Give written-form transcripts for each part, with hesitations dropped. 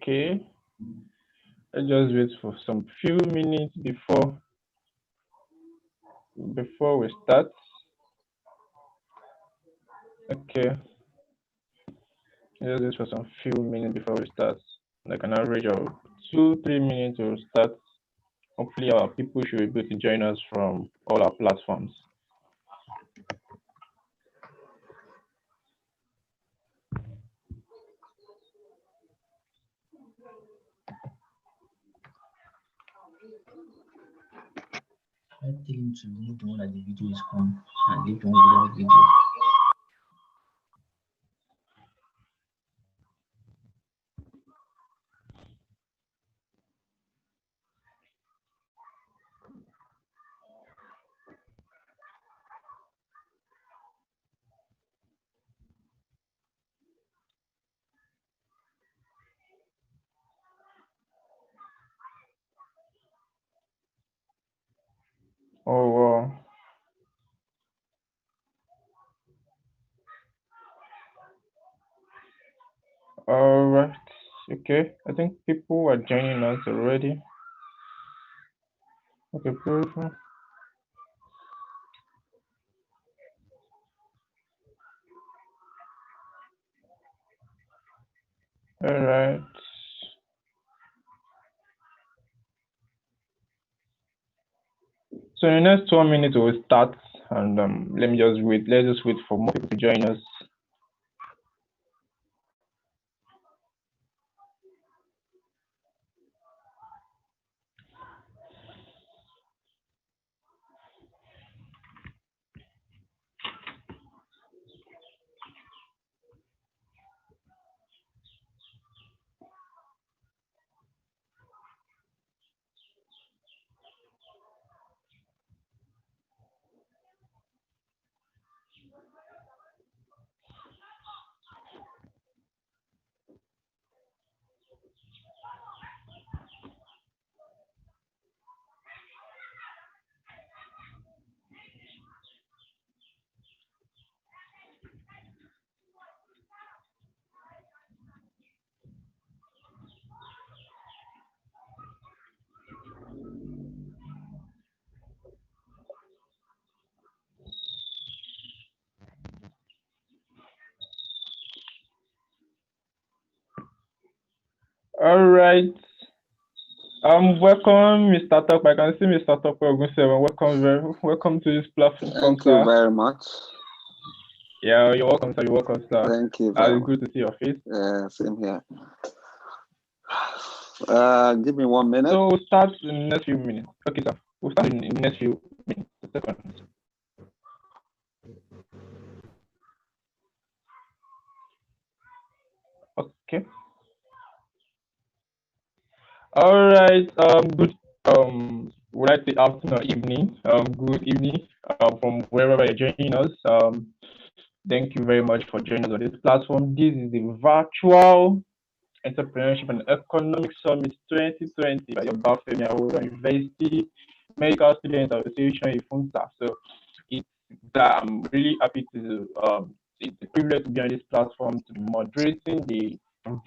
Okay. Let's just wait for some few minutes before we start. Okay. Let's wait for some few minutes before we start. Like an average of 2-3 minutes to start. Hopefully our people should be able to join us from all our platforms. I tell him to remove the one that the video is on and leave the one without video. Oh wow. All right. Okay. I think people are joining us already. Okay, beautiful. All right. So in the next 1 minute we'll start, and let me just wait. Let's just wait for more people to join us. All right. Welcome, Mr. Top. I can see Mr. Top welcome to this platform. Thank you very much. Yeah, you're welcome, sir. You're welcome, sir. Thank you very It's much. good to see your face. Yeah, same here. Give me 1 minute. So we'll start in the next few minutes. Okay, sir. We'll start in the next few minutes. Seconds. Okay. All right. Good. Would I say afternoon or evening? Good evening. From wherever you're joining us. Thank you very much for joining us on this platform. This is the virtual Entrepreneurship and Economic Summit 2020 by your Bafemi Awolowo University Medical Students Association IFUMSA. So it's that I'm really happy to it's a privilege to be on this platform to be moderating the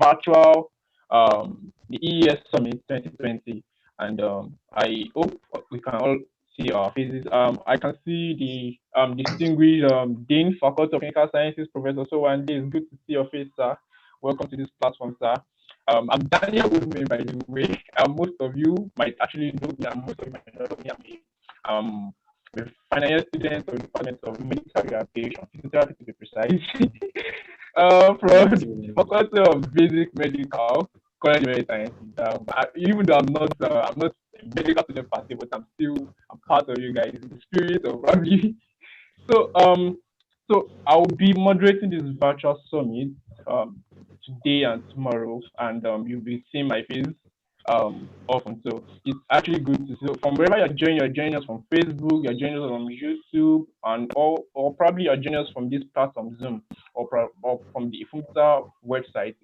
virtual the EES Summit 2020, and I hope we can all see our faces. I can see the distinguished Dean Faculty of Clinical Sciences, Professor Sowande. It's good to see your face, sir. Welcome to this platform, sir. I'm Daniel Woodman, by the way. Most of you might actually know me, and most of you might not know me. I'm a final year student of the Department of Medical Rehabilitation, Physiotherapy to be precise, from the Faculty of Basic Medical, College of Health Sciences. Even though I'm not a medical student per se, but I'm part of you guys in the spirit of probably. So I'll be moderating this virtual summit today and tomorrow, and you'll be seeing my face often. So it's actually good to see. So from wherever you're joining us from Facebook, you're joining us from YouTube, and or probably you're joining us from this platform Zoom or from the IFUMSA website.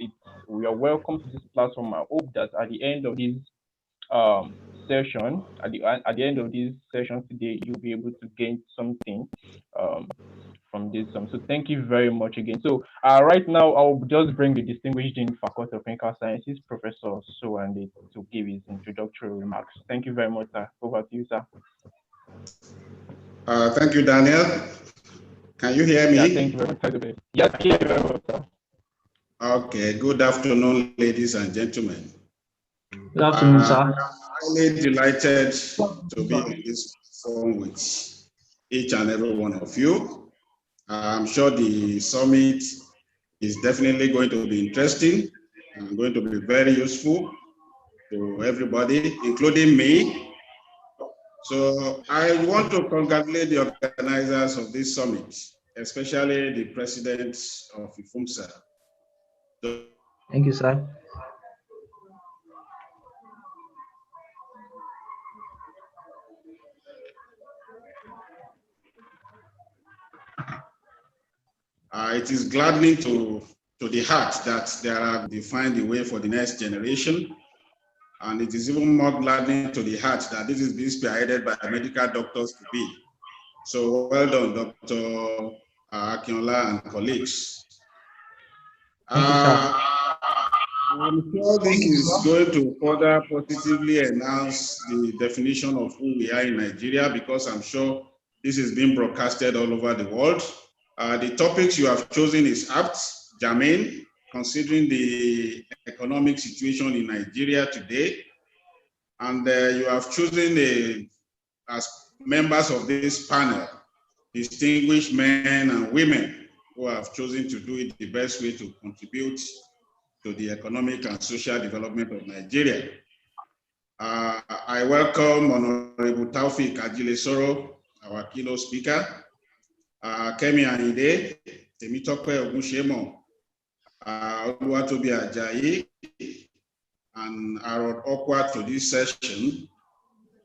We are welcome to this platform. I hope that at the end of this session, at the end of this session today, you'll be able to gain something from this. So thank you very much again. So right now, I'll just bring the distinguished Dean Faculty of Clinical Sciences, Professor Suwande, to give his introductory remarks. Thank you very much, sir. Over to you, sir. Thank you, Daniel. Can you hear me? Yeah, thank you very much. Yes, I hear you very well, sir. Okay, good afternoon, ladies and gentlemen. Good afternoon, sir. I'm highly delighted to be on this forum with each and every one of you. I'm sure the summit is definitely going to be interesting and going to be very useful to everybody, including me. So I want to congratulate the organizers of this summit, especially the president of IFUMSA. Thank you, sir. It is gladdening to the heart that they have defined the way for the next generation. And it is even more gladdening to the heart that this is being spearheaded by medical doctors to be. So well done, Dr. Akinola and colleagues. Thank you, sir. I'm sure this is going to further positively enhance the definition of who we are in Nigeria, because I'm sure this is being broadcasted all over the world. The topics you have chosen is apt, germane, considering the economic situation in Nigeria today. And you have chosen as members of this panel, distinguished men and women who have chosen to do it the best way to contribute to the economic and social development of Nigeria. I welcome Honorable Taufik Ajile-Soro, our keynote speaker, Kemi Anide, Temitope Ogunshemo, Oluwatobi Ajayi, and Arod Okwa to this session.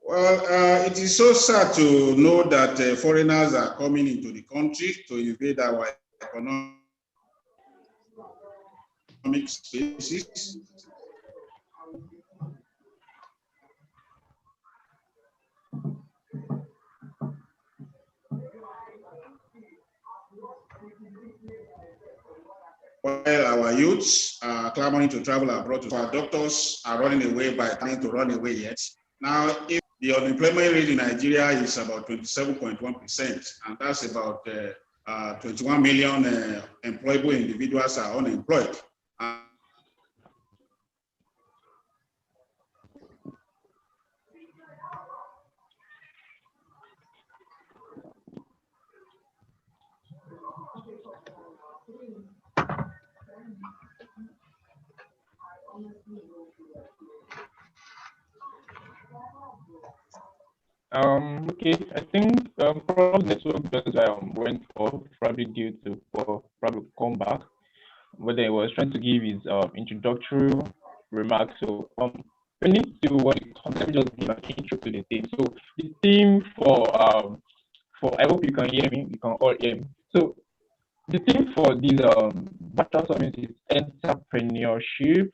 Well, it is so sad to know that foreigners are coming into the country to invade our economic spaces. While our youths are clamoring to travel abroad, our doctors are running away by trying to run away yet. Now, if the unemployment rate in Nigeria is about 27.1%, and that's about 21 million employable individuals are unemployed. Okay, I think probably network just went off, probably due to probably come back. But then he was trying to give his introductory remarks. So we need to what let me just give an intro to the theme. So the theme for I hope you can hear me, you can all hear me. So the theme for this virtual summit is entrepreneurship.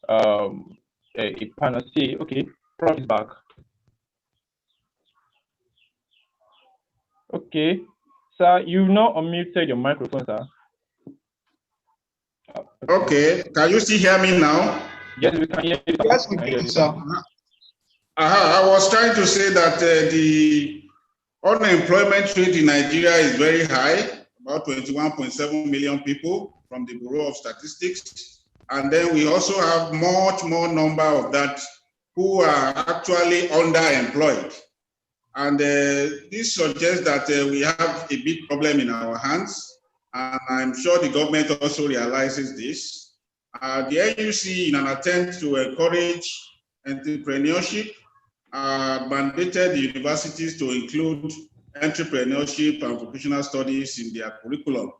A panel say, okay, Prof is back. Okay, sir, you've not unmuted your microphone, sir. Okay, can you still hear me now? Yes, we can hear you. Yes, we can, sir. I was trying to say that the unemployment rate in Nigeria is very high, about 21.7 million people from the Bureau of Statistics. And then we also have much more number of that who are actually underemployed. And this suggests that we have a big problem in our hands. And I'm sure the government also realizes this. The NUC, in an attempt to encourage entrepreneurship, mandated the universities to include entrepreneurship and vocational studies in their curriculum,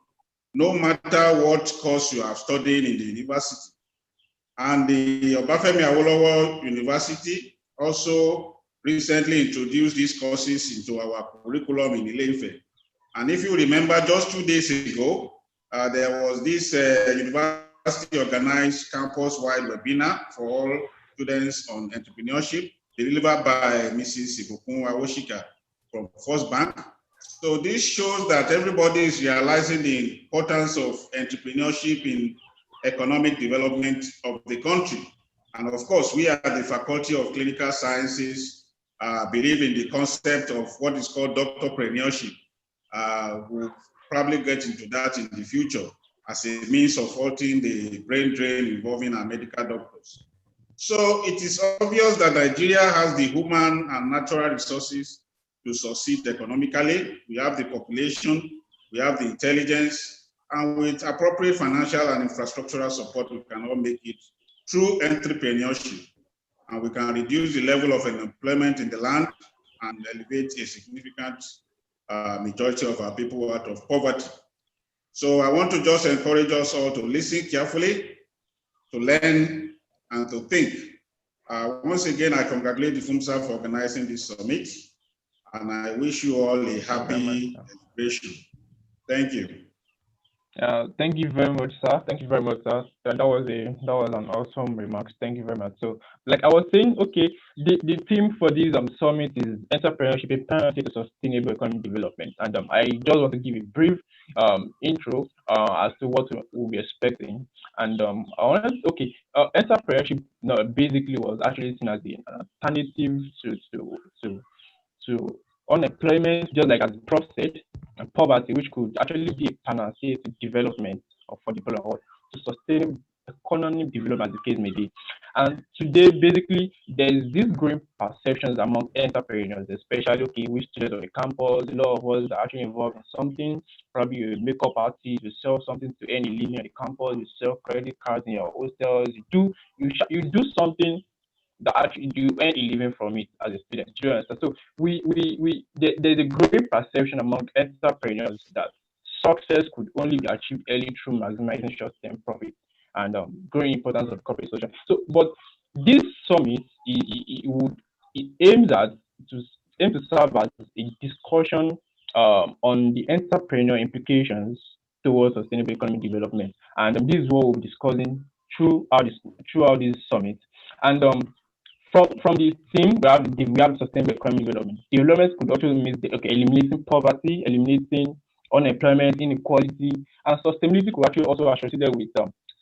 no matter what course you have studied in the university. And the Obafemi Awolowo University also recently introduced these courses into our curriculum in Ile-Ife. And if you remember, just 2 days ago, there was this university organized campus-wide webinar for all students on entrepreneurship, delivered by Mrs. Ibukun Awoshika from First Bank. So this shows that everybody is realizing the importance of entrepreneurship in economic development of the country. And of course, we at the Faculty of Clinical Sciences believe in the concept of what is called doctorpreneurship. We'll probably get into that in the future as a means of halting the brain drain involving our medical doctors. So it is obvious that Nigeria has the human and natural resources to succeed economically. We have the population, we have the intelligence, and with appropriate financial and infrastructural support, we can all make it through entrepreneurship. And we can reduce the level of unemployment in the land and elevate a significant majority of our people out of poverty. So I want to just encourage us all to listen carefully, to learn, and to think. Once again, I congratulate the IFUMSA for organizing this summit, and I wish you all a happy celebration. Thank you. Thank you very much, sir. Thank you very much, sir. That was an awesome remarks. Thank you very much. So, like I was saying, okay, the theme for this summit is entrepreneurship, a pathway to sustainable economic development. And I just want to give a brief intro as to what we'll be expecting. And I want okay, entrepreneurship basically was actually seen as an alternative to unemployment, just like as the prof said, and poverty, which could actually be a panacea to development or for development or to sustain economic development, as the case may be. And today, basically, there is this growing perceptions among entrepreneurs, especially okay, which students on the campus, a lot of us are actually involved in something. Probably you makeup artist, you sell something to earn a living on the campus, you sell credit cards in your hostels, you do something that actually you earn a living from it as a student. Do you understand? So there's a great perception among entrepreneurs that success could only be achieved early through maximizing short-term profit and growing importance of corporate social. So, but this summit it aims at to aim to serve as a discussion on the entrepreneur implications towards sustainable economic development, and this is what we'll be discussing throughout this summit. And from the theme, we have sustainable economic development. Development could also mean eliminating poverty, eliminating unemployment, inequality, and sustainability could actually also associated with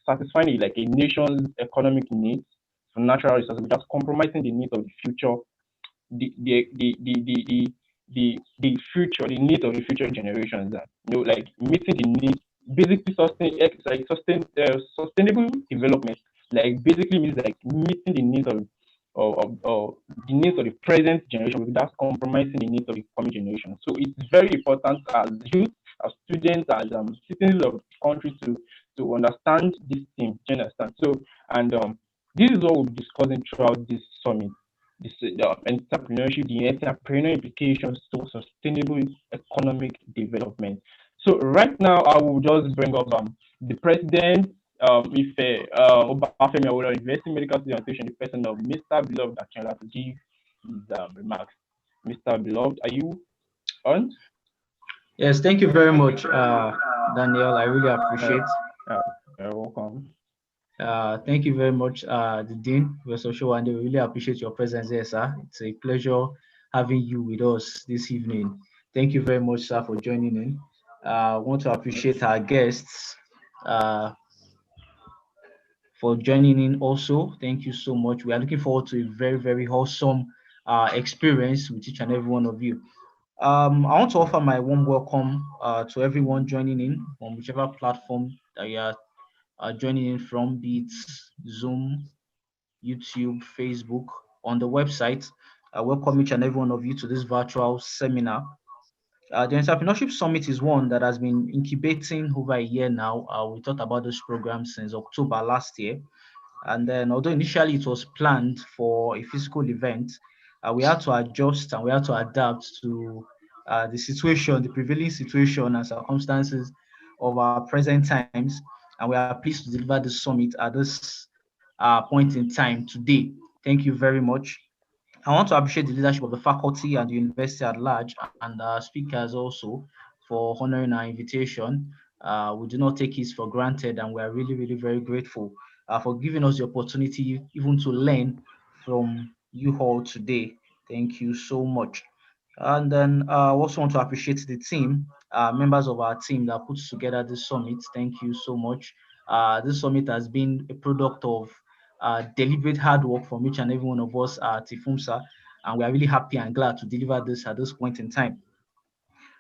satisfying like a nation's economic needs for natural resources without compromising the needs of the future, the future, the needs of the future generations. Like meeting the needs, basically sustainable development. Like basically means like meeting the needs of the needs of the present generation without compromising the needs of the coming generation. So it's very important as youth, as students, as citizens of the country to understand this thing. Do you understand? So and this is what we'll be discussing throughout this summit. This entrepreneurship, the entrepreneur implications to sustainable economic development. So right now, I will just bring up the president, Obafemi Awolowo University Medical Student Association, the person of Mr. Beloved Akinola to give his remarks. Mr. Beloved, are you on? Yes, thank you very much, Daniel. I really appreciate. You're welcome. Thank you very much, the Dean, Professor Showande. We really appreciate your presence here, sir. It's a pleasure having you with us this evening. Thank you very much, sir, for joining in. I want to appreciate our guests for joining in also. Thank you so much. We are looking forward to a very, very wholesome experience with each and every one of you. I want to offer my warm welcome to everyone joining in on whichever platform that you are joining in from, be it Zoom, YouTube, Facebook, on the website. I welcome each and every one of you to this virtual seminar. The Entrepreneurship Summit is one that has been incubating over a year now. We thought about this program since October last year. And then, although initially it was planned for a physical event, we had to adjust and we had to adapt to the situation, the prevailing situation and circumstances of our present times. And we are pleased to deliver the summit at this point in time today. Thank you very much. I want to appreciate the leadership of the faculty and the university at large and our speakers also for honoring our invitation. We do not take it for granted and we are really, really very grateful. for giving us the opportunity even to learn from you all today. Thank you so much. And then I also want to appreciate the team, members of our team that puts together this summit. Thank you so much. This summit has been a product of deliberate hard work from each and every one of us at IFUMSA, and we are really happy and glad to deliver this at this point in time.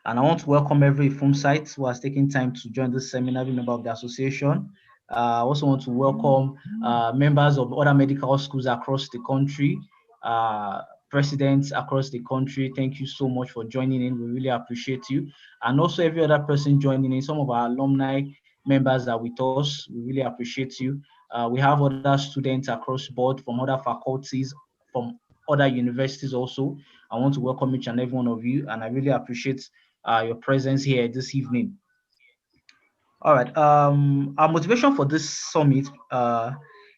And I want to welcome every site who has taken time to join this seminar, every member of the association. I also want to welcome members of other medical schools across the country, presidents across the country. Thank you so much for joining in. We really appreciate you. And also every other person joining in, some of our alumni members are with us. We really appreciate you. We have other students across board from other faculties, from other universities also. I want to welcome each and every one of you, and I really appreciate your presence here this evening. All right. Our motivation for this summit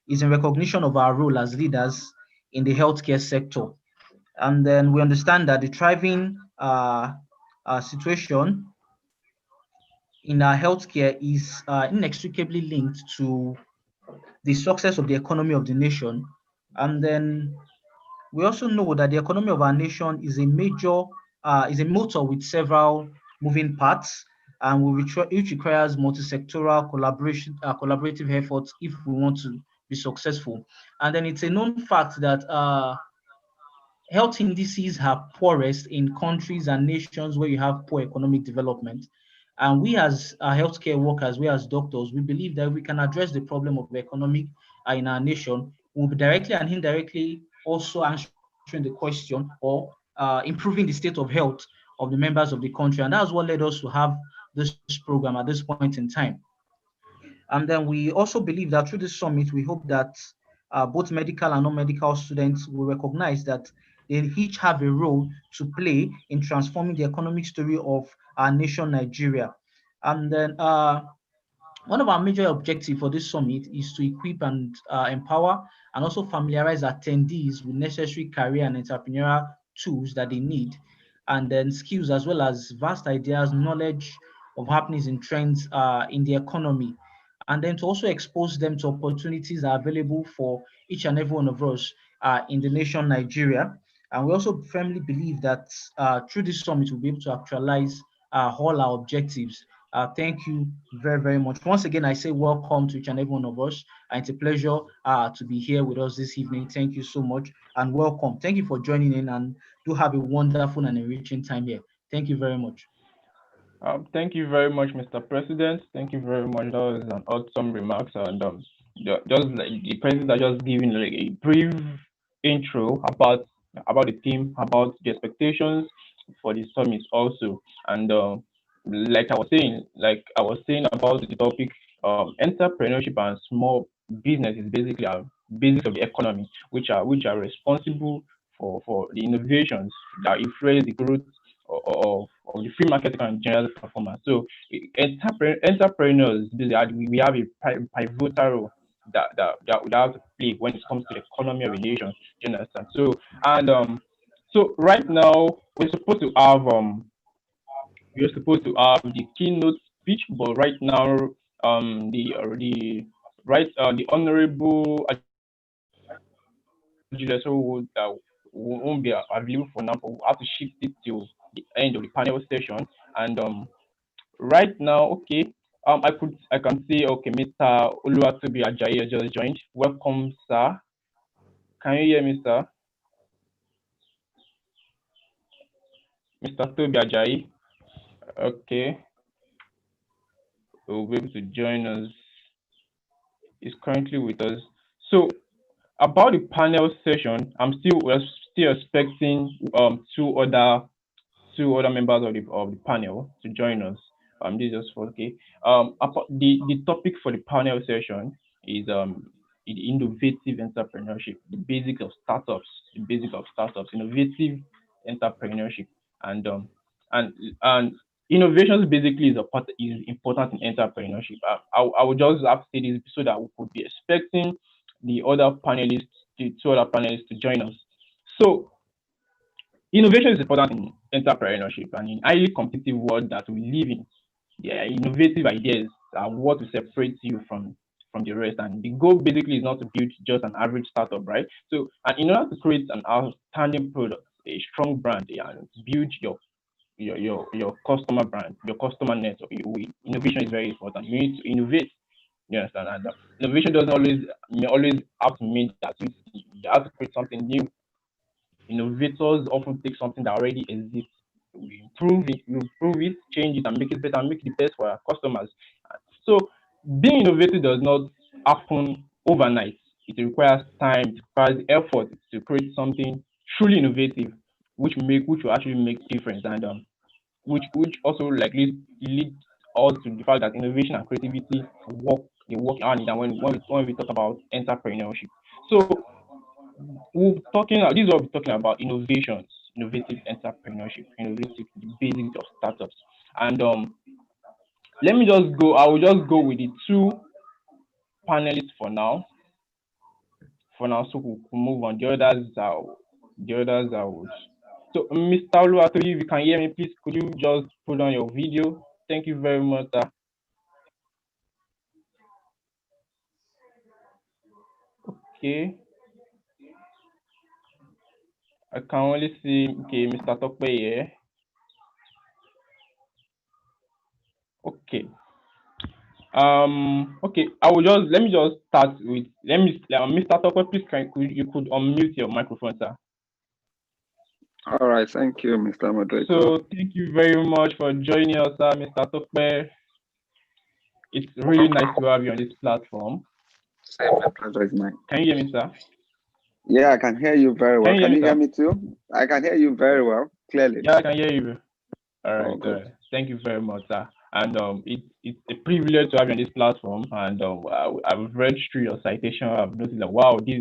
is in recognition of our role as leaders in the healthcare sector. And then we understand that the thriving situation in our healthcare is inextricably linked to the success of the economy of the nation. And then we also know that the economy of our nation is a motor with several moving parts, and which requires multi-sectoral collaborative efforts if we want to be successful. And then it's a known fact that health indices are poorest in countries and nations where you have poor economic development. And we as healthcare workers, we as doctors, we believe that we can address the problem of economic in our nation. We'll be directly and indirectly also answering the question or improving the state of health of the members of the country. And that's what led us to have this program at this point in time. And then we also believe that through this summit, we hope that both medical and non-medical students will recognize that they each have a role to play in transforming the economic story of our nation, Nigeria. And then one of our major objectives for this summit is to equip and empower and also familiarize attendees with necessary career and entrepreneurial tools that they need, and then skills as well as vast ideas, knowledge of happenings and trends in the economy, and then to also expose them to opportunities that are available for each and every one of us in the nation Nigeria. And we also firmly believe that through this summit, we'll be able to actualize all our objectives. Thank you very, very much. Once again, I say welcome to each and every one of us. And it's a pleasure to be here with us this evening. Thank you so much and welcome. Thank you for joining in, and do have a wonderful and enriching time here. Thank you very much. Thank you very much, Mr. President. Thank you very much. That was an awesome remarks, and just like the president just giving like a brief intro about the team, about the expectations for the summit also, and like I was saying about the topic, entrepreneurship and small business is basically a basic of the economy, which are responsible for the innovations that influence the growth of the free market and general performance. So entrepreneurs, we have a pivotal role that we have to play when it comes to the economy of a nation. Do you understand? So right now we're supposed to have the keynote speech, but right now the honorable Julius won't be available for now. But we'll have to shift it to the end of the panel session. And right now, okay, I can see, okay, Mr. Oluwatobi Ajayi has just joined. Welcome, sir. Can you hear me, sir? Mr. Tobi Ajayi. Okay, will be able to join us. Is currently with us. So about the panel session, we're still expecting two other members of the panel to join us. This is just for okay. The topic for the panel session is innovative entrepreneurship, the basic of startups, innovative entrepreneurship, and innovations basically is important in entrepreneurship. I would just have to say this so that we could be expecting the two other panelists to join us. So innovation is important in entrepreneurship, and in highly competitive world that we live in. Yeah, innovative ideas are what will separate you from from the rest. And the goal basically is not to build just an average startup, right? So, and in order to create an outstanding product, a strong brand, and build your customer brand, your customer network, innovation is very important. You need to innovate. You understand? And innovation doesn't always have to mean that you have to create something new. Innovators often take something that already exists, you improve it, change it, and make it better, and make it the best for our customers. So being innovative does not happen overnight. It requires time, it requires effort to create something truly innovative, which will actually make difference, and which also like lead us to the fact that innovation and creativity work hand in hand when we talk about entrepreneurship. So this is what we're talking about: innovations, innovative entrepreneurship, innovative the basics of startups. And let me just go. I will just go with the two panelists for now. So we'll move on. The others are would. So, Mr. Oluwatoyi, if you can hear me, please could you just put on your video? Thank you very much, sir. Okay. I can only see Mr. Tokpe here. Okay. Okay. Let me just start with Mr. Tokpe, please you could unmute your microphone, sir. All right, thank you, Mr. Moderator. So thank you very much for joining us, sir, Mr. Tokpe. It's really nice to have you on this platform. My pleasure is mine. Can you hear me, sir? Yeah, I can hear you very well. Can you hear me too? I can hear you very well, clearly. Yeah, I can hear you. All right. Oh, thank you very much, sir. And it's a privilege to have you on this platform. And I've read through your citation. I've noticed that wow, this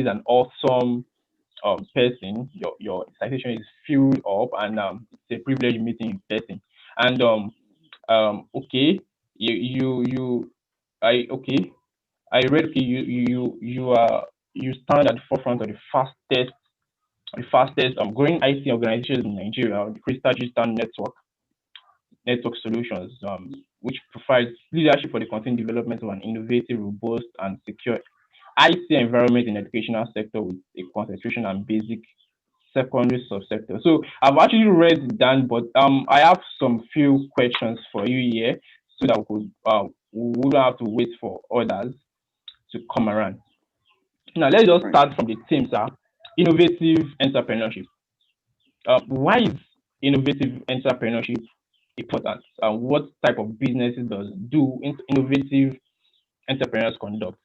is an awesome person. Your citation is filled up, and it's a privilege meeting in person. And okay, I read you stand at the forefront of the fastest growing IT organizations in Nigeria, the Crystal Digital Network Solutions, which provides leadership for the continued development of an innovative, robust, and secure IT environment in the educational sector with a concentration on basic secondary subsector. So I've actually read that, but I have some few questions for you here so that we wouldn't have to wait for others to come around. Now let's just start from the theme, sir. Innovative entrepreneurship. Why is innovative entrepreneurship important? What type of businesses do innovative entrepreneurs conduct?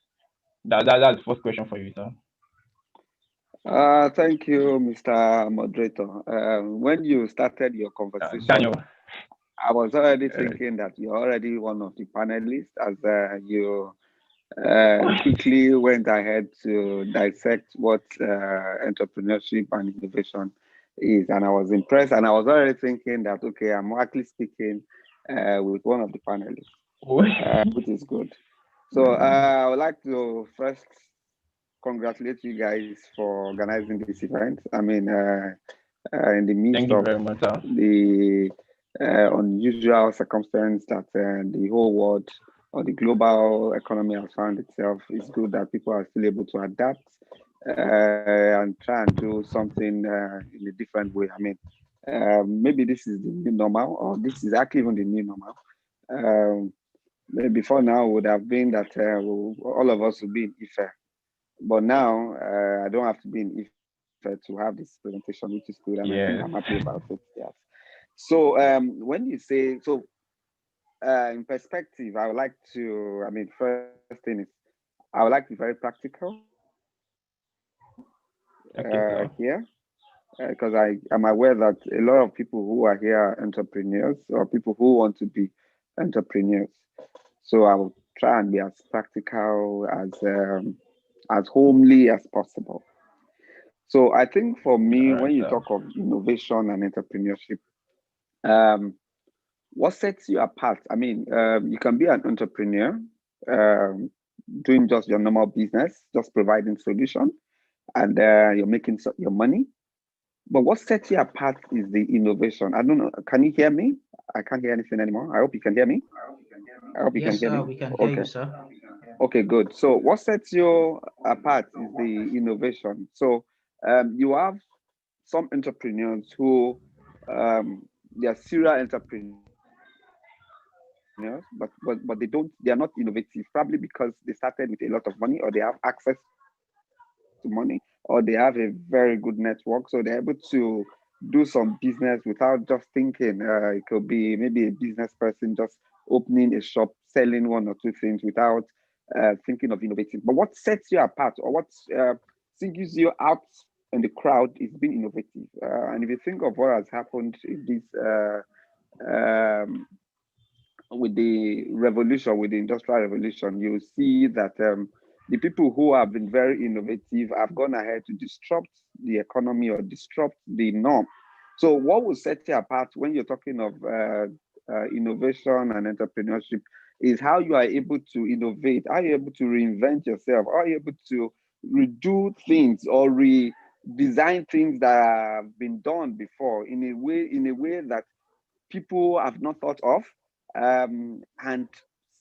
That's the first question for you, sir. Thank you, Mr. Moderator. When you started your conversation, Daniel, I was already thinking that you're already one of the panelists, as you quickly went ahead to dissect what entrepreneurship and innovation is. And I was impressed, and I was already thinking that, okay, I'm actually speaking with one of the panelists, which is good. So I would like to first congratulate you guys for organizing this event. I mean, in the midst of the unusual circumstance that the whole world or the global economy has found itself, it's good that people are still able to adapt and try and do something in a different way. I mean, maybe this is the new normal, or this is actually even the new normal. Maybe before now would have been that all of us would be in Ife. But now I don't have to be in Ife to have this presentation, which is good, and I think I'm happy about it. Yes. So when you say, so in perspective, I would like to, I mean, first thing is, I would like to be very practical here, because I'm aware that a lot of people who are here are entrepreneurs, or people who want to be entrepreneurs. So I will try and be as practical, as homely as possible. So I think for me, when you talk of innovation and entrepreneurship, what sets you apart? I mean, you can be an entrepreneur, doing just your normal business, just providing solution, and you're making your money. But what sets you apart is the innovation. I don't know. Can you hear me? I can't hear anything anymore. I hope you can hear me. I hope you can Yes, hear me. we can hear Okay. you, sir. Okay, good. So what sets you apart is the innovation. So you have some entrepreneurs who they are serial entrepreneurs, but they are not innovative, probably because they started with a lot of money, or they have access to money, or they have a very good network, so they're able to do some business without just thinking. It could be maybe a business person just opening a shop, selling one or two things without thinking of innovating. But what sets you apart, or what singles you out in the crowd, is being innovative. And if you think of what has happened in this um, with the revolution, with the industrial revolution, you see that the people who have been very innovative have gone ahead to disrupt the economy or disrupt the norm. So, what will set you apart when you're talking of innovation and entrepreneurship is how you are able to innovate, how you're able to reinvent yourself, how you're able to redo things or redesign things that have been done before in a way that people have not thought of, and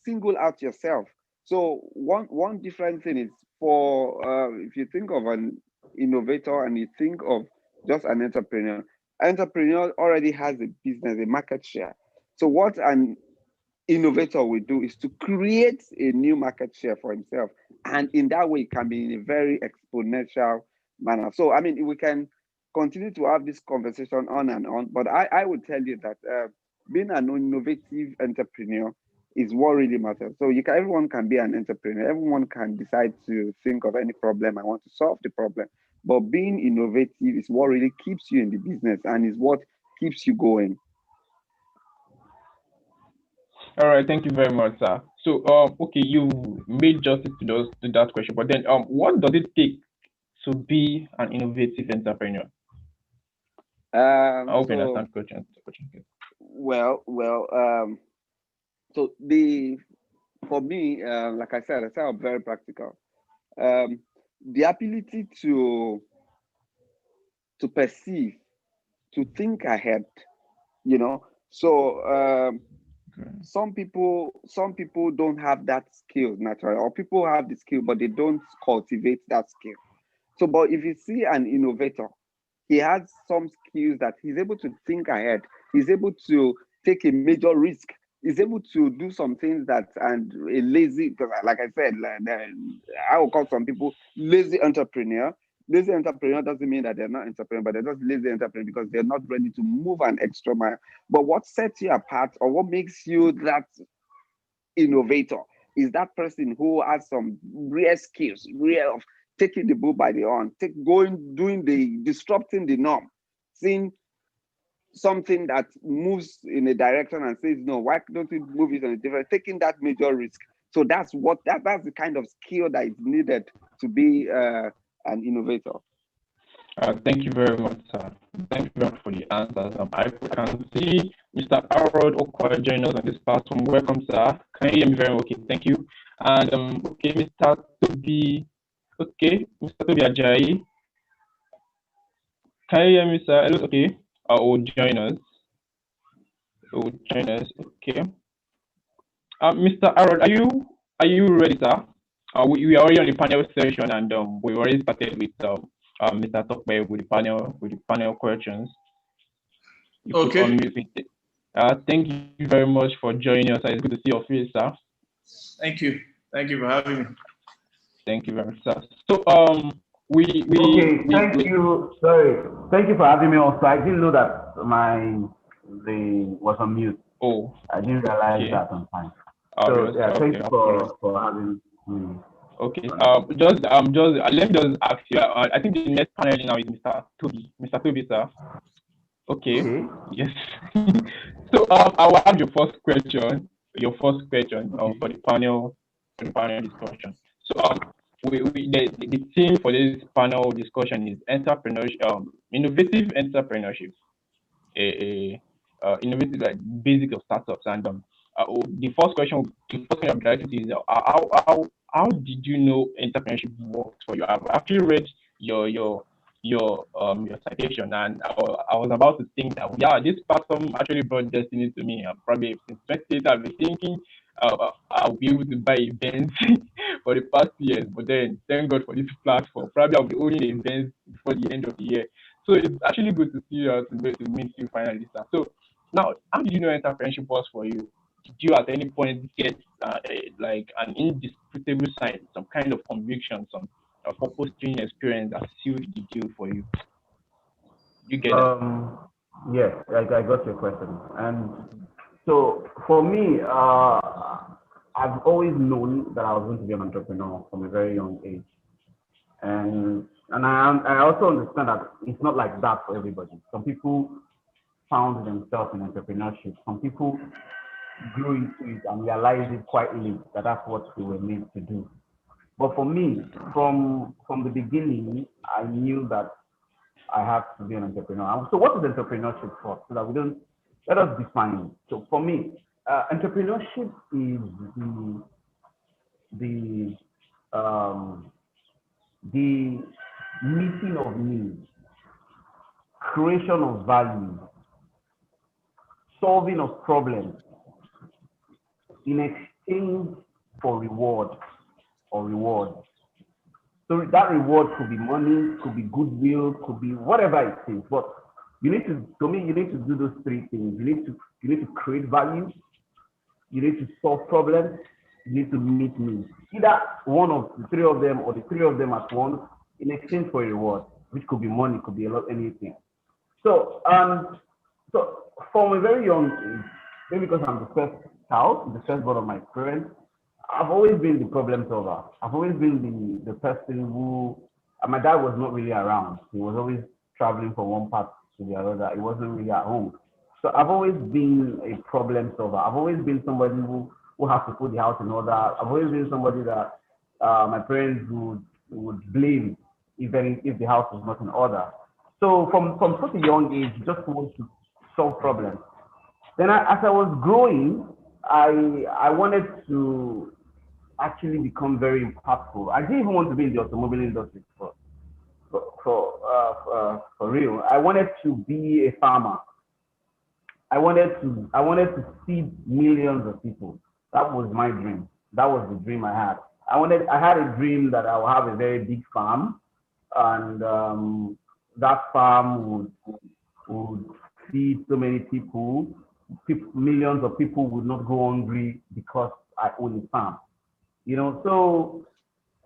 single out yourself. So one different thing is for if you think of an innovator and you think of just an entrepreneur already has a business, a market share. So what an innovator will do is to create a new market share for himself, and in that way it can be in a very exponential manner. So I mean, we can continue to have this conversation on and on, but I would tell you that being an innovative entrepreneur is what really matters. So everyone can be an entrepreneur, everyone can decide to think of any problem I want to solve the problem, but being innovative is what really keeps you in the business and is what keeps you going. All right, thank you very much, sir. So, okay, you made justice to that question, but then, what does it take to be an innovative entrepreneur? I hope you So understand question. well, so the for me, like I said, I'm very practical. Um, the ability to perceive, to think ahead, you know. So some people don't have that skill naturally, or people have the skill but they don't cultivate that skill. So, but if you see an innovator, he has some skills that he's able to think ahead. He's able to take a major risk. He's able to do some things that, and a lazy, because like I said, I will call some people lazy entrepreneur. Lazy entrepreneur doesn't mean that they're not entrepreneur, but they're just lazy entrepreneur because they're not ready to move an extra mile. But what sets you apart, or what makes you that innovator, is that person who has some rare skills, rare of taking the bull by the horn, doing the disrupting the norm, seeing something that moves in a direction and says, no, why don't we move it in a different, taking that major risk. So that's the kind of skill that is needed to be an innovator. Thank you very much, sir. Thank you very much for the answers. I can see Mr. Harold Okoye joining us on this platform. Welcome, sir. Can you hear me very well? Okay? Thank you. And okay, Mr. Toby. Okay, Mr. Toby Ajayi. Can you hear me, sir? Hello, okay. Will join us. Okay. Mr. Harold, are you ready, sir? We are already on the panel session, and we already started with Mr. Tokwe with the panel questions. You could Okay. unmute it. Thank you very much for joining us. It's good to see your face, sir. Thank you. Thank you for having me. Thank you very much, sir. So thank you. Sorry, thank you for having me also. I didn't know that the was on mute. Oh, I didn't realize that on time. So yes, thank you for having me. Okay. Just let me just ask you. I think the next panel now is Mr. Toby. Mr. Toby, sir. Okay. Yes. So I will have your first question. For the panel discussion. So the theme for this panel discussion is entrepreneurship, innovative entrepreneurship, innovative, like basic of startups. And the first question I'm directed to is how did you know entrepreneurship works for you? I've actually read your your citation, and I was about to think that this person actually brought destiny to me. Probably since 28 I've been thinking I'll be able to buy events for the past years, but then thank God for this platform. Probably I'll be owning events before the end of the year. So it's actually good to see you to meet you finally, sir. So now, how did you know entrepreneurship was for you? Did you at any point get like an indisputable sign, some kind of conviction, some purpose driven experience that sealed the deal for you? You get that? Yes, I got your question. And so for me, I've always known that I was going to be an entrepreneur from a very young age. And I also understand that it's not like that for everybody. Some people found themselves in entrepreneurship. Some people grew into it and realized it quite late that that's what they were made to do. But for me, from the beginning, I knew that I have to be an entrepreneur. So what is entrepreneurship for? So that we don't let us define it. So for me, entrepreneurship is the um, the meeting of needs, creation of value, solving of problems in exchange for reward or rewards. So that reward could be money, could be goodwill, could be whatever it is. But you need to do those three things. You need to create value, you need to solve problems, you need to meet needs. Either one of the three of them or the three of them at once in exchange for a reward, which could be money, could be a lot anything. So so from a very young age, maybe because I'm the first child, the first born of my parents, I've always been the problem solver. I've always been the person who, and my dad was not really around. He was always traveling from one part to the other. He wasn't really at home. So I've always been a problem solver. I've always been somebody who has to put the house in order. I've always been somebody that my parents would blame if the house was not in order. So from such a young age, just want to solve problems. Then as I was growing, I wanted to actually become very impactful. I didn't even want to be in the automobile industry for real. I wanted to be a farmer. I wanted to feed millions of people. That was my dream. That was the dream I had. I had a dream that I would have a very big farm, and that farm would feed so many people. Millions of people would not go hungry because I own a farm. So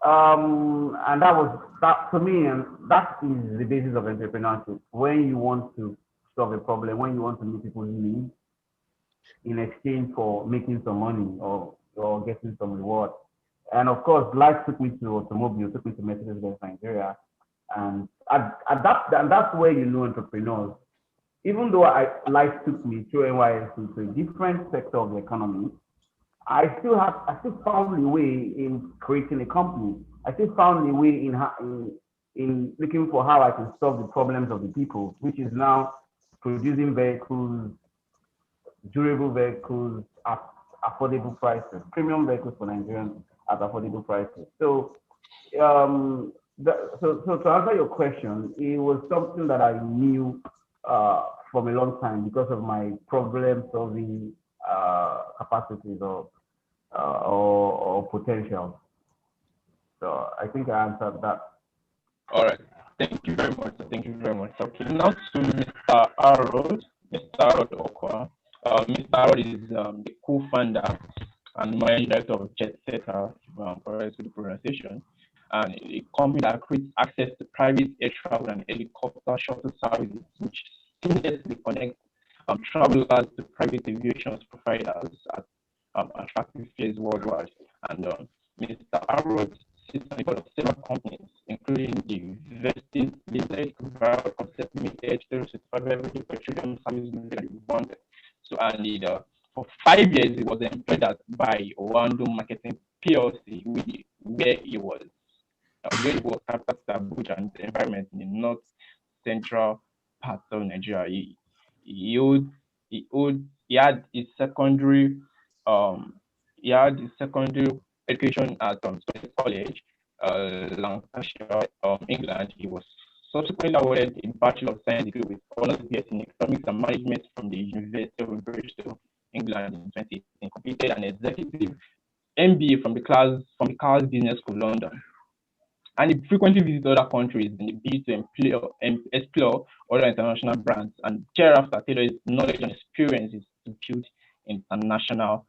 and that was that to me, and that is the basis of entrepreneurship. When you want to solve a problem, when you want to meet people's needs in exchange for making some money or getting some reward. And of course, life took me to automobile, took me to Mercedes-Benz Nigeria, and that's where you know entrepreneurs. Even though life took me through NYSC to a different sector of the economy, I still found a way in creating a company. I still found a way in looking for how I can solve the problems of the people, which is now producing vehicles, durable vehicles at affordable prices, premium vehicles for Nigerians at affordable prices. So so to answer your question, it was something that I knew from a long time because of my problem solving capacities or potential. So I think I answered that. All right. Thank you very much. Thank you very much. Okay, now to Mr. Harold. Mr. Harold Okwa. Mr. Harold is the co-founder and managing director of Jet Setter, correct with the pronunciation, and a company that creates access to private air travel and helicopter shuttle services, which seamlessly connect travelers to private aviation providers at attractive fares worldwide. And Mr. Harold sits on the board of several companies, including the Vested Limited, Viral Concept Limited, Petroleum Service Limited, and Bond. So, and for 5 years, he was employed by Orlando Marketing PLC, where he was capital Abuja and the environment in the north central part of Nigeria. He owed, he owed, he had his secondary, um, he had his secondary education at Sussex College, Lancashire, England. He was subsequently awarded a Bachelor of Science degree with honors BS in Economics and Management from the University of Bristol, England in 2018. Completed an executive MBA from the Carl's Business School, London. And he frequently visits other countries in the bid to explore other international brands, and thereafter tailor his knowledge and experiences to build international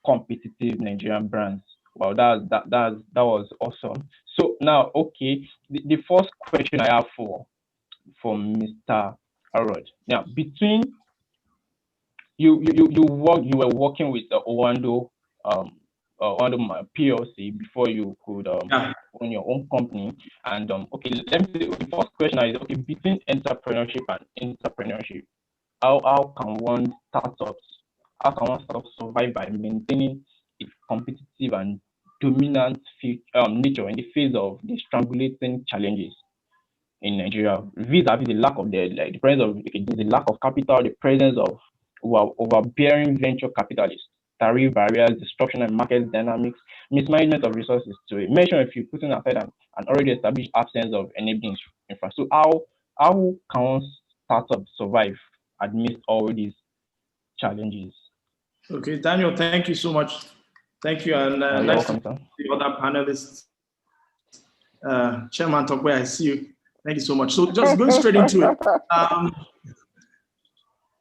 competitive Nigerian brands. Wow, that was awesome. So now, okay, the first question I have for Mr. Harold. Now, between you were working with the Owando PLC before you could Yeah. own your own company. And okay, let me say the first question is, okay, between entrepreneurship and entrepreneurship, how can one startup survive by maintaining its competitive and dominant nature in the face of the strangulating challenges in Nigeria, vis-a-vis the lack of the presence of the lack of capital, the presence of overbearing venture capitalists, tariff barriers, disruption in market dynamics, mismanagement of resources, to mention if you putting aside an already established absence of enabling infrastructure. So how can startups survive amidst all these challenges? Okay, Daniel, thank you so much. Thank you, and nice to welcome, see the other panelists. Chairman Tokwe, I see you. Thank you so much. So just going straight into it.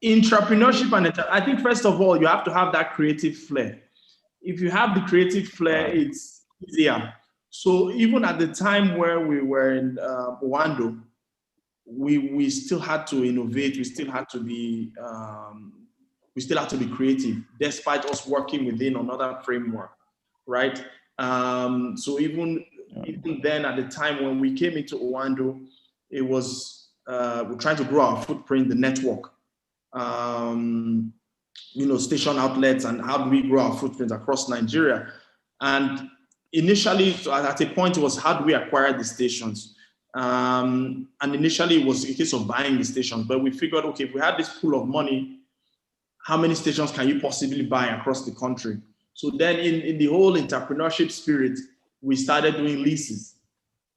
Entrepreneurship and I think first of all, you have to have that creative flair. If you have the creative flair, it's easier. So even at the time where we were in Owando, we still had to innovate. We still had to be creative, despite us working within another framework, right? So even then, at the time when we came into Owando, it was we're trying to grow our footprint, the network, station outlets, and how do we grow our footprint across Nigeria? And initially, so at a point, it was how do we acquire the stations? And initially, it was a case of buying the stations, but we figured, okay, if we had this pool of money, how many stations can you possibly buy across the country? So then in the whole entrepreneurship spirit, we started doing leases,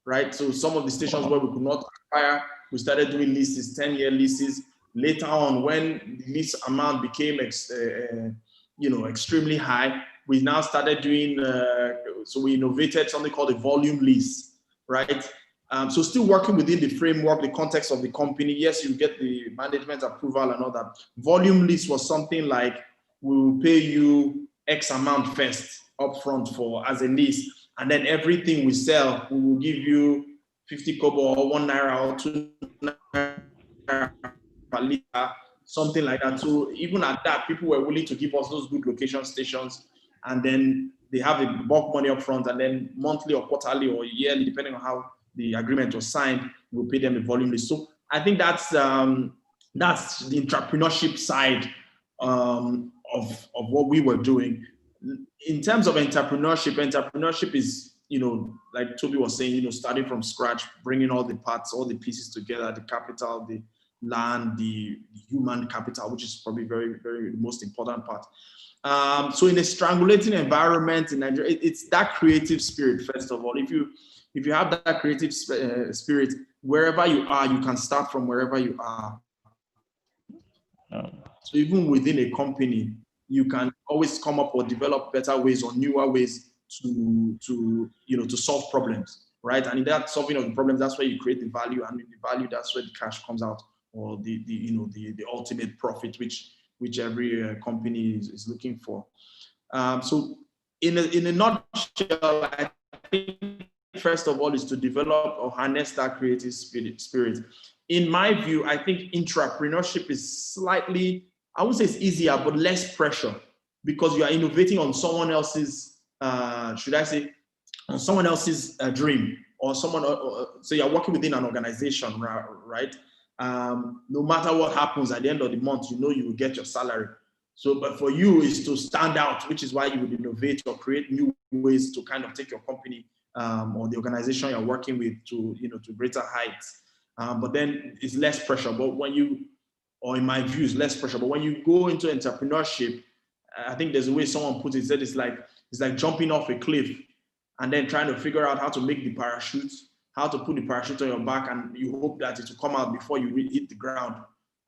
right? So some of the stations where we could not acquire, we started doing leases, 10-year leases. Later on, when the lease amount became extremely high, we now started doing, so we innovated something called a volume lease, right? So still working within the framework, the context of the company. Yes, you get the management approval and all that. Volume lease was something like, we will pay you X amount first upfront for as a lease, and then everything we sell, we will give you 50 kobo or 1 naira or 2 naira per liter, something like that. So even at that, people were willing to give us those good location stations, and then they have a bulk money upfront, and then monthly or quarterly or yearly, depending on how the agreement was signed, we'll pay them a volume list. So I think that's the entrepreneurship side of what we were doing. In terms of entrepreneurship is, like Toby was saying, starting from scratch, bringing all the parts, all the pieces together, the capital, the land, the human capital, which is probably very, very the most important part. So in a strangulating environment in Nigeria, it's that creative spirit, first of all. If you have that creative spirit, wherever you are, you can start from wherever you are. So even within a company, you can always come up or develop better ways or newer ways to solve problems, right? And in that solving of the problems, that's where you create the value, and in the value, that's where the cash comes out, or the ultimate profit, which every company is looking for. So in a nutshell, I think first of all is to develop or harness that creative spirit. In my view, I think entrepreneurship is slightly, I would say it's easier, but less pressure, because you are innovating on someone else's, on someone else's dream, or so you're working within an organization, right? No matter what happens at the end of the month, you will get your salary. So, but for you is to stand out, which is why you would innovate or create new ways to kind of take your company or the organization you're working with to greater heights. But then it's less pressure. But or in my view, it's less pressure. But when you go into entrepreneurship, I think there's a way someone put it, said it's like jumping off a cliff and then trying to figure out how to make the parachute how to put the parachute on your back, and you hope that it will come out before you hit the ground.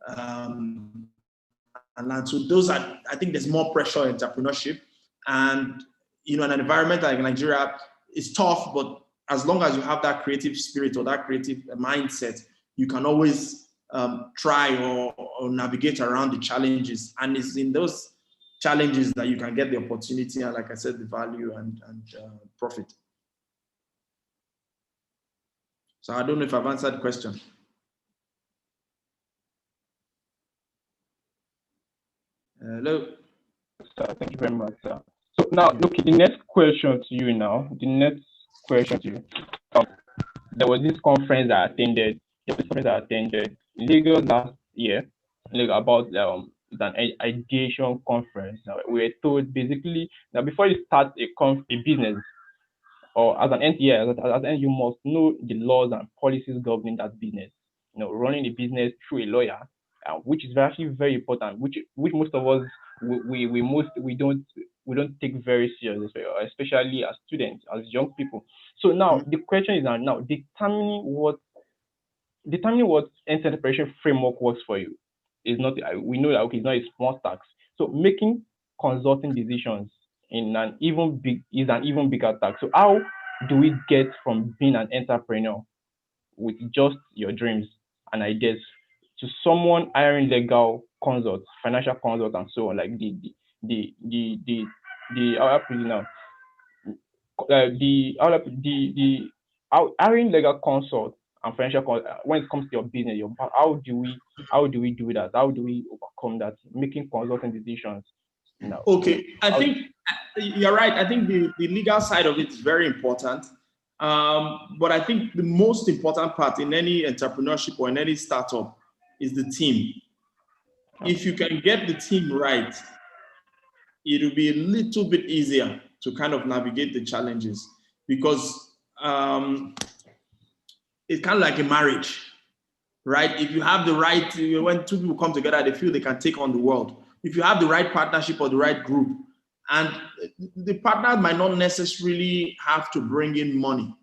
And so those are, I think there's more pressure in entrepreneurship. And, in an environment like Nigeria, it's tough, but as long as you have that creative spirit or that creative mindset, you can always try or navigate around the challenges. And it's in those challenges that you can get the opportunity and, like I said, the value and profit. So I don't know if I've answered the question. Hello. Thank you very much, sir. So now, look, the next question to you now. The next question to you. There was this conference I attended. In Lagos last year, about an ideation conference. We were told basically that before you start a business, or as an NTA, you must know the laws and policies governing that business. Running the business through a lawyer, which is actually very important, which most of us we don't take very seriously, especially as students, as young people. So now the question is now determining what entrepreneurship framework works for you is not. We know that it's not a small task. So making consulting decisions is an even bigger task. So how do we get from being an entrepreneur with just your dreams and ideas to someone hiring legal consults, financial consults, and so on, like hiring legal consult and financial consult when it comes to your business, how do we do that? How do we overcome that? Making consulting decisions. Okay, I think you're right. I think the legal side of it is very important. But I think the most important part in any entrepreneurship or in any startup is the team. If you can get the team right, it'll be a little bit easier to kind of navigate the challenges, because it's kind of like a marriage, right? If you have the right, when two people come together, they feel they can take on the world. If you have the right partnership or the right group, and the partner might not necessarily have to bring in money,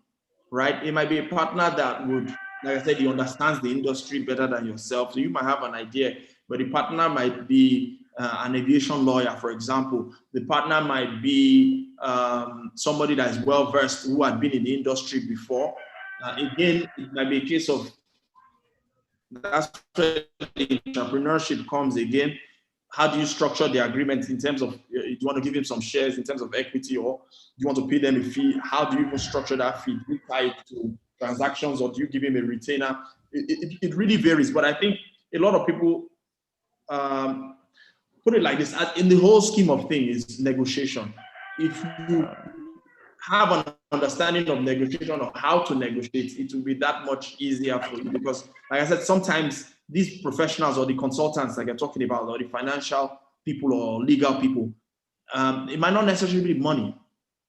right? It might be a partner that would, like I said, he understands the industry better than yourself. So you might have an idea, but the partner might be an aviation lawyer, for example. The partner might be somebody that is well-versed, who had been in the industry before. Again, it might be a case of, that's where the entrepreneurship comes again. How do you structure the agreement in terms of, do you want to give him some shares in terms of equity, or do you want to pay them a fee? How do you even structure that fee? Do you tie it to transactions, or do you give him a retainer? It really varies, but I think a lot of people put it like this: in the whole scheme of things, is negotiation. If you have an understanding of negotiation or how to negotiate, it will be that much easier for you, because, like I said, sometimes these professionals or the consultants like you're talking about, or the financial people or legal people, it might not necessarily be money,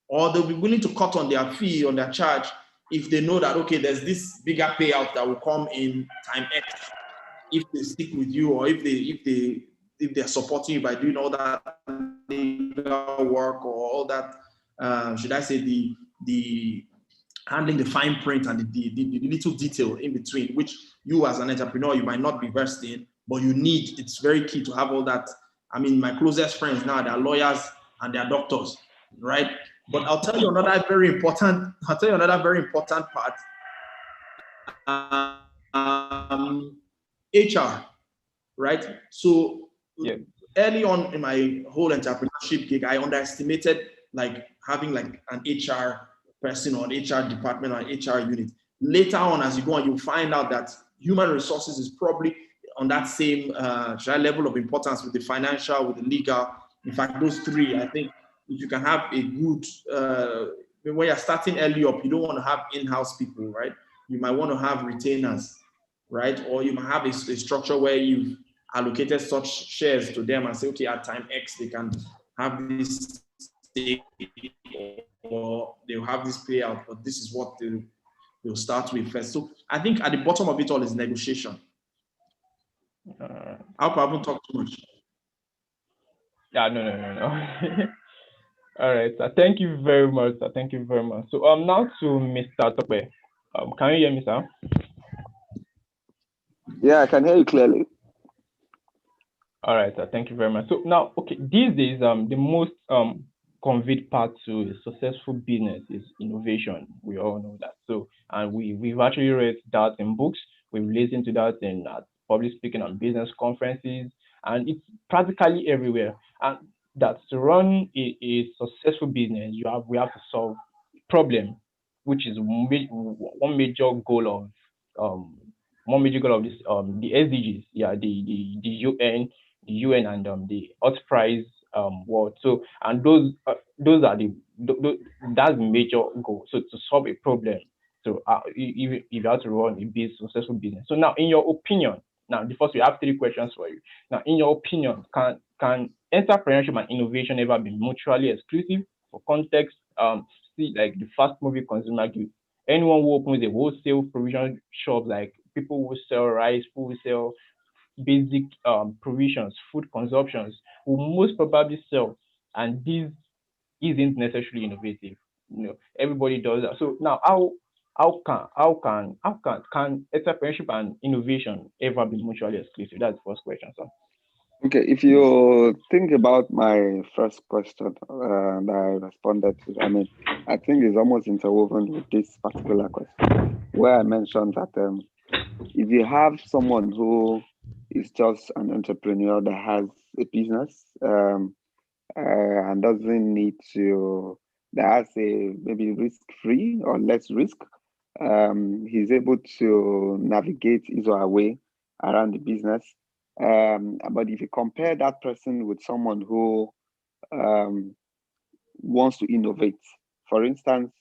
or they'll be willing to cut on their fee, on their charge, if they know that, okay, there's this bigger payout that will come in time X if they stick with you, or if they're supporting you by doing all that legal work, or all that, should I say, the handling the fine print and the little detail in between, which you as an entrepreneur, you might not be versed in, but you need. It's very key to have all that. I mean, my closest friends now, they're lawyers and they're doctors, right? But I'll tell you another very important part. HR, right? So early on in my whole entrepreneurship gig, I underestimated like having like an HR person or an HR department or an HR unit. Later on, as you go on, you'll find out that human resources is probably on that same level of importance with the financial, with the legal. In fact, those three, I think, if you can have a good, when you're starting early up, you don't want to have in-house people, right? You might want to have retainers, right? Or you might have a structure where you've allocated such shares to them and say, okay, at time X, they can have this stake, or they'll have this payout, but this is what they'll start with first. So I think at the bottom of it all is negotiation. I hope I haven't talked too much. Yeah, no. All right, thank you very much. So now to Mr. Tope. Can you hear me, sir? Yeah, I can hear you clearly. All right, sir. Thank you very much. So now, okay, these days, the most conveyed part to a successful business is innovation. We all know that. So, and we've actually read that in books. We've listened to that in public speaking and business conferences, and it's practically everywhere. And that to run a successful business, we have to solve problem, which is one major goal of um this the SDGs, yeah, the UN and the Earth Prize world. So and those are that's the major goal. So to solve a problem. So if you have to run a successful business. So now, in your opinion, now the first we have three questions for you. Now, in your opinion, can entrepreneurship and innovation ever be mutually exclusive? For context, see like the fast moving consumer goods. Anyone who opens a wholesale provision shop, like people who sell rice, people who sell basic provisions, food consumptions, will most probably sell, and this isn't necessarily innovative. Everybody does that. So now, can entrepreneurship and innovation ever be mutually exclusive? That's the first question, sir. Okay, if you think about my first question that I responded to, I mean, I think it's almost interwoven with this particular question, where I mentioned that if you have someone who is just an entrepreneur that has a business and doesn't need to, that has a maybe risk-free or less risk, he's able to navigate his or her way around the business. But if you compare that person with someone who um, wants to innovate, for instance,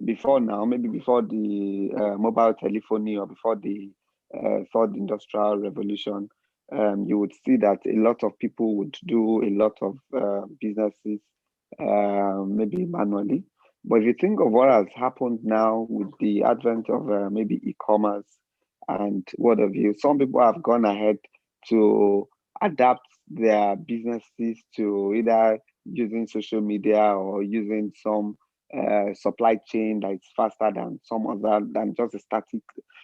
before now, maybe before the mobile telephony or before the third industrial revolution, you would see that a lot of people would do a lot of businesses maybe manually. But if you think of what has happened now with the advent of maybe e-commerce and what have you, some people have gone ahead to adapt their businesses to either using social media or using some supply chain that's faster than some other than just a static.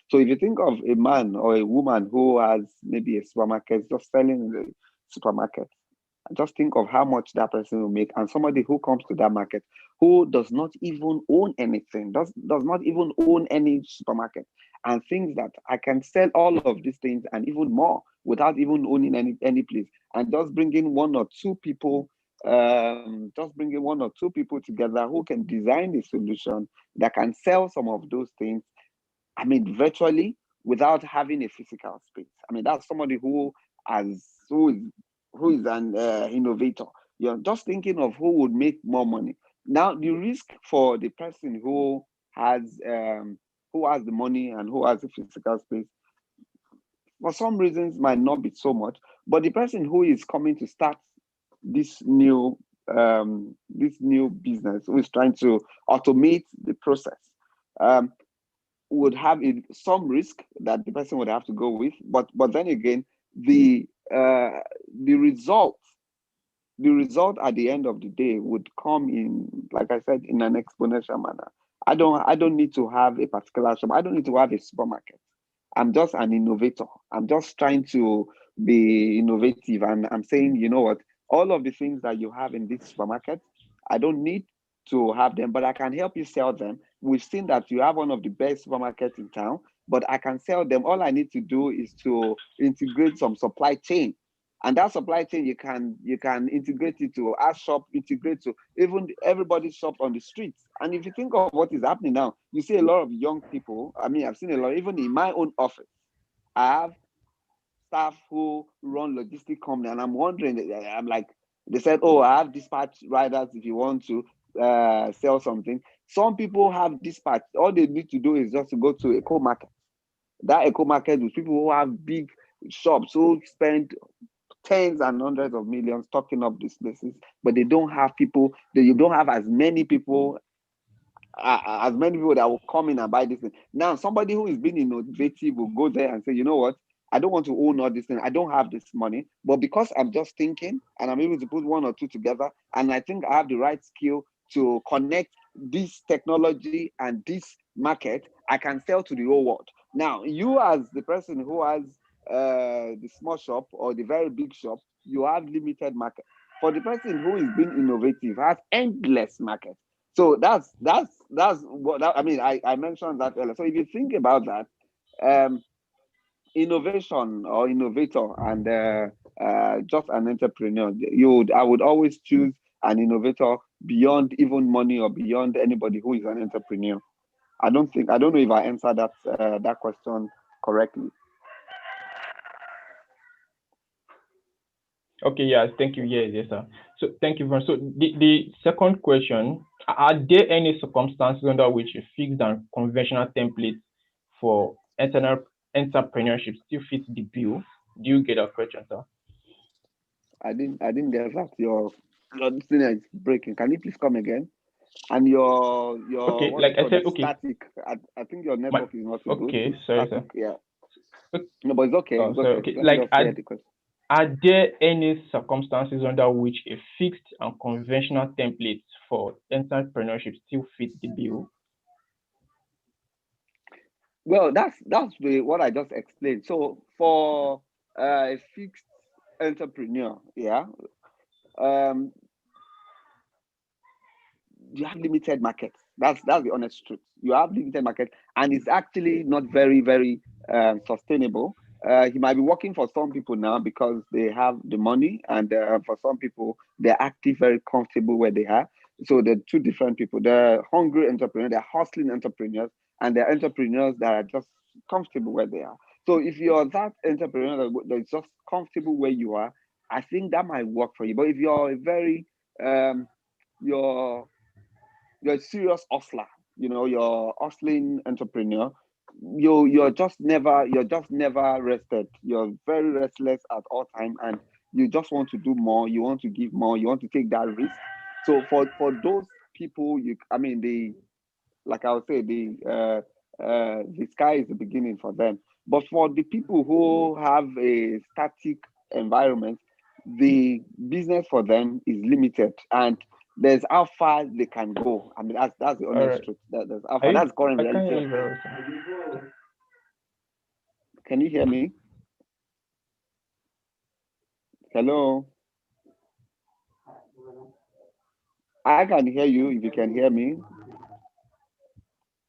So if you think of a man or a woman who has maybe a supermarket just selling in the supermarket, just think of how much that person will make, and somebody who comes to that market who does not even own anything, does not even own any supermarket, and thinks that I can sell all of these things and even more without even owning any place, and just bringing one or two people together who can design a solution that can sell some of those things, I mean, virtually without having a physical space. I mean, that's somebody who is an innovator. You're just thinking of who would make more money. Now, the risk for the person who has the money and who has the physical space, for some reasons, might not be so much. But the person who is coming to start this new business, who is trying to automate the process, would have some risk that the person would have to go with, but then again, the result at the end of the day would come in, like I said, in an exponential manner. I don't need to have a particular shop. I don't need to have a supermarket. I'm just an innovator. I'm just trying to be innovative, and I'm saying, you know what, all of the things that you have in this supermarket, I don't need to have them, but I can help you sell them. We've seen that you have one of the best supermarkets in town, but I can sell them. All I need to do is to integrate some supply chain. And that supply chain, you can integrate it to our shop, integrate to even everybody's shop on the streets. And if you think of what is happening now, you see a lot of young people. I mean, I've seen a lot, even in my own office. I have staff who run logistic company, and I'm wondering, I'm like, they said, oh, I have dispatch riders if you want to sell something. Some people have dispatch. All they need to do is just to go to a co-market. That eco market with people who have big shops who spend tens and hundreds of millions talking up these places, but they don't have people. You don't have as many people that will come in and buy this thing. Now, somebody who is being innovative will go there and say, you know what? I don't want to own all this thing. I don't have this money, but because I'm just thinking and I'm able to put one or two together, and I think I have the right skill to connect this technology and this market, I can sell to the whole world. Now, you as the person who has the small shop or the very big shop, you have limited market. For the person who is being innovative, has endless market. So that's what I mean. I mentioned that earlier. So if you think about that, innovation or innovator and just an entrepreneur, I would always choose an innovator beyond even money or beyond anybody who is an entrepreneur. I don't know if I answered that question correctly. Okay, yes, thank you. Yes, sir. So thank you very much. So the second question, are there any circumstances under which a fixed and conventional template for entrepreneurship still fits the bill? Do you get that question, sir? I didn't get that. Your thing is breaking. Can you please come again? And your Okay, what like you I call said, it, okay. static. I think your network is not so good. Okay, It's sorry, static, sir. yeah. No, but it's okay. Oh, It's sorry, okay. okay. Let me Like, just hear the question. are there any circumstances under which a fixed and conventional template for entrepreneurship still fits the bill? Well, that's what I just explained. So for a fixed entrepreneur, yeah, you have limited markets. That's the honest truth. You have limited market, and it's actually not very, very sustainable. He might be working for some people now because they have the money, and for some people they're actually very comfortable where they are. So they're two different people. They're hungry entrepreneurs, they're hustling entrepreneurs, and they're entrepreneurs that are just comfortable where they are. So if you're that entrepreneur that's just comfortable where you are, I think that might work for you. But if you're a very you're a serious hustler, you're hustling entrepreneur, you're just never rested. You're very restless at all time, and you just want to do more, you want to give more, you want to take that risk. So for those people, like I would say, the sky is the beginning for them. But for the people who have a static environment, the business for them is limited, and there's how far they can go. I mean, that's the All honest right. truth. There's how far. That's current I can't reality. hear you very well, sir. Can you hear me? Hello. I can hear you if you can hear me.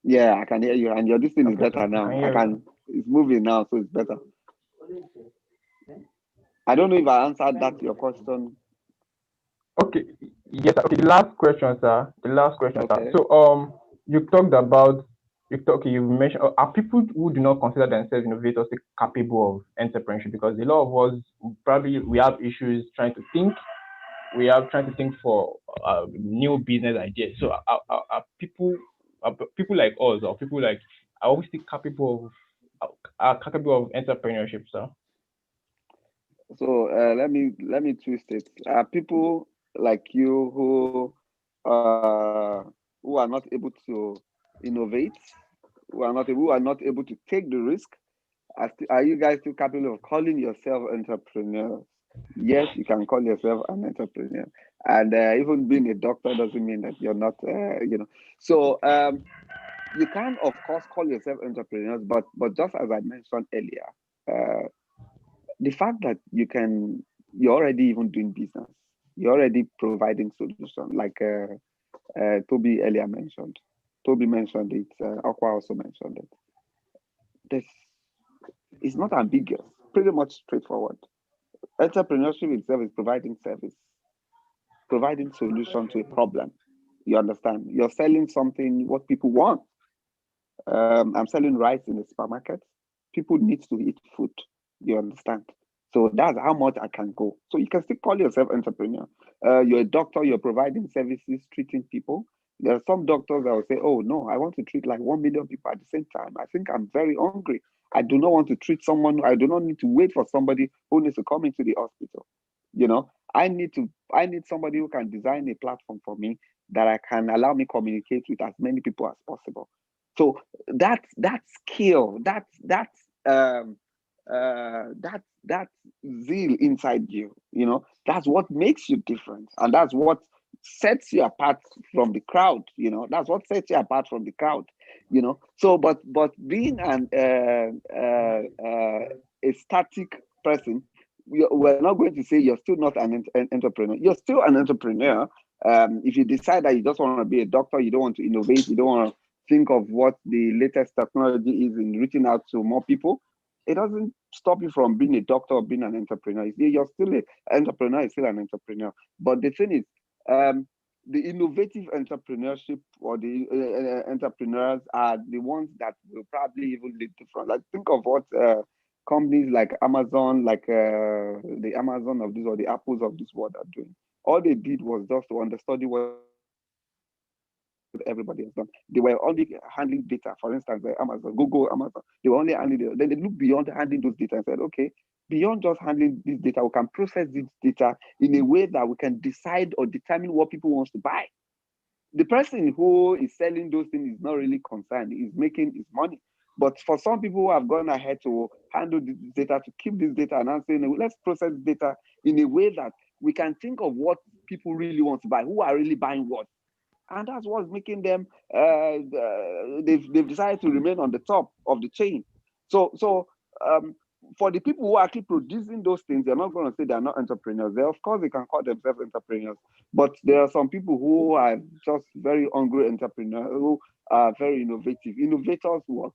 Yeah, I can hear you, and your this thing is Okay, better sir. now. I hear you. It's moving now, so it's better. I don't know if I answered your question. Okay, yes, sir. Okay, the last question, sir. Okay. So, you mentioned, are people who do not consider themselves innovators capable of entrepreneurship? Because a lot of us probably we have issues trying to think. We are trying to think for new business ideas. So, are people like us, or people like, are we still capable of entrepreneurship, sir? So let me twist it. People like you who are not able to innovate, who are not able to take the risk. Are you guys still capable of calling yourself entrepreneurs? Yes, you can call yourself an entrepreneur, and even being a doctor doesn't mean that you're not. So you can, of course, call yourself entrepreneurs, but just as I mentioned earlier. The fact that you're already even doing business, you're already providing solution, like Toby earlier mentioned. Toby mentioned it. Aqua also mentioned it. This is not ambiguous. Pretty much straightforward. Entrepreneurship itself is providing service, providing solution to a problem. You understand? You're selling something what people want. I'm selling rice in the supermarket. People need to eat food. You understand? So that's how much I can go. So you can still call yourself entrepreneur. You're a doctor. You're providing services, treating people. There are some doctors that will say, "Oh no, I want to treat like 1 million people at the same time. I think I'm very hungry. I do not want to treat someone. I do not need to wait for somebody who needs to come into the hospital. I need somebody who can design a platform for me that I can allow me communicate with as many people as possible." So that skill, that zeal inside you, that's what makes you different, and that's what sets you apart from the crowd. You know, that's what sets you apart from the crowd. You know, so but being a static person, we're not going to say you're still not an entrepreneur. You're still an entrepreneur. If you decide that you just want to be a doctor, you don't want to innovate, you don't want to think of what the latest technology is in reaching out to more people, it doesn't stop you from being a doctor or being an entrepreneur. You're still an entrepreneur, you're still an entrepreneur. But the thing is, the innovative entrepreneurship or the entrepreneurs are the ones that will probably even lead different. Like think of what companies like Amazon, like the Amazon of this or the Apples of this world are doing. All they did was just to understudy what everybody has done. They were only handling data. For instance, like Amazon, Google, Amazon, they were only handling data. Then they looked beyond handling those data and said, okay, beyond just handling this data, we can process this data in a way that we can decide or determine what people want to buy. The person who is selling those things is not really concerned. He's making his money. But for some people who have gone ahead to handle this data, to keep this data and now saying, let's process data in a way that we can think of what people really want to buy, who are really buying what. And that's what's making them, they've decided to remain on the top of the chain. So for the people who are actually producing those things, they're not going to say they're not entrepreneurs. They, of course, they can call themselves entrepreneurs. But there are some people who are just very hungry entrepreneurs, who are very innovative. Innovators who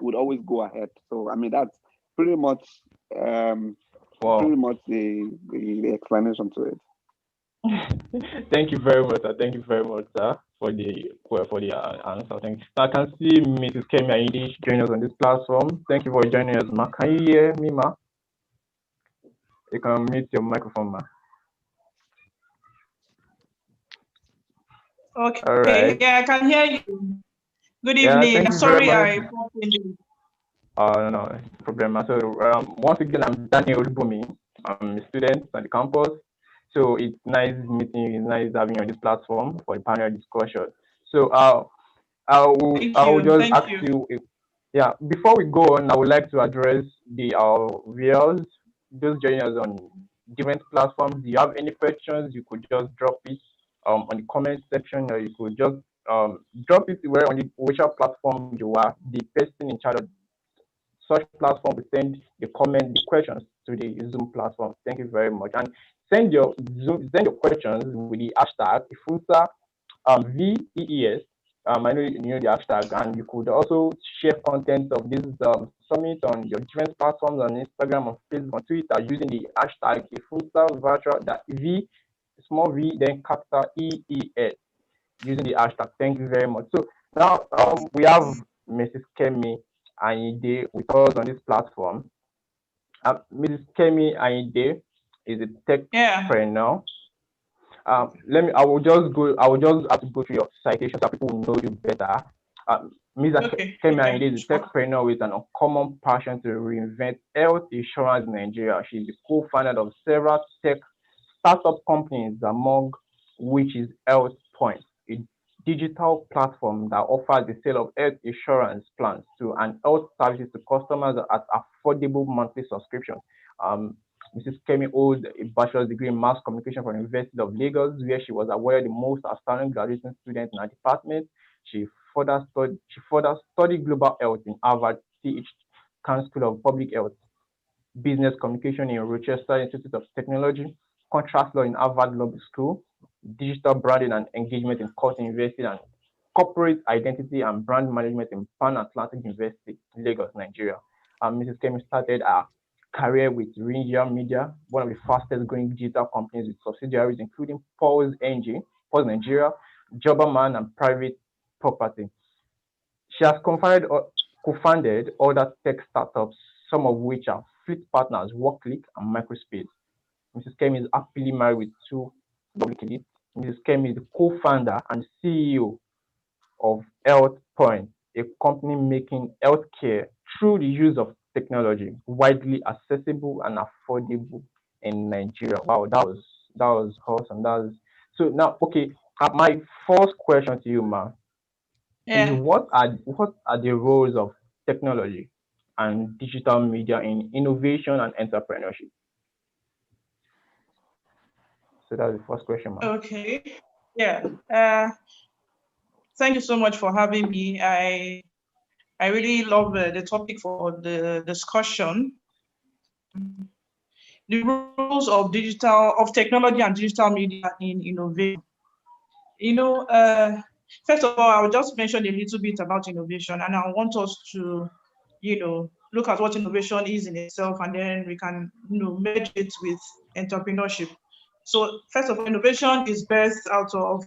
would always go ahead. So, I mean, that's pretty much the explanation to it. Thank you very much, sir. Thank you very much, sir, for the answer. Thank you. I can see Mrs. Kemi Aidi join us on this platform. Thank you for joining us, ma. Can you hear me, ma? You can mute your microphone, ma. Okay. All right. Yeah, I can hear you. Good evening. Sorry, I popped in. No problem. So once again, I'm Daniel Bumi. I'm a student on the campus. So it's nice meeting you. It's nice having you on this platform for the panel discussion. So I will just ask you. Yeah, before we go on, I would like to address the viewers, those joining us on different platforms. Do you have any questions? You could just drop it on the comment section, or you could just drop it where on the whichever platform you are. The person in charge of such platform will send the questions to the Zoom platform. Thank you very much. And send your questions with the hashtag IFUMSA VEES. I know you know the hashtag, and you could also share content of this summit on your different platforms on Instagram, on Facebook, on Twitter using the hashtag IFUMSA virtual, that V, small v, then capital EES, using the hashtag. Thank you very much. So now we have Mrs. Kemi Aide with us on this platform. Mrs. Kemi Aide is a techpreneur. I will just have to go through your citation so people will know you better. Ms. Kemi Aide is a techpreneur with an uncommon passion to reinvent health insurance in Nigeria. She is the co-founder of several tech startup companies, among which is Health Point, a digital platform that offers the sale of health insurance plans to and health services to customers at affordable monthly subscription. Mrs. Kemi holds a bachelor's degree in mass communication from the University of Lagos, where she was awarded the most outstanding graduating student in her department. She further studied global health in Harvard T.H. Chan School of Public Health, business communication in Rochester Institute of Technology, contract law in Harvard Law School, digital branding and engagement in Curtin University, and corporate identity and brand management in Pan Atlantic University, Lagos, Nigeria. Mrs. Kemi started her career with Ranger Media, one of the fastest growing digital companies with subsidiaries including Pulse Nigeria, Jobberman, and Private Property. She has co-founded other tech startups, some of which are Fleet Partners, WorkClick, and Microspace. Mrs. Kemi is happily married with two kids. Mrs. Kemi is the co-founder and CEO of Health Point, a company making healthcare through the use of technology widely accessible and affordable in Nigeria. Wow, that was awesome. So now, okay. My first question to you, ma, is what are the roles of technology and digital media in innovation and entrepreneurship? So that's the first question, ma. Okay. Yeah. Thank you so much for having me. I really love the topic for the discussion. The roles of technology and digital media in innovation. First of all, I'll just mention a little bit about innovation, and I want us to, look at what innovation is in itself, and then we can, merge it with entrepreneurship. So first of all, innovation is birthed out of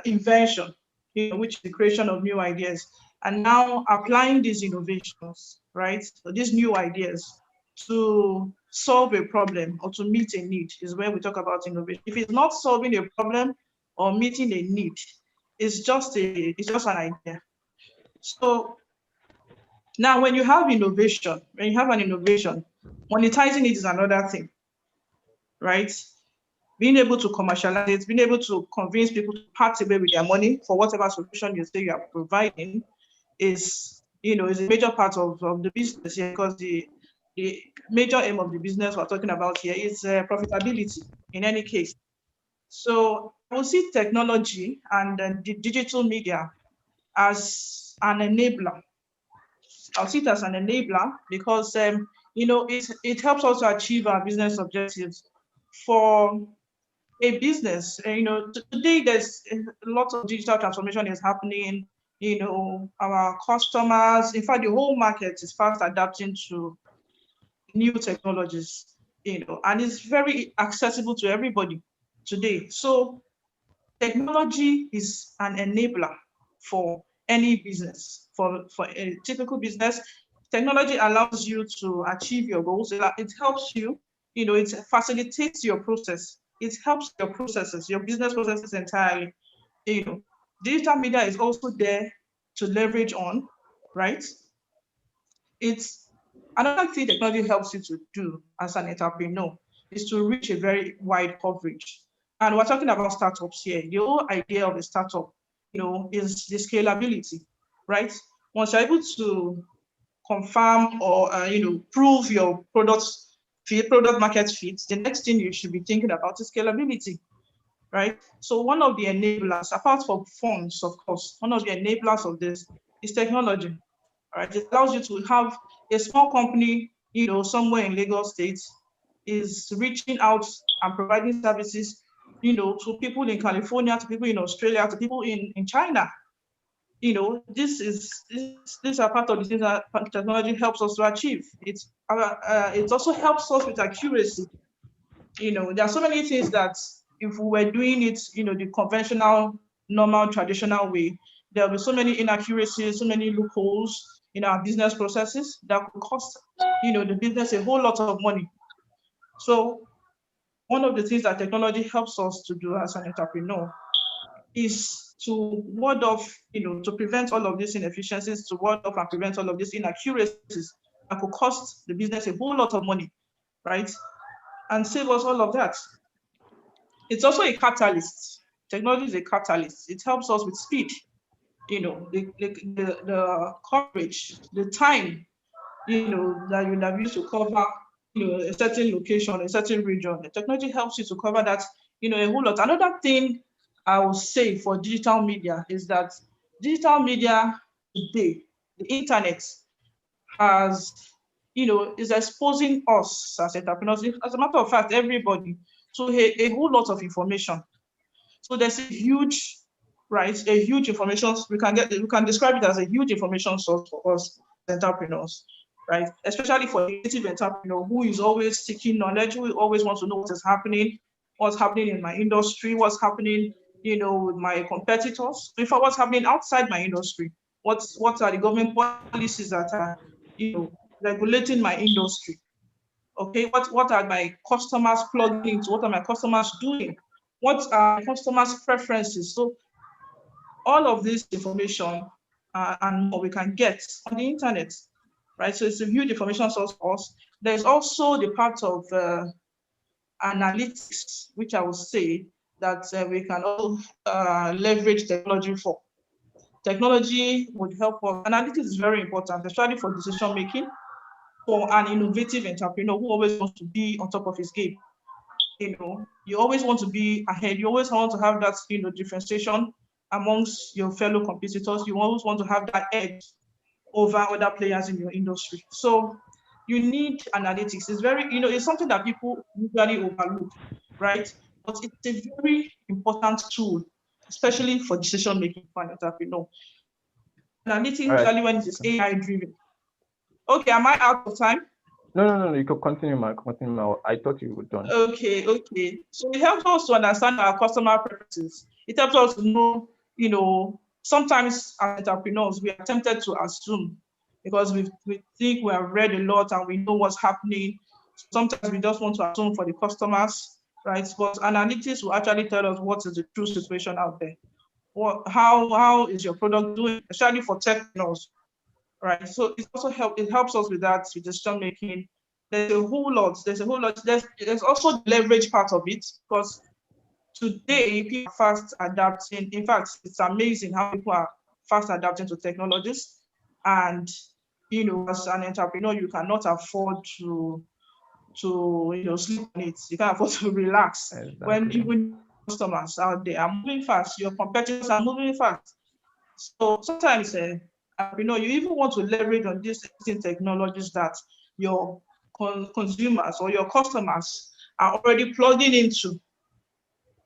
invention, which is the creation of new ideas. And now applying these innovations, right? So these new ideas to solve a problem or to meet a need is where we talk about innovation. If it's not solving a problem or meeting a need, it's just an idea. So now when you have innovation, monetizing it is another thing, right? Being able to commercialize it, being able to convince people to part away with their money for whatever solution you say you are providing is a major part of the business here, because the major aim of the business we're talking about here is profitability in any case. So I will see technology and the digital media as an enabler. I'll see it as an enabler because it helps us to achieve our business objectives. For a business, today there's a lot of digital transformation is happening. Our customers, in fact, the whole market is fast adapting to new technologies, and it's very accessible to everybody today. So technology is an enabler for any business. For a typical business, technology allows you to achieve your goals. It helps you, it facilitates your process. It helps your processes, your business processes entirely. Digital media is also there to leverage on, right? It's another thing technology helps you to do as an entrepreneur is to reach a very wide coverage. And we're talking about startups here. The whole idea of a startup, is the scalability, right? Once you're able to confirm or prove your product market fit, the next thing you should be thinking about is scalability, right? So one of the enablers, apart from funds, of course, one of the enablers of this is technology. Right? It allows you to have a small company, somewhere in Lagos State is reaching out and providing services, to people in California, to people in Australia, to people in China. These are part of the things that technology helps us to achieve. It also helps us with accuracy. There are so many things that if we were doing it, the conventional, normal, traditional way, there will be so many inaccuracies, so many loopholes in our business processes that could cost, the business a whole lot of money. So one of the things that technology helps us to do as an entrepreneur is to ward off, to prevent all of these inefficiencies, to ward off and prevent all of these inaccuracies that could cost the business a whole lot of money, right? And save us all of that. It's also a catalyst. Technology is a catalyst. It helps us with speed. The coverage, the time, that you have used to cover, a certain location, a certain region. The technology helps you to cover that, a whole lot. Another thing I will say for digital media is that digital media today, the internet is exposing us as entrepreneurs, as a matter of fact, everybody, to a whole lot of information. So there's a huge, a huge information, we can describe it as a huge information source for us entrepreneurs, right? Especially for a creative entrepreneur who is always seeking knowledge, who always wants to know what is happening, what's happening in my industry, what's happening, with my competitors, in fact, what's happening outside my industry, what are the government policies that are, regulating my industry. Okay, what are my customers plugging into? What are my customers doing? What are my customers' preferences? So all of this information and more we can get on the internet, right? So it's a huge information source for us. There's also the part of analytics, which I would say that we can all leverage technology for. Technology would help us. Analytics is very important, especially for decision making, for an innovative entrepreneur who always wants to be on top of his game. you always want to be ahead. You always want to have that, differentiation amongst your fellow competitors. You always want to have that edge over other players in your industry. So you need analytics. It's very, it's something that people usually overlook, right? But it's a very important tool, especially for decision making for an entrepreneur. Analytics, usually when it is AI driven. Okay, am I out of time? No. You can continue, Mark. I thought you were done. Okay. So it helps us to understand our customer preferences. It helps us to know, sometimes as entrepreneurs, we are tempted to assume because we think we have read a lot and we know what's happening. Sometimes we just want to assume for the customers, right? But analytics will actually tell us what is the true situation out there. How is your product doing, especially for technicians, right? So it also helps us with that, with decision making. There's a whole lot. There's also the leverage part of it, because today people are fast adapting. In fact, it's amazing how people are fast adapting to technologies. And as an entrepreneur, you cannot afford to sleep on it. You can't afford to relax. Exactly. When even customers out there are moving fast, your competitors are moving fast. So sometimes you even want to leverage on these existing technologies that your consumers or your customers are already plugging into,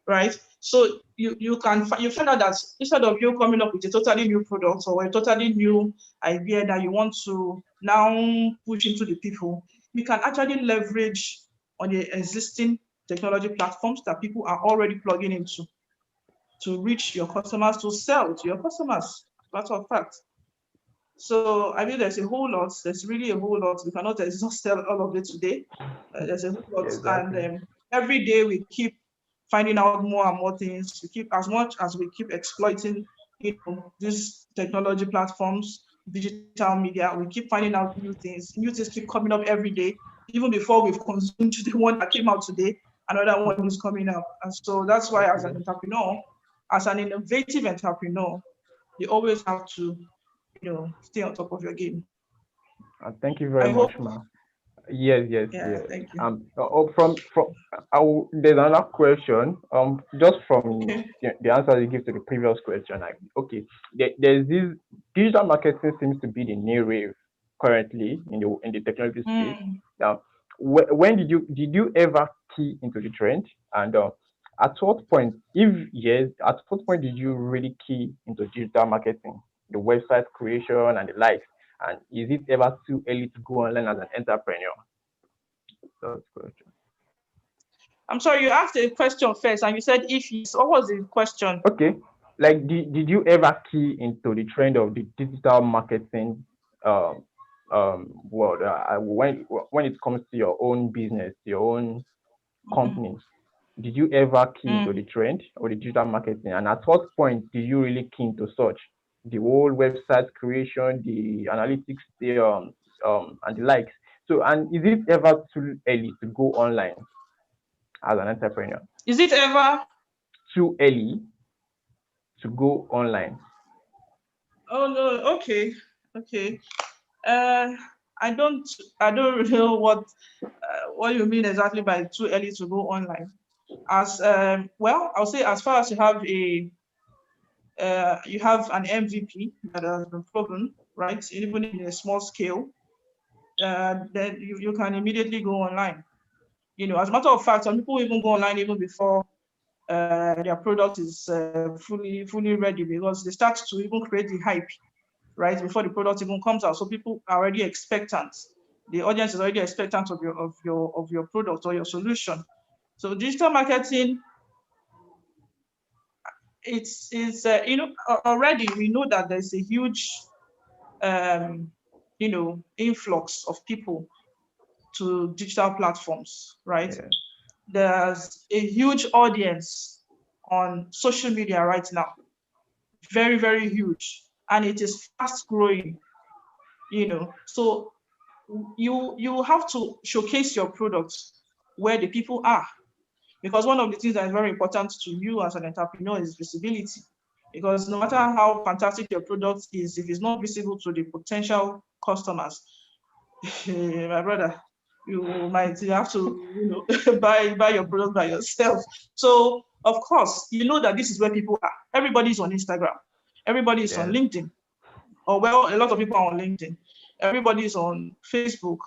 right? So you find out that instead of you coming up with a totally new product or a totally new idea that you want to now push into the people, you can actually leverage on the existing technology platforms that people are already plugging into to reach your customers, to sell to your customers. Matter of fact. So I mean, there's a whole lot. There's really a whole lot. We cannot just tell all of it today. There's a whole lot, exactly. And every day we keep finding out more and more things. We keep, as much as we keep exploiting, these technology platforms, digital media, we keep finding out new things. New things keep coming up every day. Even before we've consumed the one that came out today, another one is coming up. And so that's why, as an entrepreneur, as an innovative entrepreneur, you always have to, stay on top of your game. Thank you very much, Ma. Yes. Thank you. There's another question. Just from the answer you give to the previous question. There's this digital marketing seems to be the new wave currently in the technology space. Now, when did you ever key into the trend? And at what point, if yes, at what point did you really key into digital marketing, the website creation and the likes? And is it ever too early to go online as an entrepreneur? That's the question. I'm sorry, you asked a question first and you said if yes. What was the question? Okay. Like, did you ever key into the trend of the digital marketing world when it comes to your own business, your own company? Did you ever key into the trend or the digital marketing? And at what point do you really key into such? The whole website creation, the analytics, and the likes. So, and is it ever too early to go online as an entrepreneur? Is it ever too early to go online? Oh no, okay. I don't know what you mean exactly by too early to go online. As well, I'll say as far as you have an MVP that has been proven, right? Even in a small scale, then you can immediately go online. As a matter of fact, some people even go online even before their product is fully ready, because they start to even create the hype right before the product even comes out. So people are already expectant. The audience is already expectant of your product or your solution. So digital marketing, it's already we know that there's a huge influx of people to digital platforms, right? Yeah. There's a huge audience on social media right now, very, very huge, and it is fast growing, so you have to showcase your products where the people are, because one of the things that is very important to you as an entrepreneur is visibility, because no matter how fantastic your product is, if it's not visible to the potential customers, my brother, you might have to, buy your product by yourself. So of course, you know that this is where people are. Everybody's on Instagram. Everybody is on LinkedIn. Or well, a lot of people are on LinkedIn. Everybody's on Facebook,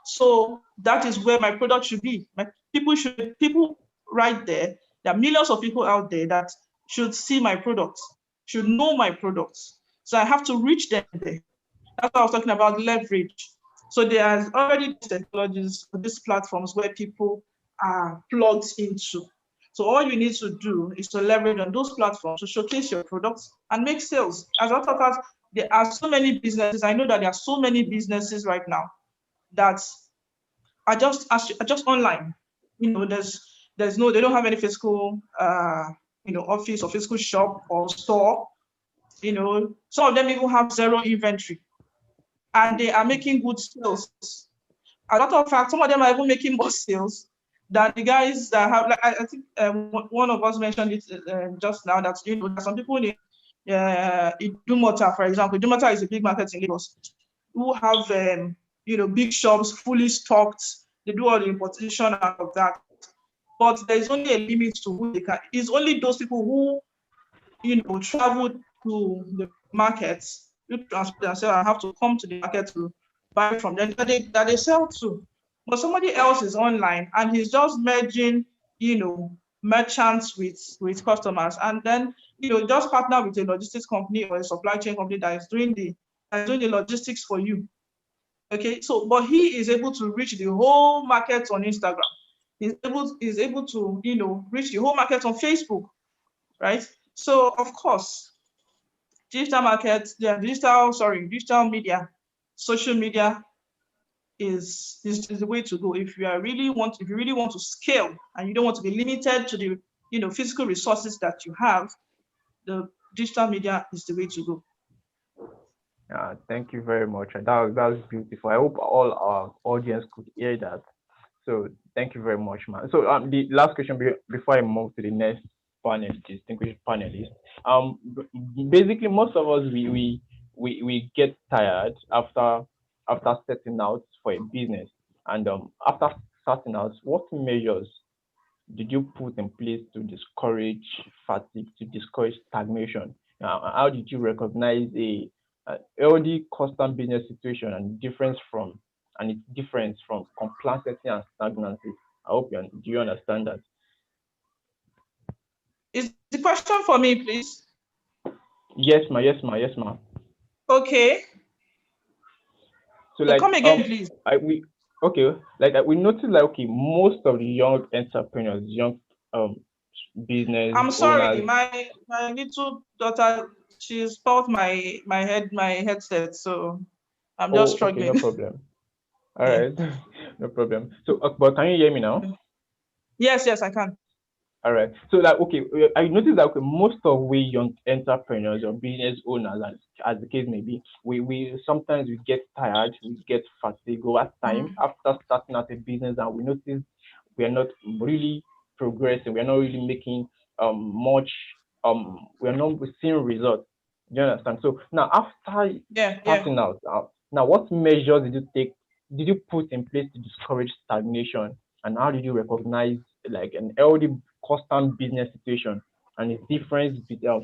So that is where my product should be. People right there, there are millions of people out there that should see my products, should know my products. So I have to reach them there. That's what I was talking about, leverage. So there's already technologies, these platforms where people are plugged into. So all you need to do is to leverage on those platforms to showcase your products and make sales. As a matter of fact, there are so many businesses. I know that there are so many businesses right now that are just online. There's no, they don't have any physical office or physical shop or store. Some of them even have zero inventory, and they are making good sales. As a matter of fact, some of them are even making more sales than the guys that have, like, I think one of us mentioned it just now, that there's some people in Idumota, for example. Idumota is a big market in Lagos, who have big shops fully stocked. They do all the importation and all of that, but there's only a limit to who they can. It's only those people who travel to the markets, who transport themselves and have to come to the market to buy from them, that they sell to. But somebody else is online and he's just merging, merchants with customers, and then just partner with a logistics company or a supply chain company that is doing the logistics for you. Okay, so but he is able to reach the whole market on Instagram. He's able to reach the whole market on Facebook, right? So of course, digital media, social media is the way to go if you really want to scale and you don't want to be limited to the physical resources that you have. The digital media is the way to go. Thank you very much. That was beautiful. I hope all our audience could hear that. So thank you very much, man. So the last question before I move to the next panelist, distinguished panelist. Basically, most of us we get tired after setting out for a business, and after starting out, what measures did you put in place to discourage fatigue, to discourage stagnation? How did you recognize a healthy, constant business situation and its difference from complacency and stagnancy? I hope do you understand that? Is the question for me, please? Yes, ma. Yes, ma. Yes, ma. Okay. So like, come again, please. We noticed most of the young entrepreneurs, young business I'm sorry, owners. my little daughter, she spoiled my headset, so I'm just struggling. Okay, no problem. All right, no problem. So, but can you hear me now? Yes, I can. All right. So I noticed that most of we young entrepreneurs or business owners, as the case may be, we sometimes we get tired, we get fatigued over time after starting out a business, and we notice we are not really progressing, we are not really making much, we are not seeing results. Do you understand? So now after starting out, now what measures did you put in place to discourage stagnation, and how did you recognize like an healthy constant business situation and its difference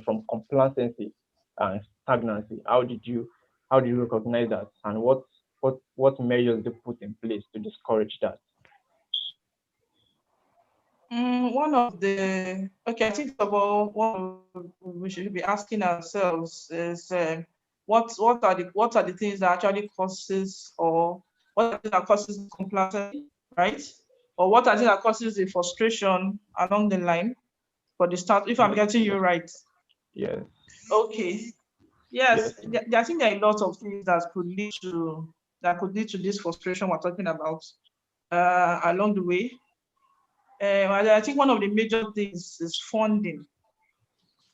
from complacency and stagnancy? How did you recognize that, and what measures did you put in place to discourage that? I think about what we should be asking ourselves is what are the things that actually causes, or what are the things that causes complacency, right? Or what are the things that causes the frustration along the line for the start, if I'm getting you right? Yes. Okay. Yes. I think there are a lot of things that could lead to this frustration we're talking about along the way. I think one of the major things is funding.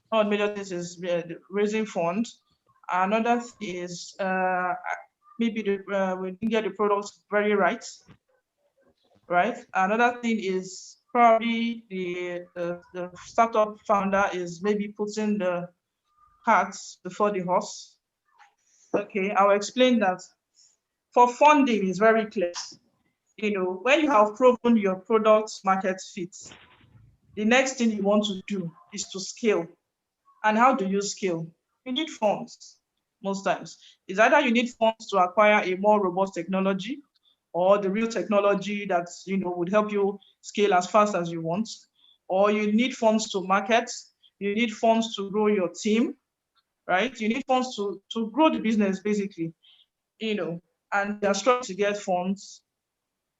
One of the major things is raising funds. Another thing is maybe we didn't get the products very right. Another thing is probably the startup founder is maybe putting the cart before the horse. Okay, I'll explain that. For funding, is very clear. When you have proven your product market fit, the next thing you want to do is to scale. And how do you scale? You need funds most times. It's either you need funds to acquire a more robust technology, or the real technology that would help you scale as fast as you want, or you need funds to market, you need funds to grow your team, right? You need funds to grow the business basically, and you're struggling to get funds.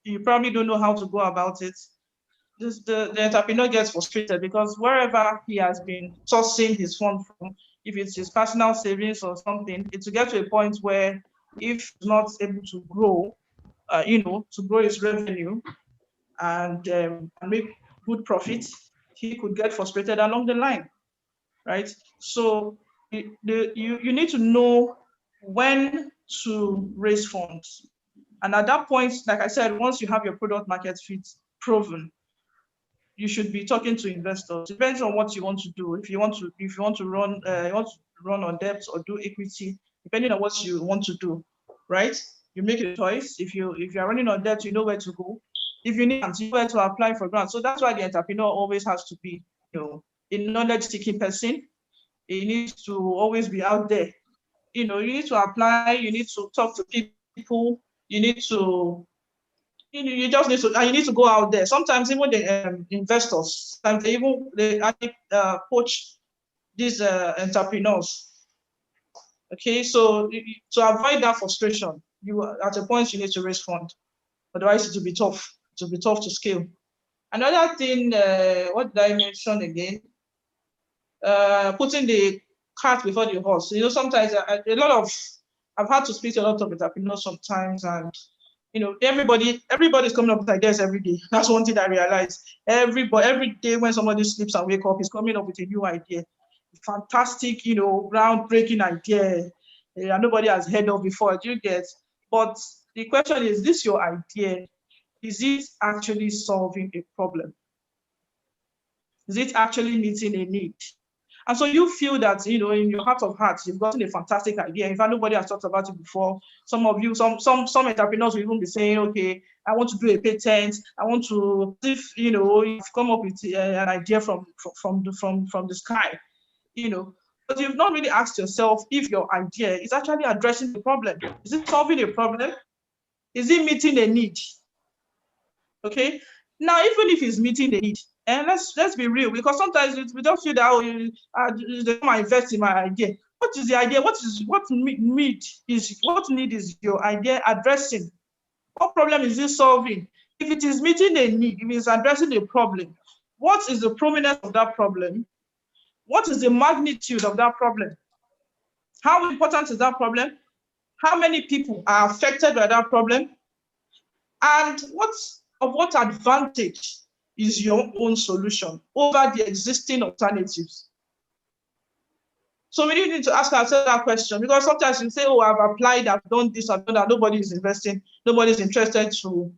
You probably don't know how to go about it. The entrepreneur gets frustrated because wherever he has been sourcing his fund from, if it's his personal savings or something, it will get to a point where if he's not able to grow, to grow his revenue and make good profits, he could get frustrated along the line, right? So you need to know when to raise funds. And at that point, like I said, once you have your product market fit proven, you should be talking to investors. Depends on what you want to do. If you want to run on debt or do equity, depending on what you want to do, right? You make a choice. If you're running on debt, you know where to go. If you need grants, you know where to apply for grants. So that's why the entrepreneur always has to be, a knowledge-seeking person. He needs to always be out there. You need to apply. You need to talk to people. You need to you just need to, and you need to go out there. Sometimes even the investors, sometimes they actually poach these entrepreneurs. Okay, so to avoid that frustration, at a point you need to raise funds. Otherwise, it will be tough. It will be tough to scale. Another thing, what did I mention again? Putting the cart before the horse. Sometimes I've had to speak to a lot of entrepreneurs sometimes, and everybody's coming up with ideas every day. That's one thing I realized. Every day when somebody sleeps and wake up, he's coming up with a new idea. Fantastic, groundbreaking idea that nobody has heard of before. Do you get? But the question is, this your idea? Is it actually solving a problem? Is it actually meeting a need? And so you feel that, in your heart of hearts, you've gotten a fantastic idea. In fact, nobody has talked about it before. Some of you, some entrepreneurs will even be saying, okay, I want to do a patent. I want to, if, you've come up with an idea from the sky, but you've not really asked yourself if your idea is actually addressing the problem. Is it solving a problem? Is it meeting a need? Okay. Now, even if it's meeting a need, and let's be real, because sometimes we don't feel that they might invest in my idea. What is the idea? What need is your idea addressing? What problem is it solving? If it is meeting a need, if it's addressing a problem, what is the prominence of that problem? What is the magnitude of that problem? How important is that problem? How many people are affected by that problem? And what advantage is your own solution over the existing alternatives? So we need to ask ourselves that question, because sometimes you say, oh, I've applied, I've done this, I've done that, nobody is investing, nobody's interested to,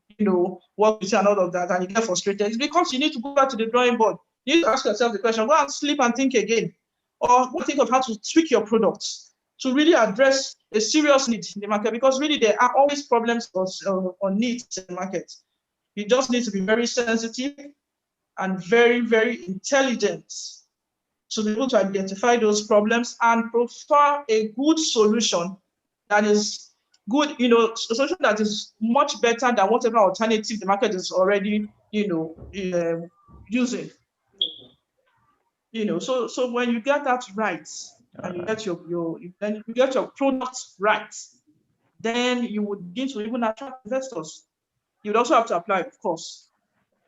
work with you and all of that, and you get frustrated. It's because you need to go back to the drawing board. You need to ask yourself the question, go and sleep and think again, or think of how to tweak your products to really address a serious need in the market, because really there are always problems or needs in the market. You just need to be very sensitive and very, very intelligent to be able to identify those problems and prefer a good solution that is good, a solution that is much better than whatever alternative the market is already, using. So when you get that right, and you get your product right, then you would begin to even attract investors. You would also have to apply, of course.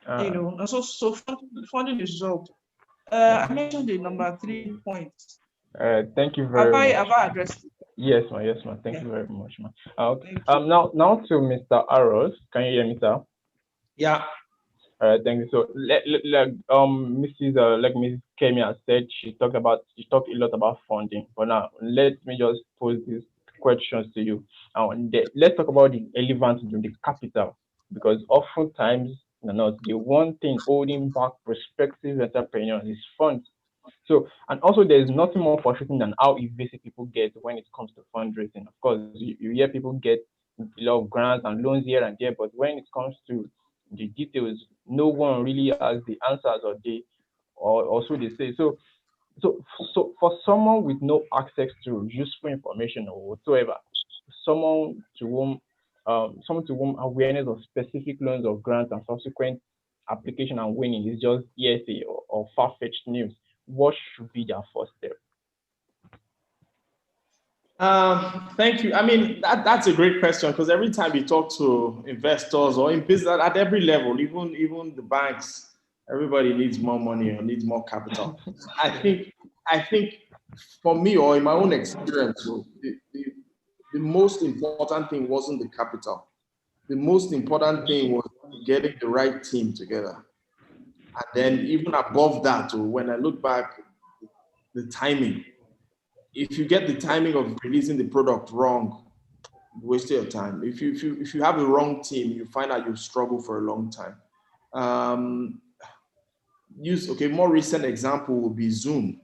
And so funding is resolved. I mentioned the number 3 points. Thank you very much. Have I addressed it? Yes, ma'am. Thank you very much, ma'am. Now to Mr. Arrows. Can you hear me, sir? Yeah. Thank you. So Mrs. Kemia said she talked a lot about funding. But now let me just pose these questions to you. Let's talk about the elephant in the capital, because oftentimes, the one thing holding back prospective entrepreneurs is funds. So, and also there's nothing more frustrating than how evasive people get when it comes to fundraising. Of course, you hear people get a lot of grants and loans here and there, but when it comes to the details, no one really has the answers, or so they say. So for someone with no access to useful information or whatsoever, someone to whom awareness of specific loans or grants and subsequent application and winning is just hearsay or far-fetched news, what should be their first step? Thank you. I mean, that's a great question, because every time you talk to investors or in business at every level, even the banks, everybody needs more money or needs more capital. I think for me, or in my own experience, the most important thing wasn't the capital. The most important thing was getting the right team together. And then even above that, when I look back, the timing. If you get the timing of releasing the product wrong, you waste your time. If you have the wrong team, you find out you struggle for a long time. More recent example would be Zoom,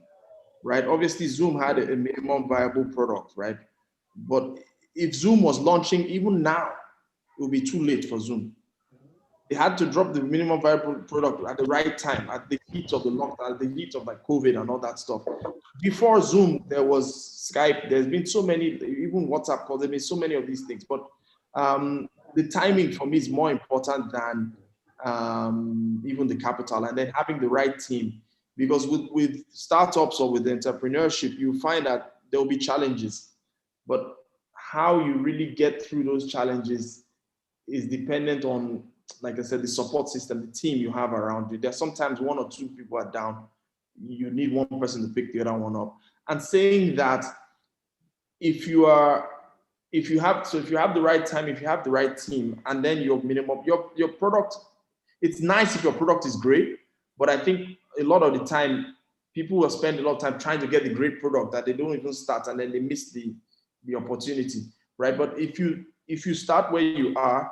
right? Obviously, Zoom had a minimum viable product, right? But if Zoom was launching even now, it would be too late for Zoom. They had to drop the minimum viable product at the right time, at the heat of the lockdown, at the heat of like COVID and all that stuff. Before Zoom, there was Skype. There's been so many, even WhatsApp calls. There's been so many of these things. But the timing for me is more important than even the capital, and then having the right team. Because with startups or with entrepreneurship, you find that there will be challenges, but how you really get through those challenges is dependent on, like I said, the support system, the team you have around you. There's sometimes one or two people are down. You need one person to pick the other one up. And saying that if you have the right time, if you have the right team, and then your minimum, your product, it's nice if your product is great, but I think a lot of the time, people will spend a lot of time trying to get the great product that they don't even start, and then they miss the opportunity, right? But if you start where you are,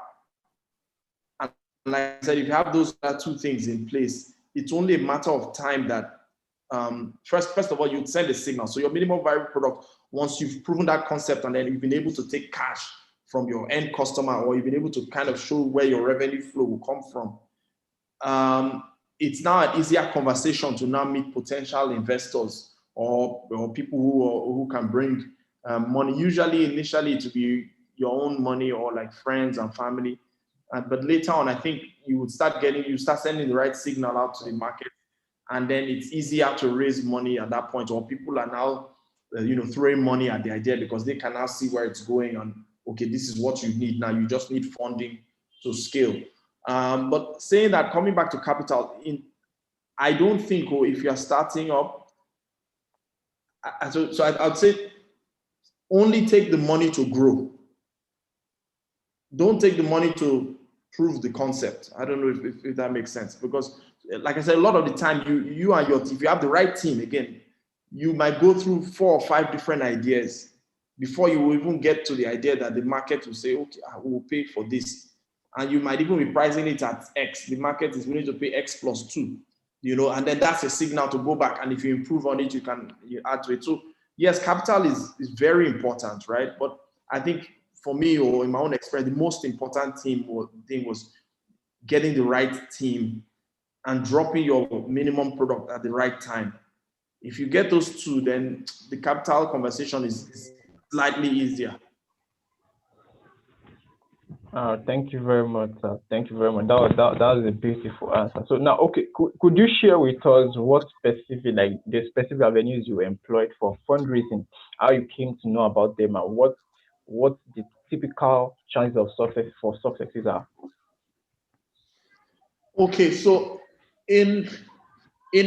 and like I said, if you have those two things in place, it's only a matter of time that first of all, you'd send a signal. So your minimum viable product, once you've proven that concept and then you've been able to take cash from your end customer, or you've been able to kind of show where your revenue flow will come from, it's now an easier conversation to now meet potential investors or people who can bring money. Usually, initially, to be your own money or like friends and family. But later on, I think you start sending the right signal out to the market, and then it's easier to raise money at that point. Or people are now, throwing money at the idea because they can now see where it's going. And okay, this is what you need now. You just need funding to scale. But saying that, coming back to capital, I don't think if you're starting up, so I'd say only take the money to grow. Don't take the money to prove the concept. I don't know if that makes sense, because like I said, a lot of the time you and if you have the right team, again, you might go through 4 or 5 different ideas before you will even get to the idea that the market will say, okay, I will pay for this. And you might even be pricing it at X. The market is willing to pay X plus 2, and then that's a signal to go back. And if you improve on it, you add to it. So yes, capital is very important, right? But I think for me, or in my own experience, the most important thing was getting the right team and dropping your minimum product at the right time. If you get those two, then the capital conversation is slightly easier. Thank you very much. Thank you very much. That was a beautiful answer. So now, okay, could you share with us what the specific avenues you employed for fundraising, how you came to know about them, and what the typical chances of successes are? Okay, so in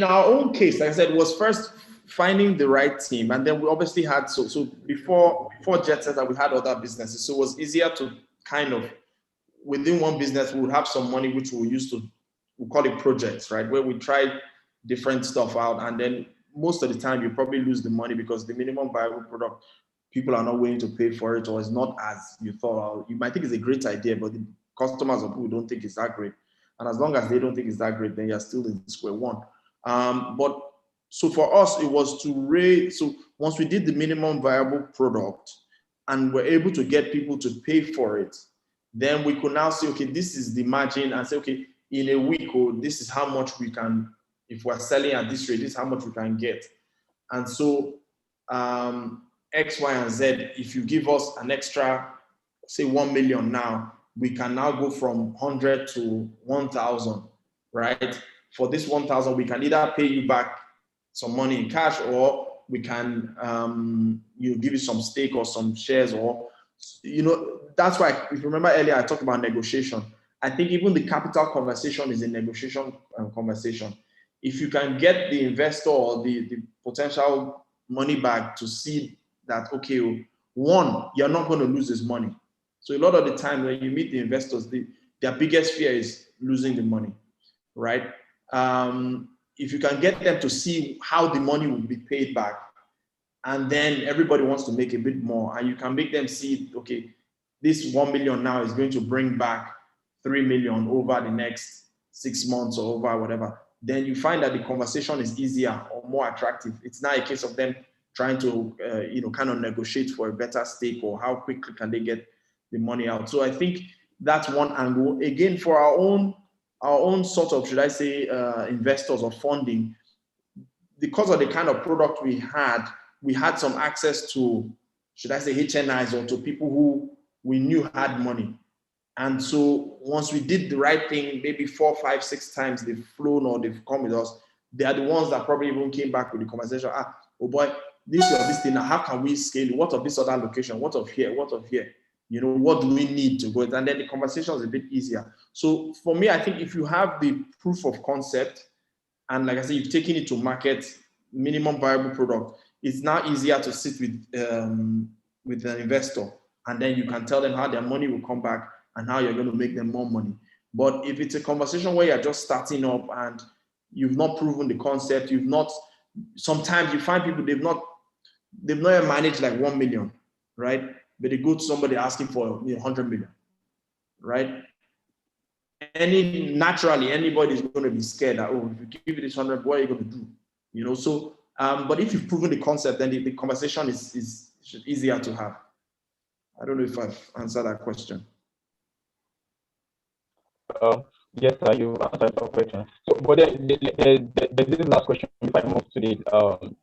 our own case, like I said, it was first finding the right team, and then we obviously had so before JetSet, we had other businesses, so it was easier to kind of, within one business, we would have some money which we call it projects, right? Where we try different stuff out, and then most of the time you probably lose the money because the minimum viable product, people are not willing to pay for it, or it's not as you thought. You might think it's a great idea, but the customers or people don't think it's that great. And as long as they don't think it's that great, then you're still in square one. But so for us, it was to raise. So once we did the minimum viable product, and we're able to get people to pay for it, then we could now say, okay, this is the margin, and say, okay, in a week, or this is how much we can, if we're selling at this rate, this is how much we can get. And so X, Y, and Z, if you give us an extra, say 1 million now, we can now go from 100 to 1,000, right? For this 1,000, we can either pay you back some money in cash, or we can give you some stake or some shares, or, that's why, if you remember earlier, I talked about negotiation. I think even the capital conversation is a negotiation conversation. If you can get the investor or the potential money back to see that, okay, one, you're not going to lose this money. So a lot of the time when you meet the investors, their biggest fear is losing the money, right? If you can get them to see how the money will be paid back, and then everybody wants to make a bit more, and you can make them see, okay, this 1 million now is going to bring back 3 million over the next 6 months or over whatever, then you find that the conversation is easier or more attractive. It's not a case of them trying to, kind of negotiate for a better stake, or how quickly can they get the money out. So I think that's one angle. Again, for our own sort of, should I say, investors or funding, because of the kind of product we had some access to, should I say, HNIs, or to people who we knew had money. And so once we did the right thing, maybe 4, 5, 6 times they've flown or they've come with us, they are the ones that probably even came back with the conversation. Oh boy, this thing, now how can we scale? What of this other location? What of here? What of here? What do we need to go? And then the conversation is a bit easier. So for me, I think if you have the proof of concept, and like I said, you've taken it to market, minimum viable product, it's now easier to sit with an investor, and then you can tell them how their money will come back and how you're going to make them more money. But if it's a conversation where you're just starting up and you've not proven the concept, sometimes you find people, they've not even managed like 1 million, right? But they go to somebody asking for 100 million, right? Naturally, anybody is going to be scared that, oh, if you give you this 100, what are you going to do? So, but if you've proven the concept, then the conversation is easier to have. I don't know if I've answered that question. Yes, sir, you answered your question. So, but this is last question before I move to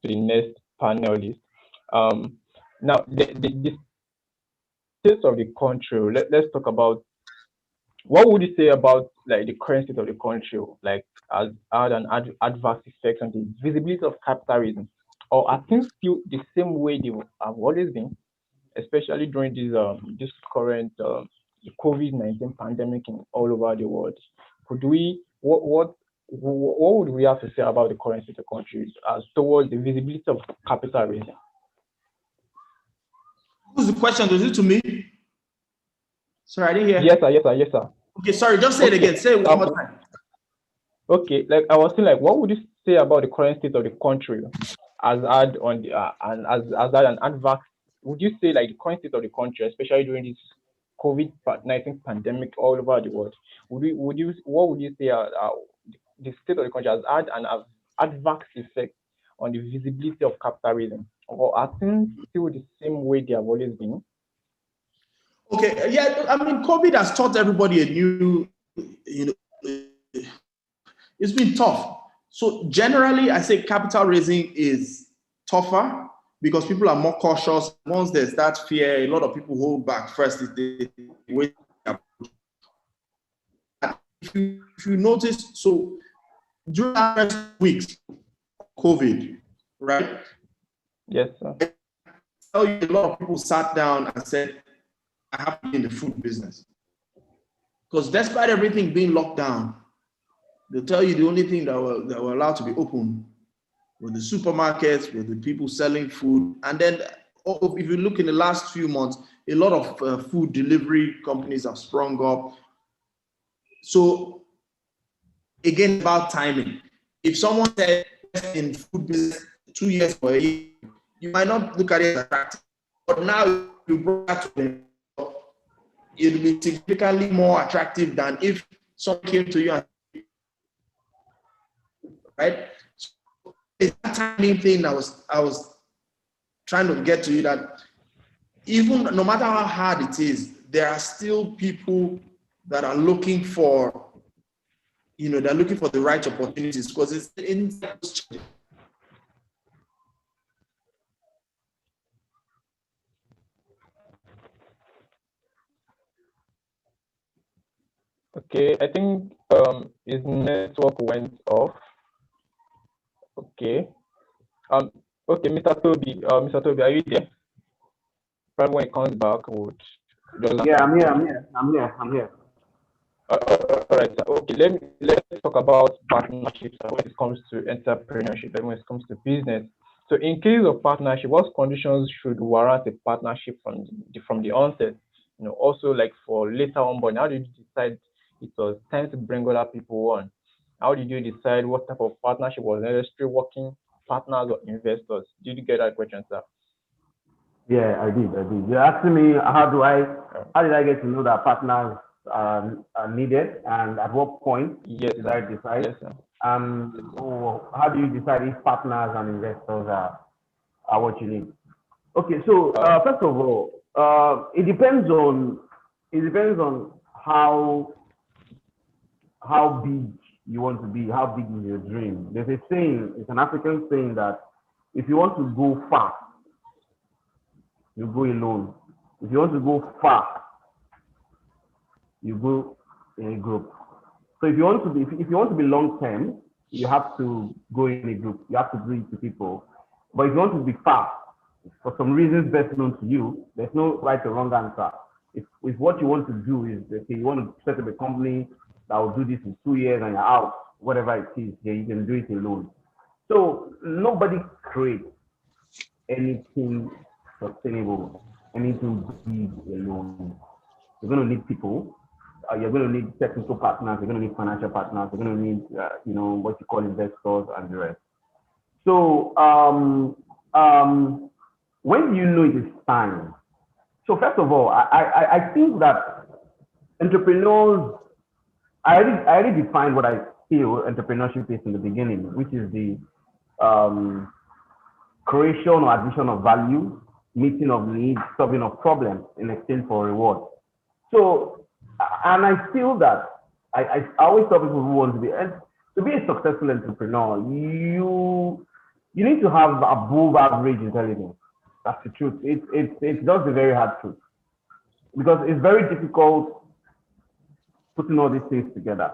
the next panelist. Now, the state of the country. Let's talk about, what would you say about like the current state of the country, like as had an adverse effect on the visibility of capitalism, or are things still the same way they have always been, especially during this current the COVID-19 pandemic in all over the world? What would we have to say about the current state of the country as towards the visibility of capitalism? Who's the question? Was it to me? Sorry, I didn't hear. Yes, sir. Okay, sorry, just say it again. Say it one more time. Okay, like I was saying, like, what would you say about the current state of the country as had on the and as had an adverse? Would you say like the current state of the country, especially during this COVID-19 pandemic all over the world, what would you say the state of the country has had an adverse effect on the visibility of capitalism, or are things still the same way they have always been? Okay, yeah, I mean, COVID has taught everybody a new, it's been tough. So generally, I say capital raising is tougher because people are more cautious. Once there's that fear, a lot of people hold back first. If you notice, so during the first weeks of COVID, right? Yes, sir. I tell you, a lot of people sat down and said, I have to be in the food business. Because despite everything being locked down, they'll tell you the only thing that were allowed to be open were the supermarkets, were the people selling food. And then if you look in the last few months, a lot of food delivery companies have sprung up. So again, about timing. If someone said in food business 2 years or a year, you might not look at it as attractive. But now you brought that to them, it'll be significantly more attractive than if someone came to you and, right? So it's that timing thing I was trying to get to you, that even no matter how hard it is, there are still people that are looking for, they're looking for the right opportunities, because it's in. Okay, I think his network went off. Okay. Okay, Mr. Toby, are you there? Probably when it comes back, would just Yeah, I'm here. I'm here. all right, sir. Okay, let's talk about partnerships when it comes to entrepreneurship and when it comes to business. So, in case of partnership, what conditions should warrant a partnership from the onset? Also like for later on, but how did you decide it was time to bring other people on? How did you decide what type of partnership was necessary, working partners or investors? Did you get that question, sir? Yeah, I did. You're asking me how did I get to know that partners are needed, and at what point Yes, did sir. I decide? Yes, sir. How do you decide if partners and investors are what you need? Okay, so first of all, it depends on how big you want to be, how big is your dream. There's a saying, it's an African saying that if you want to go far, you go alone. If you want to go far, you go in a group. So if you want to be long term, you have to go in a group. You have to do it to people. But if you want to be fast, for some reasons best known to you, there's no right or wrong answer. If what you want to do is, okay, you want to set up a company that will do this in 2 years and you're out, whatever it is, yeah, you can do it alone. So nobody creates anything sustainable, anything big alone. You're going to need people. You're going to need technical partners. You're going to need financial partners. You're going to need, what you call investors and the rest. So, when do you know it is time? So first of all, I think that entrepreneurs, I already defined what I feel entrepreneurship is in the beginning, which is the creation or addition of value, meeting of needs, solving of problems in exchange for reward. So, and I feel that I always tell people who want to be a successful entrepreneur, you need to have above average intelligence. That's the truth. It's just a very hard truth, because it's very difficult putting all these things together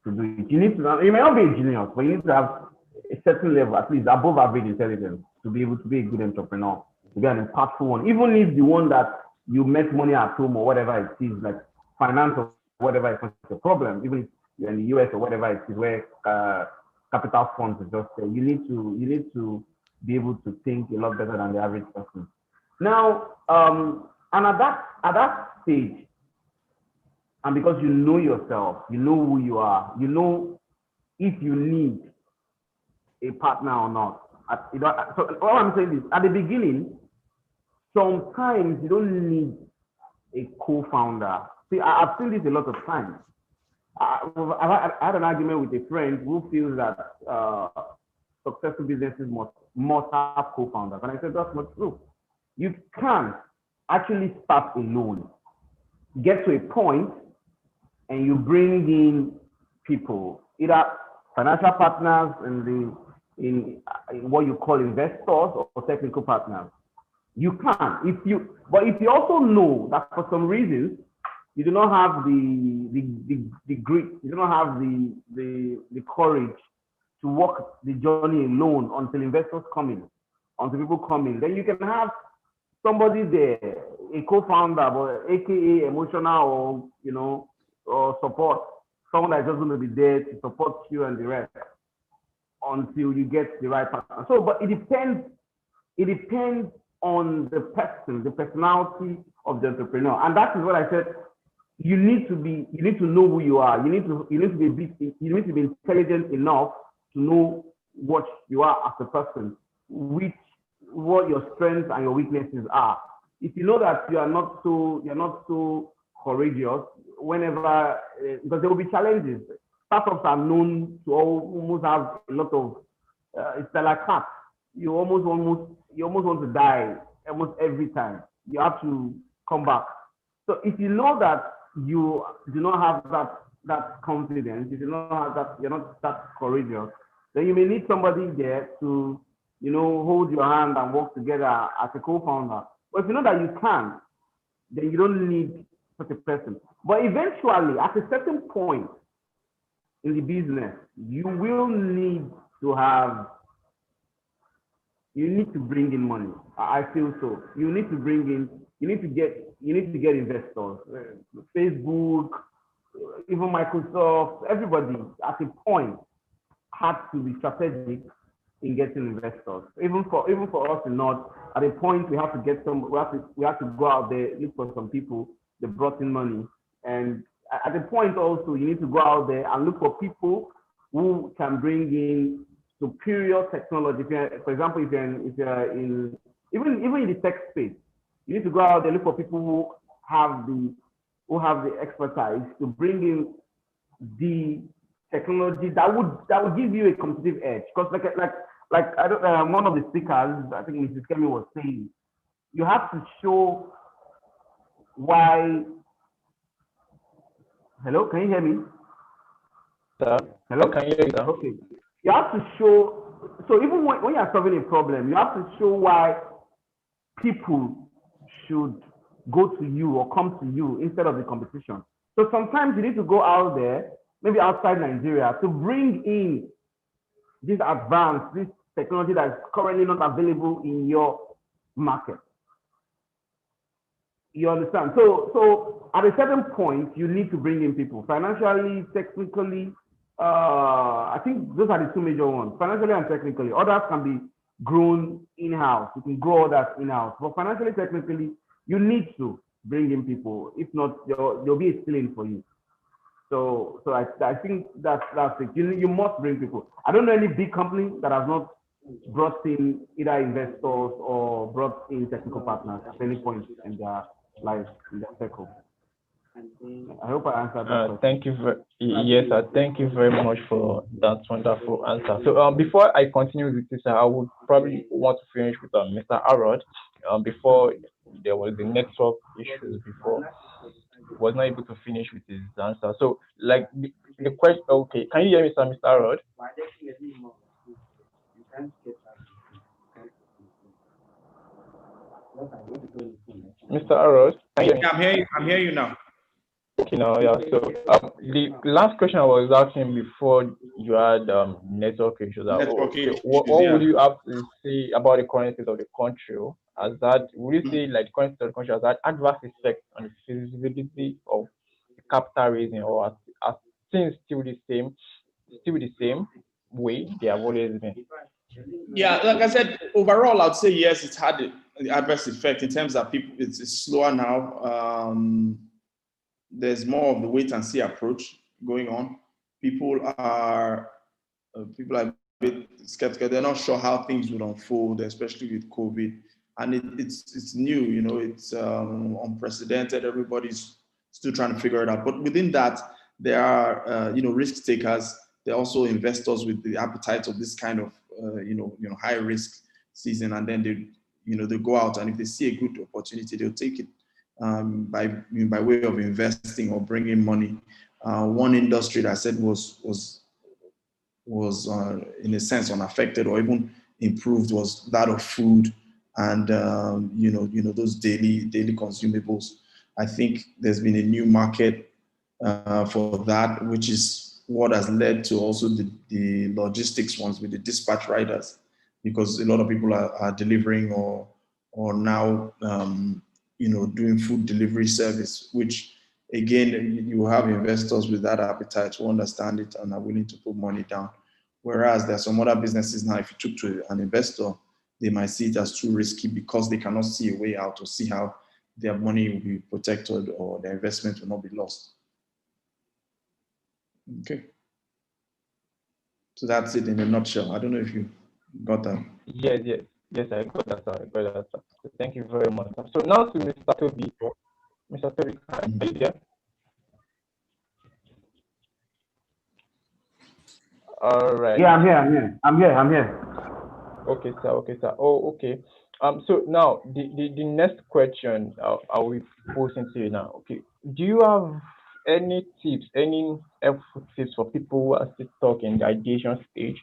to do it. You may not be a genius, but you need to have a certain level, at least above average intelligence, to be able to be a good entrepreneur, to be an impactful one, even if the one that you make money at home or whatever it is, like finance or whatever is not a problem, even if you're in the US or whatever it is, where capital funds is just there. You need to be able to think a lot better than the average person. Now, and at that stage, and because you know yourself, you know who you are, you know if you need a partner or not. So all I'm saying is, at the beginning, sometimes you don't need a co-founder. See, I've seen this a lot of times. I had an argument with a friend who feels that successful businesses must have co-founders. And I said, that's not true. You can actually start alone, get to a point, and you bring in people, either financial partners in what you call investors or technical partners. You can, but if you also know that for some reasons you do not have the grit, you do not have the courage to walk the journey alone until investors come in, until people come in, then you can have somebody there, a co-founder, but aka emotional or support, someone that's just going to be there to support you and the rest until you get the right partner. So, but it depends on the person, the personality of the entrepreneur. And that is what I said. You need to know who you are. You need to be intelligent enough to know what you are as a person, what your strengths and your weaknesses are. If you know that you're not so courageous, whenever, because there will be challenges. Startups are known to almost have a lot of, it's like cats. You almost want to die almost every time. you have to come back. So if you know that you do not have that confidence, if you don't have that, you're not that courageous, then you may need somebody there to, hold your hand and work together as a co-founder. But if you know that you can, then you don't need such a person. But eventually, at a certain point in the business, you will need to bring in money. I feel so. You need to get investors. Facebook, even Microsoft, everybody at a point had to be strategic in getting investors. Even for us in North, at a point we have to get we have to go out there, look for some people that brought in money. And at a point also, you need to go out there and look for people who can bring in superior technology. For example, if you're in even in the tech space, you need to go out there, look for people who have the expertise to bring in the technology that would give you a competitive edge. Because like I don't one of the speakers, I think Mrs. Kemi was saying, you have to show why. Hello, can you hear me? Hello, can you hear me? Okay. You have to show. So even when you're solving a problem, you have to show why people should go to you or come to you instead of the competition. So sometimes you need to go out there, maybe outside Nigeria, to bring in this technology that is currently not available in your market. You understand? So at a certain point, you need to bring in people, financially, technically. I think those are the two major ones, financially and technically. Others can be grown in-house. You can grow others in-house. But financially, technically, you need to bring in people. If not, there'll be a ceiling for you. So I think that's it. You must bring people. I don't know any big company that has not brought in either investors or brought in technical partners at any point in their life, in their circle. I hope I answered that. Thank you. Yes, thank you very much for that wonderful answer. So before I continue with this, I would probably want to finish with Mr. Arod. Before there was the network issues before, was not able to finish with his answer. So like the question, okay, can you hear me, sir, Mr. Arod? Mr. Arod, can you hear me? I'm hearing you now. Okay, now, yeah. So the last question I was asking before you had network issues. What would you have to say about the current state of the country? Would you say like the current state of the country has that adverse effect on the feasibility of capital raising, or are things still the same way they have always been? Yeah, like I said, overall, I'd say yes, it's had the adverse effect in terms of people. It's slower now. There's more of the wait and see approach going on. People are a bit skeptical. They're not sure how things would unfold, especially with COVID. And it's new, it's unprecedented. Everybody's still trying to figure it out. But within that, there are risk takers. There are also investors with the appetite of this kind of high risk season, and then they go out, and if they see a good opportunity, they'll take it. By way of investing or bringing money. One industry that I said was in a sense unaffected or even improved was that of food and those daily consumables. I think there's been a new market for that, which is what has led to also the logistics ones with the dispatch riders, because a lot of people are delivering or now doing food delivery service, which again, you have investors with that appetite to understand it and are willing to put money down. Whereas there are some other businesses now, if you took to an investor, they might see it as too risky because they cannot see a way out or see how their money will be protected or their investment will not be lost. Okay. So that's it in a nutshell. I don't know if you got that. Yes, I got that. So thank you very much. So now to Mr. Toby. Mr. Toby, are you there? All right. Yeah, I'm here. Okay, sir. Oh, okay. So now the next question I will pose into you now. Okay, do you have any tips, any helpful tips for people who are still stuck in the ideation stage?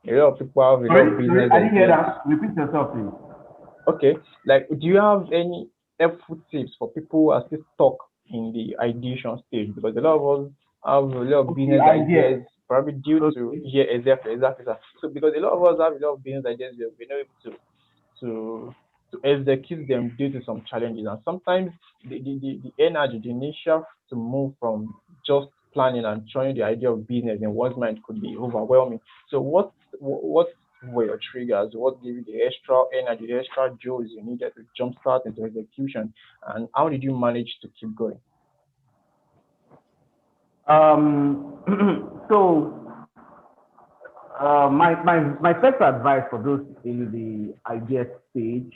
A lot of people have a lot of Sorry, business I didn't hear ideas. that. Repeat yourself, please. Okay, like do you have any helpful tips for people who are still stuck in the ideation stage? Because a lot of us have a lot of Okay, business idea. ideas, probably due to, Okay. yeah, exactly, sir. So because a lot of us have a lot of business ideas, we have been able to to execute them due to some challenges. And sometimes the energy, the initial to move from just planning and trying the idea of business in one's mind could be overwhelming. So what were your triggers? What gave you the extra energy, the extra joys you needed to jumpstart into execution? And how did you manage to keep going? So my first advice for those in the idea stage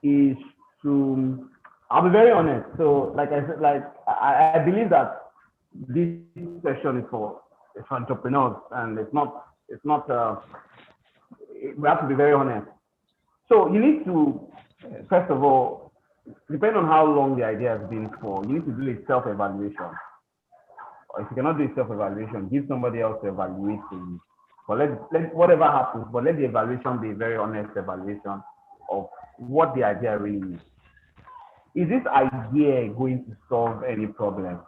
is to, I'll be very honest. So like I said, like I believe that this session is for entrepreneurs, and it's not we have to be very honest. So you need to, Yes. first of all, depending on how long the idea has been for, you need to do a self-evaluation. Or if you cannot do a self-evaluation, give somebody else to evaluate for you. But let whatever happens, but let the evaluation be a very honest evaluation of what the idea really is. Is this idea going to solve any problem?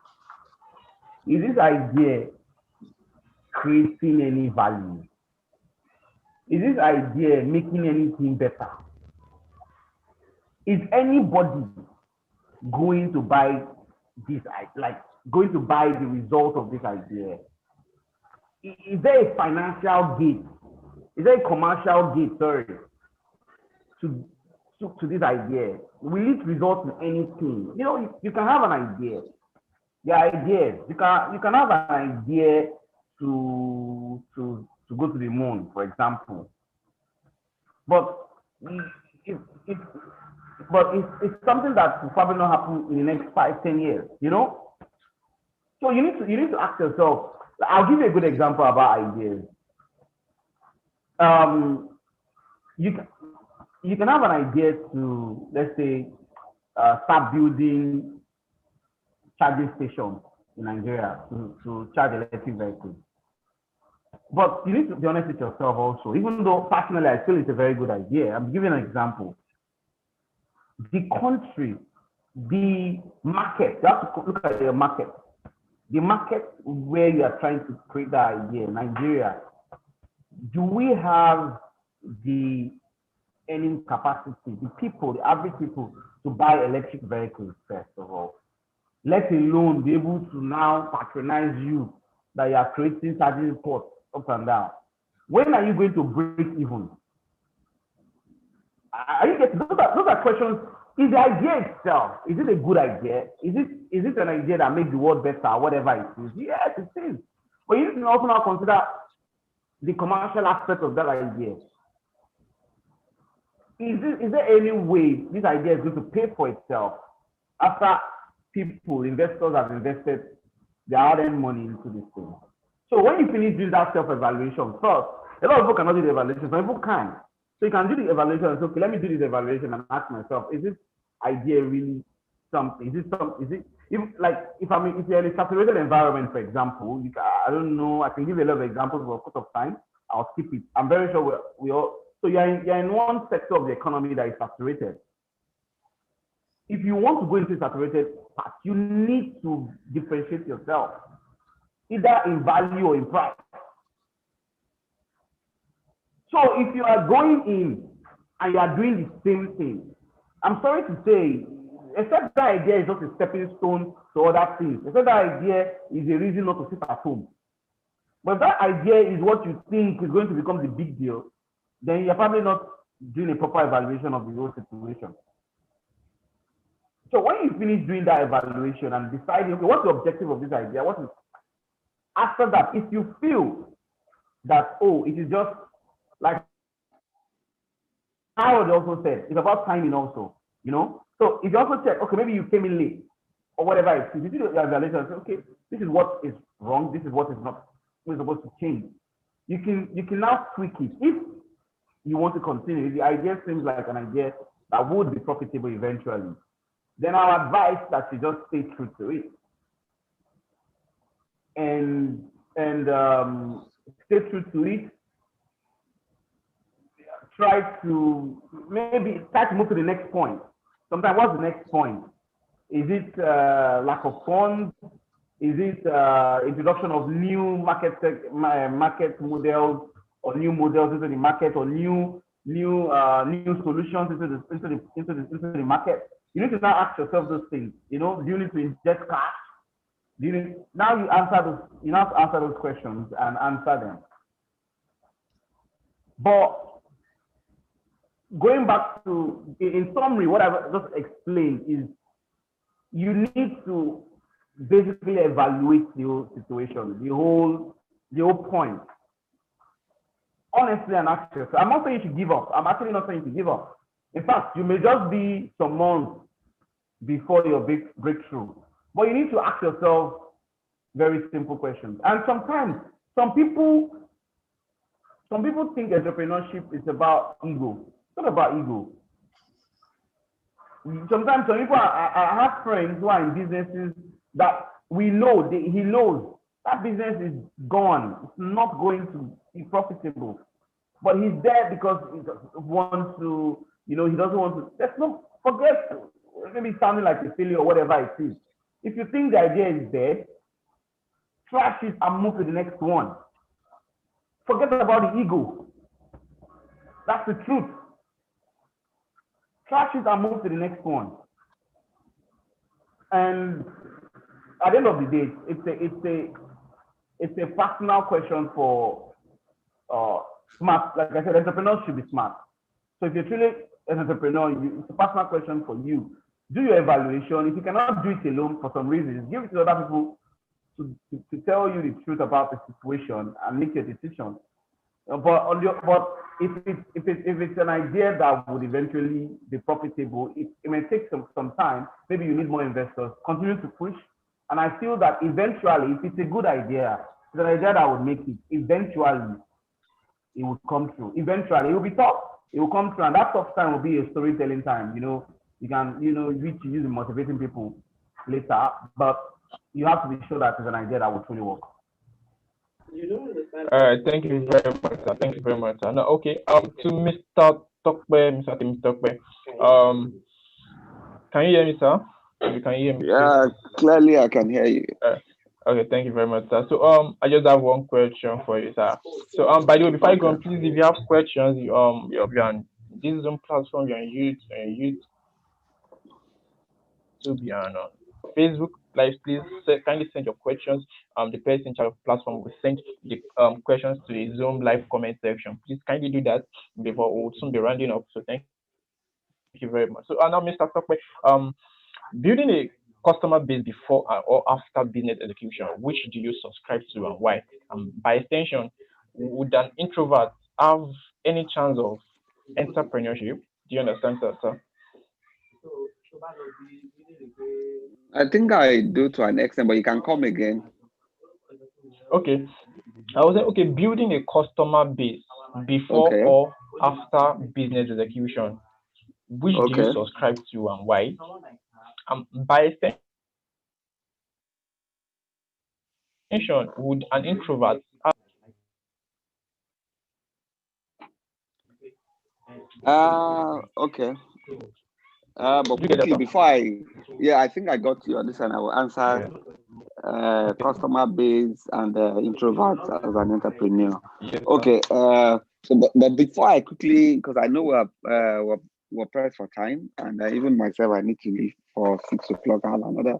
Is this idea creating any value? Is this idea making anything better? Is anybody going to buy this, like going to buy the result of this idea? Is there a financial gate? Is there a commercial gate, sorry, to this idea? Will it result in anything? You know, you can have an idea. The ideas, you can have an idea to go to the moon, for example. But it, it, it's something that will probably not happen in the next 5, 10 years, you know? So you need to ask yourself. I'll give you a good example about ideas. Um, you can you can have an idea to, let's say, start building charging stations in Nigeria to charge electric vehicles. But you need to be honest with yourself also. Even though personally I feel it's a very good idea, I'm giving an example. The country, the market, you have to look at your market. The market where you are trying to create that idea, Nigeria, do we have the earning capacity, the people, the average people to buy electric vehicles, first of all? Let alone be able to now patronize you that you are creating charging ports up and down. When are you going to break even? Are you getting those are questions. Is the idea itself, is it a good idea? Is it an idea that makes the world better, whatever it is? Yes, it is. But you need to also now consider the commercial aspect of that idea. Is there any way this idea is going to pay for itself after people, investors have invested their hard-earned money into this thing? So when you finish doing that self-evaluation first, a lot of people cannot do the evaluation, some people can. So you can do the evaluation and say, okay, let me do this evaluation and ask myself, is this idea really something? Is it if you're in a saturated environment, for example, I don't know, I can give you a lot of examples for a course of time. I'll skip it. I'm very sure we all, so you're in one sector of the economy that is saturated. If you want to go into saturated part, you need to differentiate yourself, either in value or in price. So if you are going in and you are doing the same thing, I'm sorry to say, except that idea is just a stepping stone to other things, except that idea is a reason not to sit at home. But if that idea is what you think is going to become the big deal, then you're probably not doing a proper evaluation of the whole situation. So when you finish doing that evaluation and deciding, okay, what's the objective of this idea? What is after that? If you feel that, oh, it is just like Howard also said, it's about timing also, you know? So if you also check, okay, maybe you came in late or whatever it is, you do your evaluation and say, okay, this is what is wrong, this is what is not, we're supposed to change. You can now tweak it. you want to continue, if the idea seems like an idea that would be profitable eventually, then I advise that you just stay true to it. And stay true to it. Try to move to the next point. Sometimes, what's the next point? Is it lack of funds? Is it introduction of new market models or new models into the market, or new solutions into the market? You need to now ask yourself those things. You know, do you need to inject cash? Now you have to answer those questions and answer them. But going back to, in summary, what I've just explained is you need to basically evaluate the whole situation, the whole point. Honestly, and ask yourself. I'm not saying you should give up. I'm actually not saying you should give up. In fact, you may just be some months before your big breakthrough. But you need to ask yourself very simple questions. And sometimes some people think entrepreneurship is about ego. It's not about ego. Sometimes some people I have friends who are in businesses that he knows that business is gone. It's not going to be profitable. But he's there because he wants to, he doesn't want to. Let's not forget, maybe sounding like a failure or whatever it is. If you think the idea is dead, trash it and move to the next one. Forget about the ego. That's the truth. Trash it and move to the next one. And at the end of the day, it's a personal question for smart. Like I said, entrepreneurs should be smart. So if you're truly an entrepreneur, it's a personal question for you. Do your evaluation. If you cannot do it alone for some reasons, give it to other people to tell you the truth about the situation and make your decision. But if it's an idea that would eventually be profitable, it may take some time. Maybe you need more investors. Continue to push. And I feel that eventually, if it's a good idea, it's an idea that would make it. Eventually, it would come true. Eventually, it will be tough. It will come true, and that tough time will be a storytelling time. You can use in motivating people later, but you have to be sure that it's an idea that will truly work. All right, thank you very much, sir. Thank you very much, sir. Now, okay, to Mr. Tokbe, can you hear me, sir? You can hear me? Yeah, clearly I can hear you. Okay, thank you very much, sir. So, I just have one question for you, sir. So, by the way, before I go on, please, if you have questions, you're on this Zoom platform, you're on YouTube, to be on Facebook Live, please kindly send your questions. The person in charge of the platform will send the questions to the Zoom Live comment section. Please kindly do that before we'll soon be rounding up. So thank you very much. So now, Mr. Tokwe, building a customer base before or after business execution, which do you subscribe to and why? By extension, would an introvert have any chance of entrepreneurship? Do you understand that, sir? I think I do to an extent, but you can come again. Okay. I was saying, okay, building a customer base before or after business execution, which do you subscribe to and why? By extension, would an introvert have? Okay. But quickly before I think I got you on this, and I will answer customer base and introverts as an entrepreneur. Okay. But before I quickly, because I know we're pressed for time, and even myself, I need to leave for 6 o'clock. I have another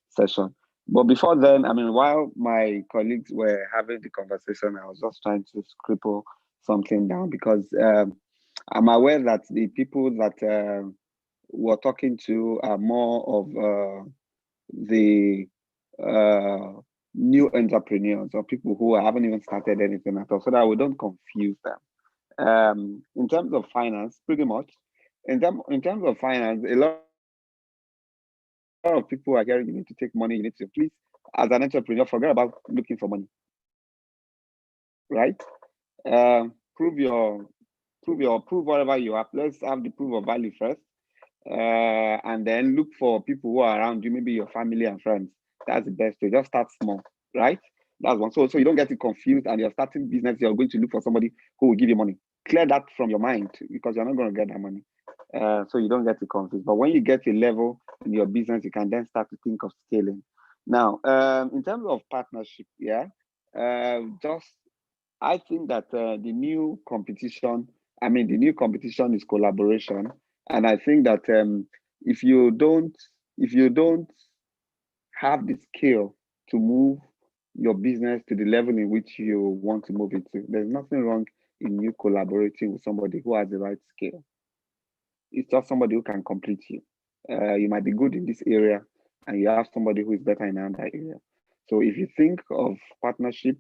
session. But before then, while my colleagues were having the conversation, I was just trying to scribble something down, because I'm aware that the people that we're talking to are more of the new entrepreneurs, or people who haven't even started anything at all, so that we don't confuse them. In terms of finance, pretty much. In terms of finance, a lot of people are hearing you need to take money, you need to, please, as an entrepreneur, forget about looking for money. Right? Prove your prove whatever you have. Let's have the proof of value first, and then look for people who are around you, maybe your family and friends. That's the best way. Just start small, right? That's one. So you don't get it confused, and you're starting business. You're going to look for somebody who will give you money. Clear that from your mind, because you're not going to get that money. So you don't get it confused. But when you get a level in your business, you can then start to think of scaling. Now, in terms of partnership, yeah, I think that the new competition is collaboration, and I think that if you don't have the skill to move your business to the level in which you want to move it to, there's nothing wrong in you collaborating with somebody who has the right skill. It's just somebody who can complete you. You might be good in this area, and you have somebody who is better in another area. So if you think of partnership,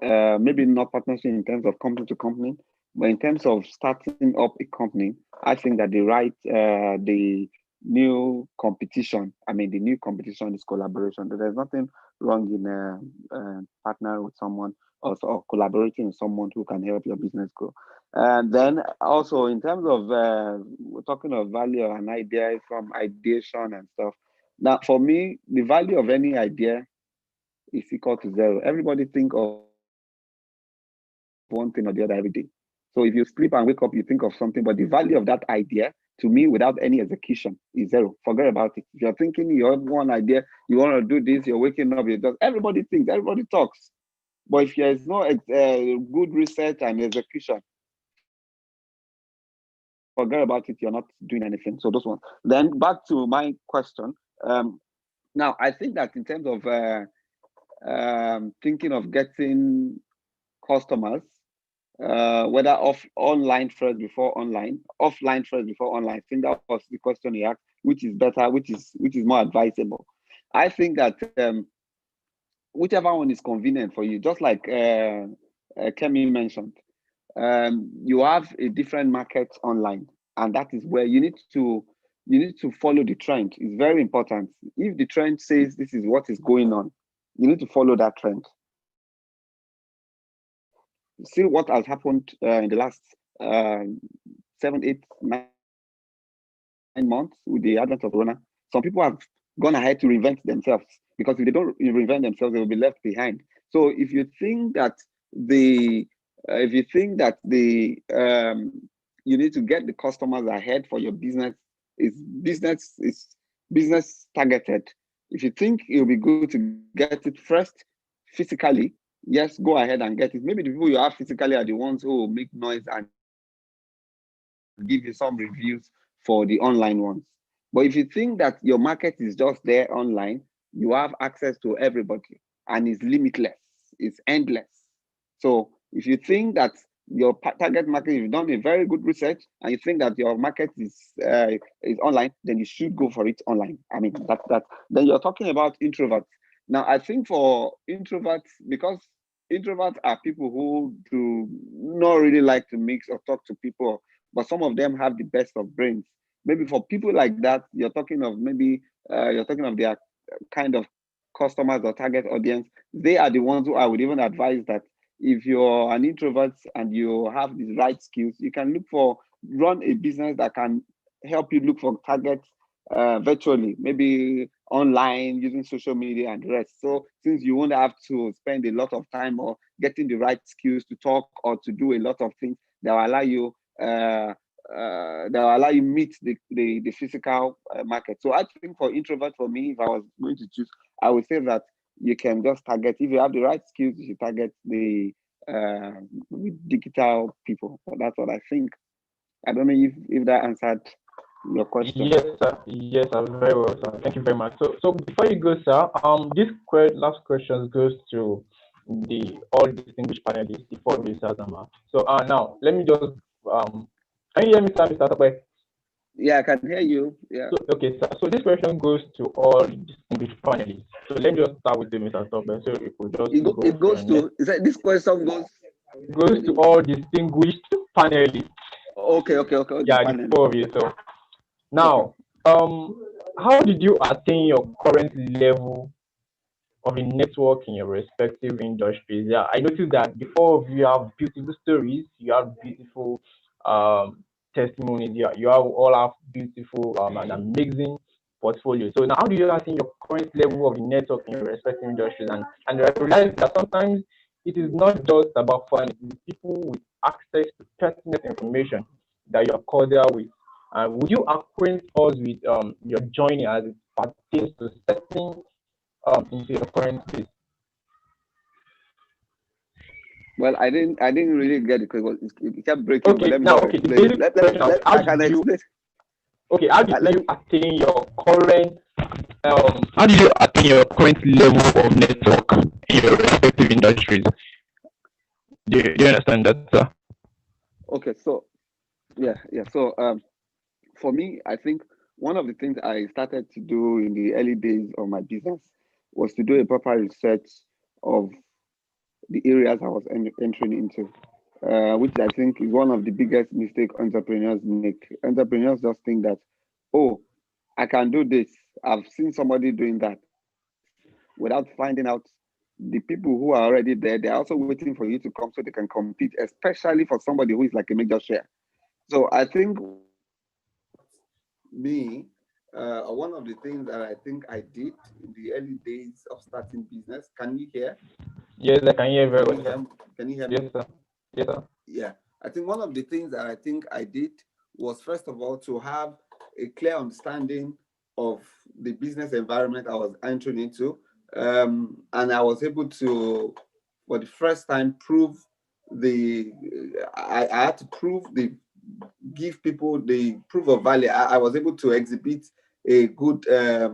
maybe not partnership in terms of company to company, but in terms of starting up a company, I think that the new competition is collaboration. There's nothing wrong in partner with someone or collaborating with someone who can help your business grow. And then also in terms of we're talking of value of an idea from ideation and stuff. Now, for me, the value of any idea is equal to zero. Everybody think of one thing or the other every day. So if you sleep and wake up, you think of something, but the value of that idea to me without any execution is zero. Forget about it. If you're thinking you have one idea, you want to do this, you're waking up, everybody thinks, everybody talks. But if there is no good research and execution, forget about it, you're not doing anything. So those ones. Then back to my question. Now, I think that in terms of thinking of getting customers, whether offline first before online, offline first before online. I think that was the question he asked, which is better, which is more advisable. I think that whichever one is convenient for you, just like Kemi mentioned, you have a different market online, and that is where you need to follow the trend. It's very important. If the trend says this is what is going on, you need to follow that trend. See what has happened in the last 7, 8, 9 months with the advent of Corona. Some people have gone ahead to reinvent themselves, because if they don't reinvent themselves, they will be left behind. So if you think that you need to get the customers ahead for your business, is business targeted. If you think it will be good to get it first physically, yes, go ahead and get it. Maybe the people you have physically are the ones who will make noise and give you some reviews for the online ones. But if you think that your market is just there online, you have access to everybody, and it's limitless, it's endless. So if you think that your target market, you've done a very good research, and you think that your market is online, then you should go for it online. I mean, then you're talking about introverts. Now, I think for introverts, because introverts are people who do not really like to mix or talk to people, but some of them have the best of brains. Maybe for people like that, you're talking of their kind of customers or target audience. They are the ones who I would even advise that if you're an introvert and you have the right skills, you can run a business that can help you look for targets virtually, maybe online using social media and the rest. So since you won't have to spend a lot of time or getting the right skills to talk or to do a lot of things that will allow you meet the physical market. So I think for introvert, for me, if I was going to choose, I would say that you can just target, if you have the right skills, you should target the digital people. So that's what I think. I don't know if that answered your question. Yes, sir. Yes, sir. Very well, sir. Thank you very much. So before you go, sir, this last question goes to all distinguished panelists, the 4 visitors. So now let me just can you hear me, sir, Mr. Tokwe? Yeah, I can hear you. Yeah. So, okay, sir. So this question goes to all distinguished panelists. So let me just start with you, Mr. Tokwe. So it will just it goes to this question goes to all distinguished panelists. Okay. Yeah, the 4 of you. So now, how did you attain your current level of a network in your respective industries? Yeah, I noticed that the 4 of you have beautiful stories. You have beautiful testimonies. You all have beautiful and amazing portfolio. So now, how do you guys see your current level of the network in your respective industries? And I realize that sometimes it is not just about fun. It is people with access to pertinent information that you are cordial with. Would you acquaint us with your journey as it pertains to stepping into your current space? Well, I didn't really get it because it kept breaking. Okay, but let me now, just okay, the explain. basic question now, I can explain. okay, how did Let you me, attain your current how did you attain your current level of network in your respective industries? Do you understand that, sir? okay, so yeah. So for me, I think one of the things I started to do in the early days of my business was to do a proper research of the areas I was entering into, which I think is one of the biggest mistakes entrepreneurs make. Entrepreneurs just think that, oh, I can do this. I've seen somebody doing that, without finding out the people who are already there. They're also waiting for you to come so they can compete, especially for somebody who is like a major share. So I think me, one of the things that I think I did in the early days of starting business. Can you hear? Yes, I can hear very well, sir. Can you hear Yes, me? sir. Yes, sir. Yeah. I think one of the things that I think I did was, first of all, to have a clear understanding of the business environment I was entering into. And I was able to, for the first time, prove I had to give people the proof of value. I was able to exhibit a good, I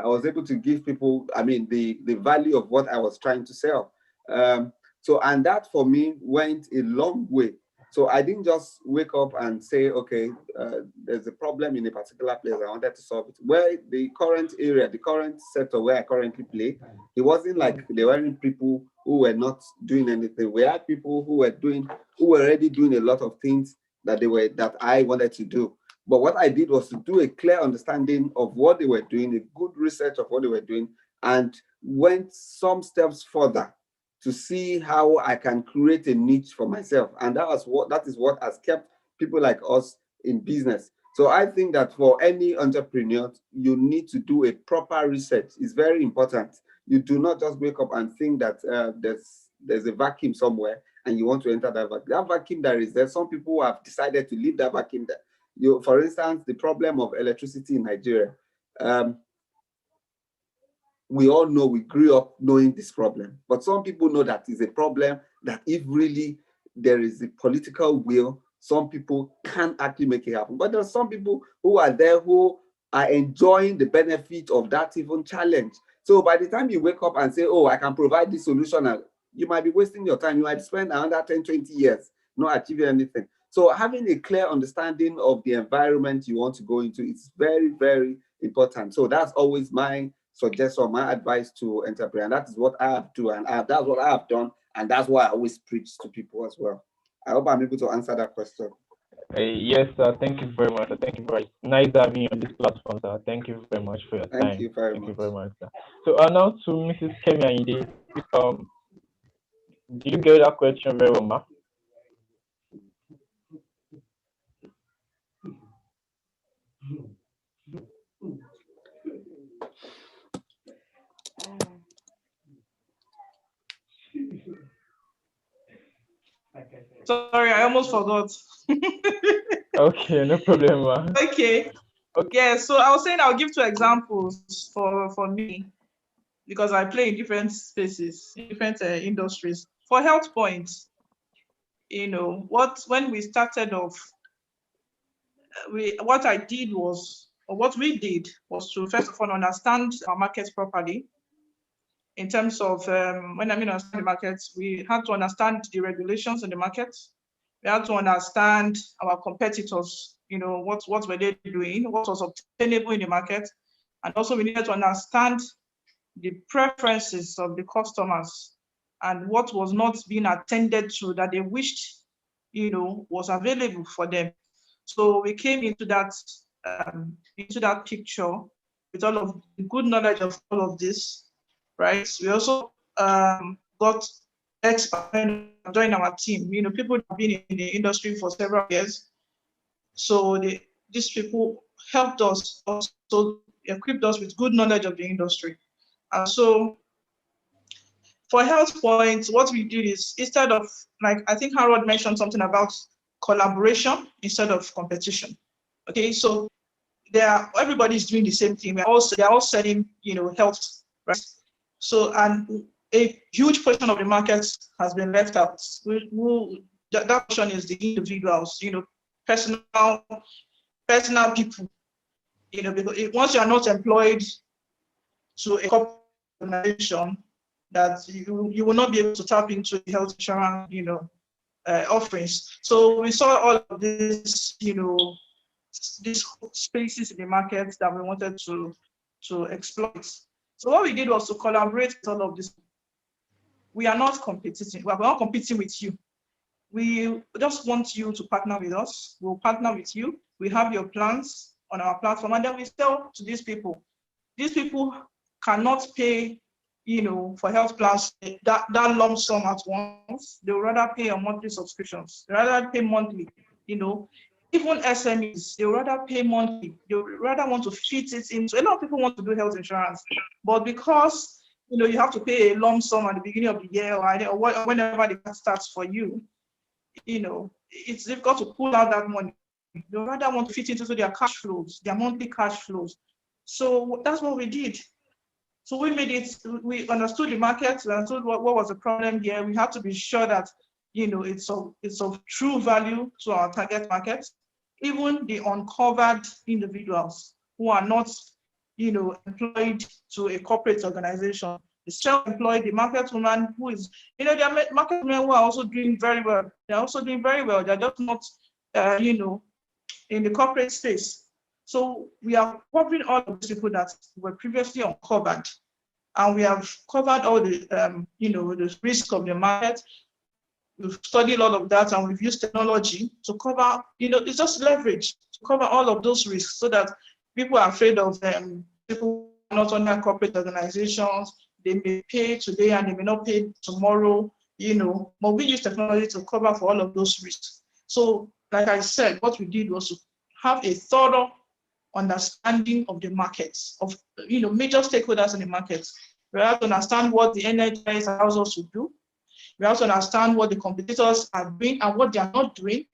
was able to give people, the value of what I was trying to sell. And that for me went a long way. So I didn't just wake up and say, okay, there's a problem in a particular place, I wanted to solve it. Where the current area, the current sector where I currently play, it wasn't like there weren't people who were not doing anything. We had people who were already doing a lot of things that I wanted to do. But what I did was to do a clear understanding of what they were doing, a good research of what they were doing, and went some steps further to see how I can create a niche for myself. And that is what has kept people like us in business. So I think that for any entrepreneur, you need to do a proper research. It's very important. You do not just wake up and think that there's a vacuum somewhere and you want to enter that vacuum. That vacuum that is there, some people have decided to leave that vacuum there. For instance, the problem of electricity in Nigeria. We all know, we grew up knowing this problem, but some people know that is a problem that if really there is a political will, some people can actually make it happen. But there are some people who are there who are enjoying the benefit of that even challenge. So by the time you wake up and say, oh, I can provide this solution, you might be wasting your time. You might spend another 10, 20 years not achieving anything. So having a clear understanding of the environment you want to go into is very, very important. So that's always my suggestion, my advice to entrepreneurs. That is what I have to, and that's what I have done, and that's why I always preach to people as well. I hope I'm able to answer that question. Yes, sir. Thank you very much. Thank you very much. Nice having you on this platform, sir. Thank you very much for your time. Thank you very much, sir. So now to Mrs. Kemi Ayinde. Did you get that question very well, ma? Sorry, I almost forgot. Okay, no problem, ma. Okay. Yeah, so I was saying I'll give two examples for me, because I play in different spaces, different industries. For Health Point, when we started off, what we did was to first of all understand our markets properly. In terms of when I mean understand the markets, we had to understand the regulations in the market. We had to understand our competitors. What were they doing? What was obtainable in the market? And also we needed to understand the preferences of the customers and what was not being attended to that they wished, was available for them. So we came into that picture with all of the good knowledge of all of this, right? We also got expert joined our team. People have been in the industry for several years. So these people helped us, also equipped us with good knowledge of the industry. And so for health points, what we did is, instead of, like, I think Harold mentioned something about collaboration instead of competition. Okay, so everybody's doing the same thing. They're all selling, health, right? So, and a huge portion of the market has been left out. That portion is the individuals, personal people, because once you are not employed to a corporate organization, that you will not be able to tap into health insurance, offerings. So we saw all of this, these spaces in the market that we wanted to exploit. So what we did was to collaborate with all of this. We are not competing. We are not competing with you. We just want you to partner with us. We'll partner with you. We have your plans on our platform, and then we sell to these people. These people cannot pay, for health plans that lump sum at once. They would rather pay on monthly subscriptions. They rather pay monthly. Even SMEs, they would rather pay monthly. They would rather want to fit it into. A lot of people want to do health insurance, but because you have to pay a lump sum at the beginning of the year or whenever the class starts for you, it's difficult to pull out that money. They would rather want to fit into their cash flows, their monthly cash flows. So that's what we did. So we made it, we understood the market, we understood what was the problem here. We had to be sure that, it's of true value to our target market. Even the uncovered individuals who are not, employed to a corporate organization, the self-employed, the market woman who is, there are market women who are also doing very well. They're also doing very well. They're just not, in the corporate space. So we are covering all of these people that were previously uncovered, and we have covered all the, the risk of the market. We've studied all of that, and we've used technology to cover, it's just leverage to cover all of those risks, so that people are afraid of people not under corporate organizations. They may pay today and they may not pay tomorrow, but we use technology to cover for all of those risks. So, like I said, what we did was to have a thorough understanding of the markets, of major stakeholders in the markets. We have to understand what the NHS allows us to do. We have to understand what the competitors are doing and what they are not doing,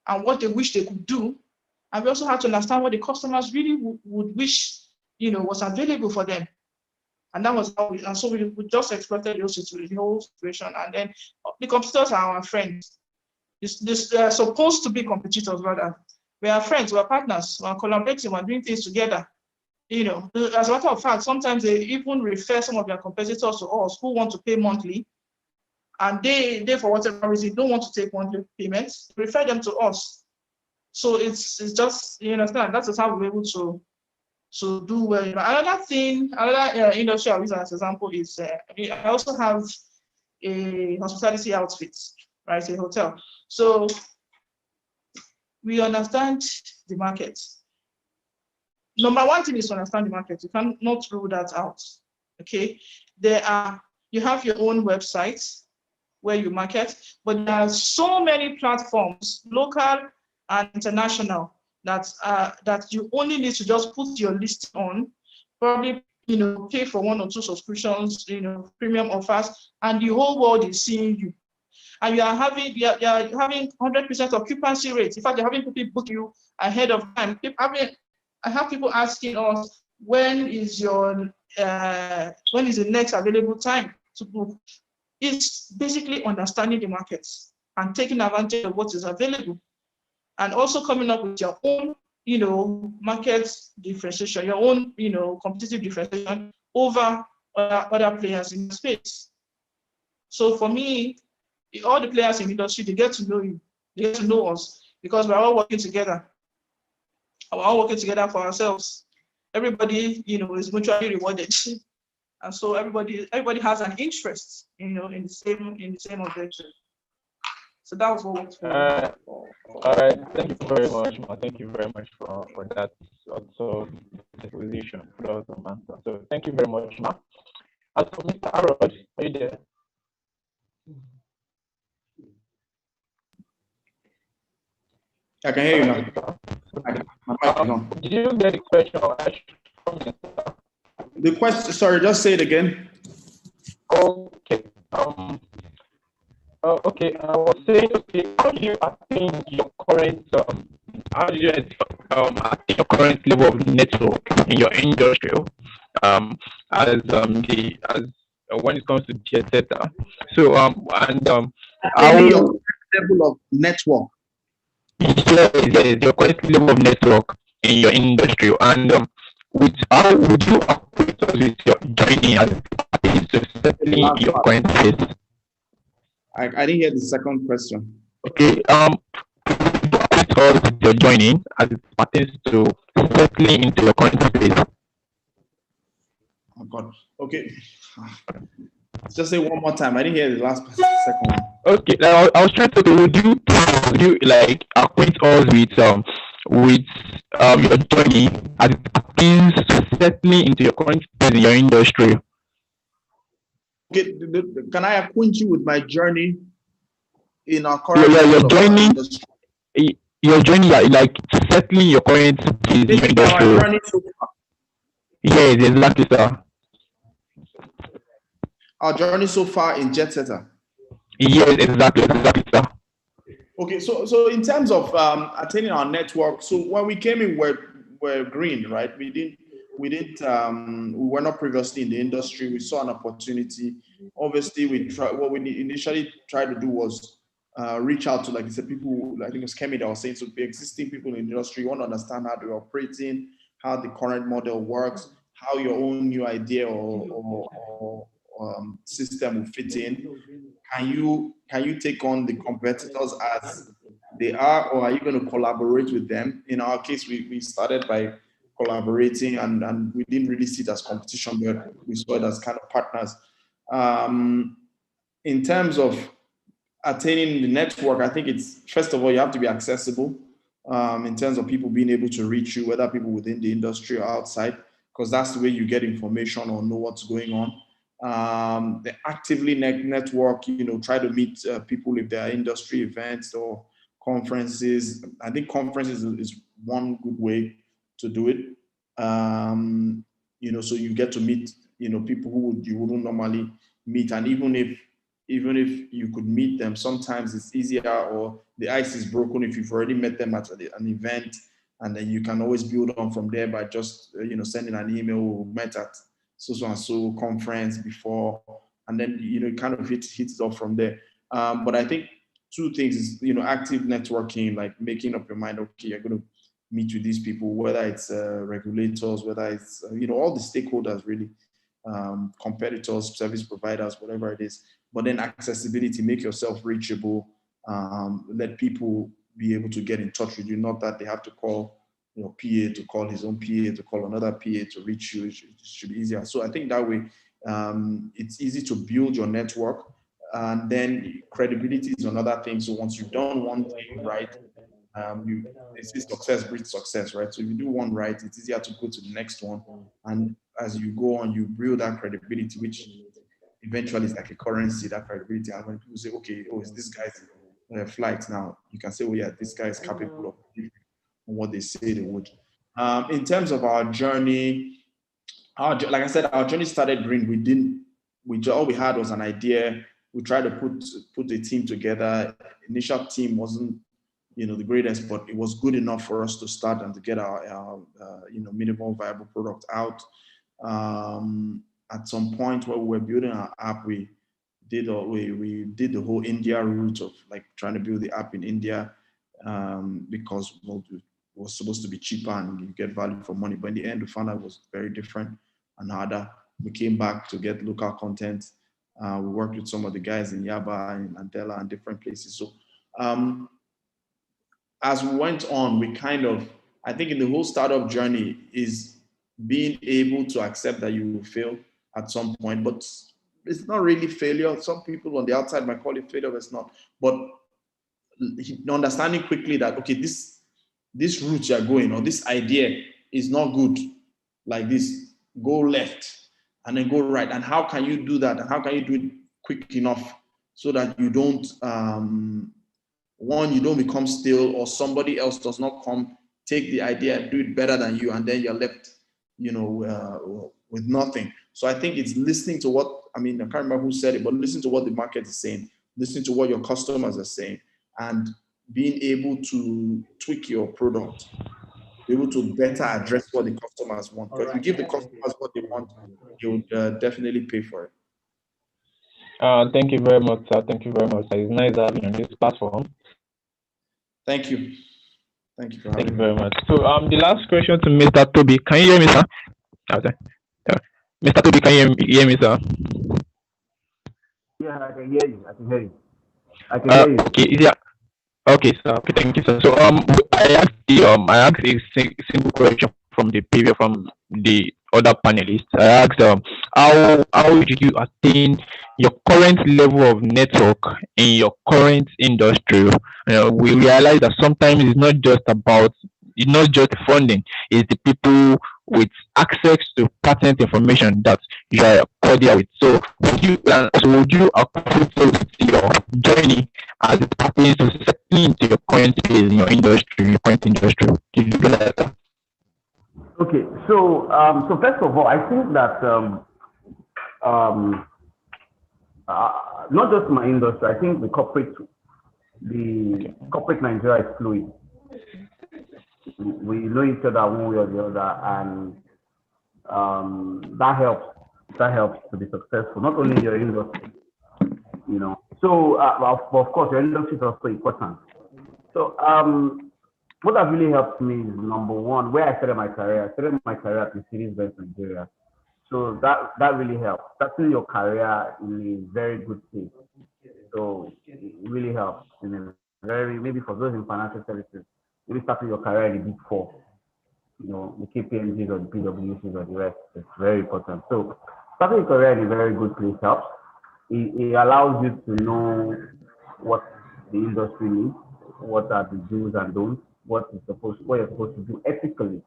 and what they wish they could do. And we also have to understand what the customers really would wish, was available for them. And that was how we just exploited the whole situation. And then the competitors are our friends. They're supposed to be competitors, rather. We are friends, we are partners, we are collaborating, we are doing things together. As a matter of fact, sometimes they even refer some of their competitors to us who want to pay monthly, and they for whatever reason don't want to take monthly payments, refer them to us. So it's just, understand, that is how we're able to do well. Another thing, another industry I use as an example is I also have a hospitality outfit, right? A hotel. So we understand the market. Number one thing is to understand the market. You cannot rule that out. Okay, you have your own website where you market, but there are so many platforms, local and international, that you only need to just put your list on, probably pay for 1 or 2 subscriptions, premium offers, and the whole world is seeing you. And you are having 100% occupancy rate. In fact, you're having people book you ahead of time. I have people asking us, when is the next available time to book? It's basically understanding the markets and taking advantage of what is available, and also coming up with your own, market differentiation, your own, competitive differentiation over other players in the space. So for me, all the players in the industry, they get to know you, they get to know us, because we're all working together. We're all working together for ourselves. Everybody, is mutually rewarded. And so everybody has an interest, in the same objective. So that was what. All right. Thank you very much, Ma. Thank you very much for that. Also, exposition. So thank you very much, Ma. As for Mr. Harold, are you there? I can hear you now. Did you get the question? The question, sorry, just say it again. Okay. Okay, I was saying, okay, how do you attain your current attain your current level of network in your industry, as when it comes to etc. So how Your level of network. yes, your current level of network in your industry, and with how would you approach us with your journey as settling your current phase? I didn't hear the second question. Okay, with your joining as it pertains to settling into your current phase. Oh God. Okay. Just say one more time. I didn't hear the last second one. Okay, now I was trying to would you like acquaint us with your journey as it pertains to settling into your current phase in your industry? Okay, can I acquaint you with my journey in our current your journey like settling your current phase in your industry? Our journey so far. Yes, exactly, sir. Our journey so far in Jet Setter. Yes, exactly, sir. Okay, so in terms of attaining our network, so when we came in, we're green, right? We were not previously in the industry. We saw an opportunity. Obviously, what we initially tried to do was reach out to, like I said, people. I think it was Kemi that was saying, so the existing people in the industry. You want to understand how they're operating, how the current model works, how your own new idea or system will fit in. Can you take on the competitors as they are, or are you going to collaborate with them? In our case, we started by collaborating, and we didn't really see it as competition, but we saw it as kind of partners. In terms of attaining the network, I think it's, first of all, you have to be accessible in terms of people being able to reach you, whether people within the industry or outside, because that's the way you get information or know what's going on. They actively network, try to meet people if there are industry events or conferences. I think conferences is one good way to do it. So you get to meet, people who you wouldn't normally meet. And even if you could meet them, sometimes it's easier, or the ice is broken if you've already met them at an event, and then you can always build on from there by just, sending an email, met at so and so conference before, and then kind of hits it off from there. But I think two things is active networking, like making up your mind, okay, you're going to meet with these people, whether it's regulators, whether it's all the stakeholders really, competitors, service providers, whatever it is. But then accessibility, make yourself reachable, let people be able to get in touch with you, not that they have to call PA to call his own PA to call another PA to reach you. It should be easier. So I think that way it's easy to build your network. And then credibility is another thing. So once you've done one thing right, they say success breeds success, right? So if you do one right, it's easier to go to the next one. And as you go on, you build that credibility, which eventually is like a currency, that credibility. And when people say, okay, is this guy's flight now? You can say, oh yeah, this guy is capable of what they say they would. In terms of our journey, like I said, our journey started green. All we had was an idea. We tried to put a team together. Initial team wasn't, the greatest, but it was good enough for us to start and to get our minimum viable product out. At some point where we were building our app, we did the whole India route of like trying to build the app in India, because it was supposed to be cheaper and you get value for money. But in the end, we found out it was very different and harder. We came back to get local content. We worked with some of the guys in Yaba and Mandela and different places. So as we went on, I think in the whole startup journey is being able to accept that you will fail at some point, but it's not really failure. Some people on the outside might call it failure, but it's not. But understanding quickly that, okay, this route you're going, or this idea is not good, like this, go left and then go right. And how can you do that? And how can you do it quick enough so that you don't one, you don't become stale, or somebody else does not come, take the idea and do it better than you, and then you're left, with nothing. So I think it's listening to what, I can't remember who said it, but listen to what the market is saying, listen to what your customers are saying, and being able to tweak your product, be able to better address what the customers want. Because if you give the customers what they want, you would definitely pay for it. Thank you very much, sir. Thank you very much. It's nice having you on this platform. Thank you. Thank you for having me. Thank you very much. So the last question to Mr. Toby. Can you hear me, sir? Okay. Mr. Toby, can you hear me, sir? Yeah, I can hear you. I can hear you. I can hear you. Okay, yeah. Okay, sir. Okay, thank you, sir. So I asked a simple question from the other panelists. I asked how did you attain your current level of network in your current industry? We realize that sometimes it's not just funding, it's the people with access to patent information that you are cordial with. So would you approve with your journey as it happens to settling into your current place in your industry, your current industry? Did you do that? Okay, so first of all, I think that not just my industry, I think the corporate Nigeria is fluid. We know each other one way or the other, and that helps to be successful, not only in your industry, So, of course, your industry is also important. So, what has really helped me is, number one, where I started my career. I started my career at Mercedes-Benz Nigeria. So that really helps. Starting your career in a very good place. So it really helps in a maybe for those in financial services, maybe starting your career in the Big Four, the KPMGs or the PwCs or the rest. It's very important. So starting your career in a very good place helps. It allows you to know what the industry needs, what are the do's and don'ts, what you're supposed to do ethically,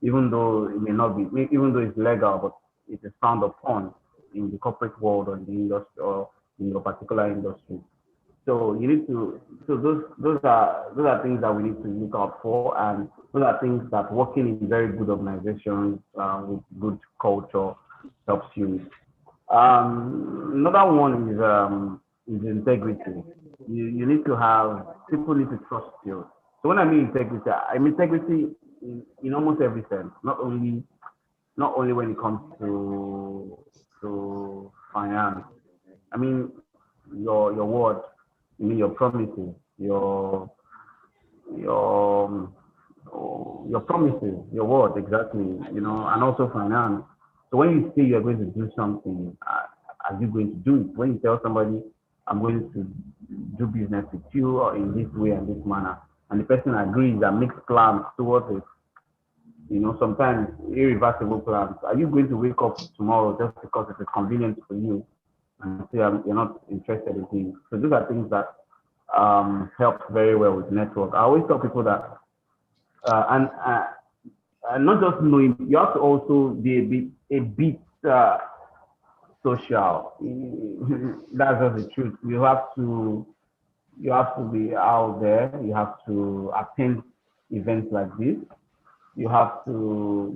even though it may not be, even though it's legal, but it is frowned upon in the corporate world or in the industry or in your particular industry. So you need to. So those are things that we need to look out for, and those are things that working in very good organizations with good culture helps you. Another one is integrity. You need to have, people need to trust you. So when I mean integrity in almost every sense, not only when it comes to finance. I mean your word, your promises, your promises, your word, exactly, and also finance. So when you say you're going to do something, are you going to do it? When you tell somebody, I'm going to do business with you or in this way and this manner, and the person agrees and makes plans towards it, sometimes irreversible plans. Are you going to wake up tomorrow just because it is convenient for you and say you're not interested in things? So those are things that help very well with network. I always tell people that, and not just knowing, you have to also be a bit social. That's just the truth. You have to be out there. You have to attend events like this. You have to,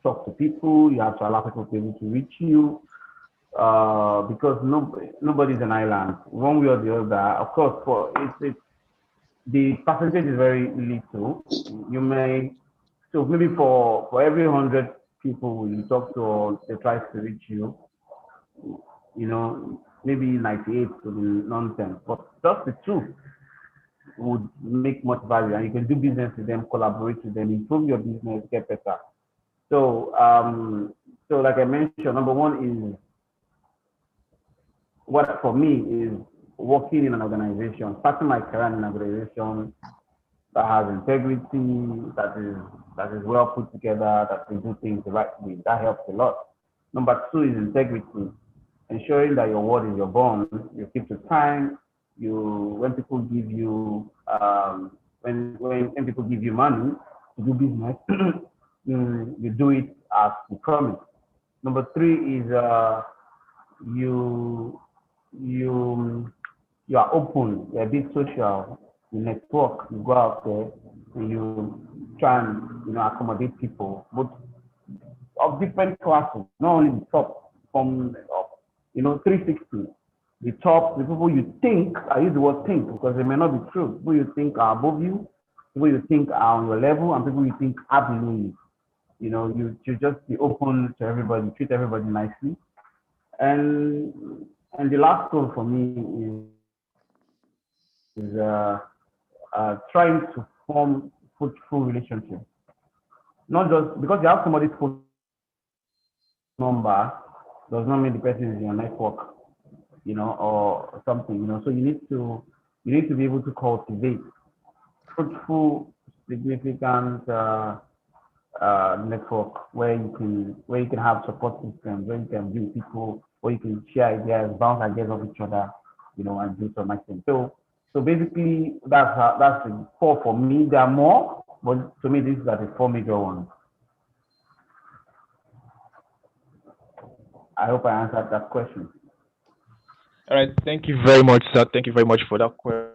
talk to people. You have to allow people to be able to reach you, because nobody's an island, one way or the other. Of course, the percentage is very little. So maybe for every 100 people you talk to or they try to reach you, maybe 98 would be nonsense. But just the two would make much value, and you can do business with them, collaborate with them, improve your business, get better. So, so like I mentioned, number one is, what for me is working in an organization, starting my career in an organization that has integrity, that is well put together, that we do things the right way. That helps a lot. Number two is integrity, ensuring that your word is your bond. You keep to time. When people give you when people give you money to do business, you do it as you promise. Number three is you are open. You're a bit social. you network, you go out there, and you try and accommodate people, but of different classes, not only the top, from 360. The top, the people you think, I use the word think because they may not be true. People you think are above you, people you think are on your level, and people you think are below you. You just be open to everybody, treat everybody nicely. And the last goal for me is trying to form fruitful relationships. Not just because you have somebody's phone number does not mean the person is in your network, or something, So you need to be able to cultivate fruitful, significant network where you can have support systems, where you can build people, where you can share ideas, bounce ideas off each other, and do some things. So basically that's the four for me. There are more, but to me these are the four major ones. I hope I answered that question. All right, thank you very much, sir. Thank you very much for that question.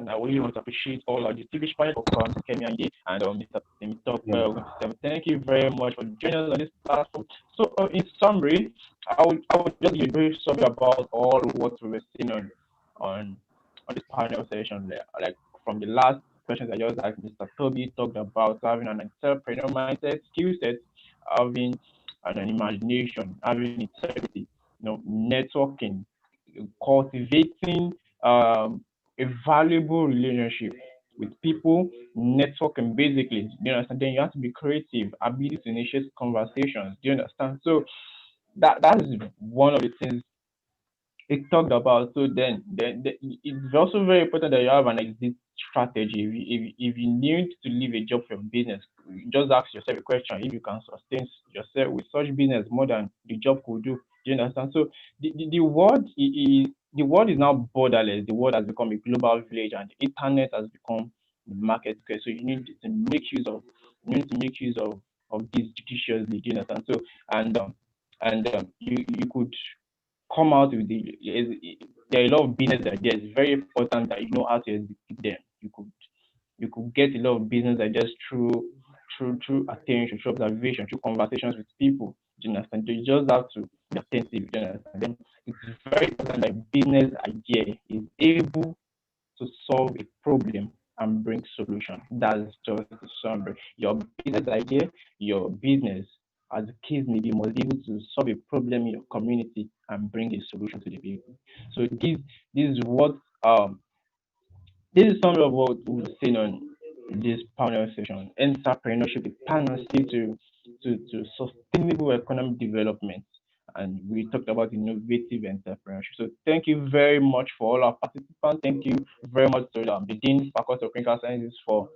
I really want to appreciate all our distinguished panel for Kemi and Mr. Temitope. Thank you very much for joining us on this platform. So, in summary, I would just give a brief summary about all what we were seeing on this panel session. Like from the last questions I just asked, Mr. Toby talked about having an entrepreneur mindset, skill set, having an imagination, having integrity, networking, cultivating a valuable relationship with people, networking basically. Do you understand? Then you have to be creative, ability to initiate conversations. Do you understand? So that is one of the things it talked about. So then it's also very important that you have an exit strategy. If you need to leave a job for your business, just ask yourself a question: if you can sustain yourself with such business more than the job could do. Do you understand? So the world is now borderless. The world has become a global village, and the internet has become the marketplace. So you need to make use of this judiciously. Do you understand? So you could come out with there are a lot of business ideas. It's very important that you know how to execute them. You could get a lot of business ideas through attention, through observation, through conversations with people. Do you understand? You just have to be attentive. Do you understand? Then it's very important that a business idea is able to solve a problem and bring solution. That's just the summary. Your business idea, your business, as the case may be, must be able to solve a problem in your community and bring a solution to the people. So this is what this is some of what we've seen on this panel session. Entrepreneurship, a panacea to sustainable economic development. And we talked about innovative entrepreneurship. So thank you very much for all our participants. Thank you very much to the Dean Faculty of Clinical Sciences for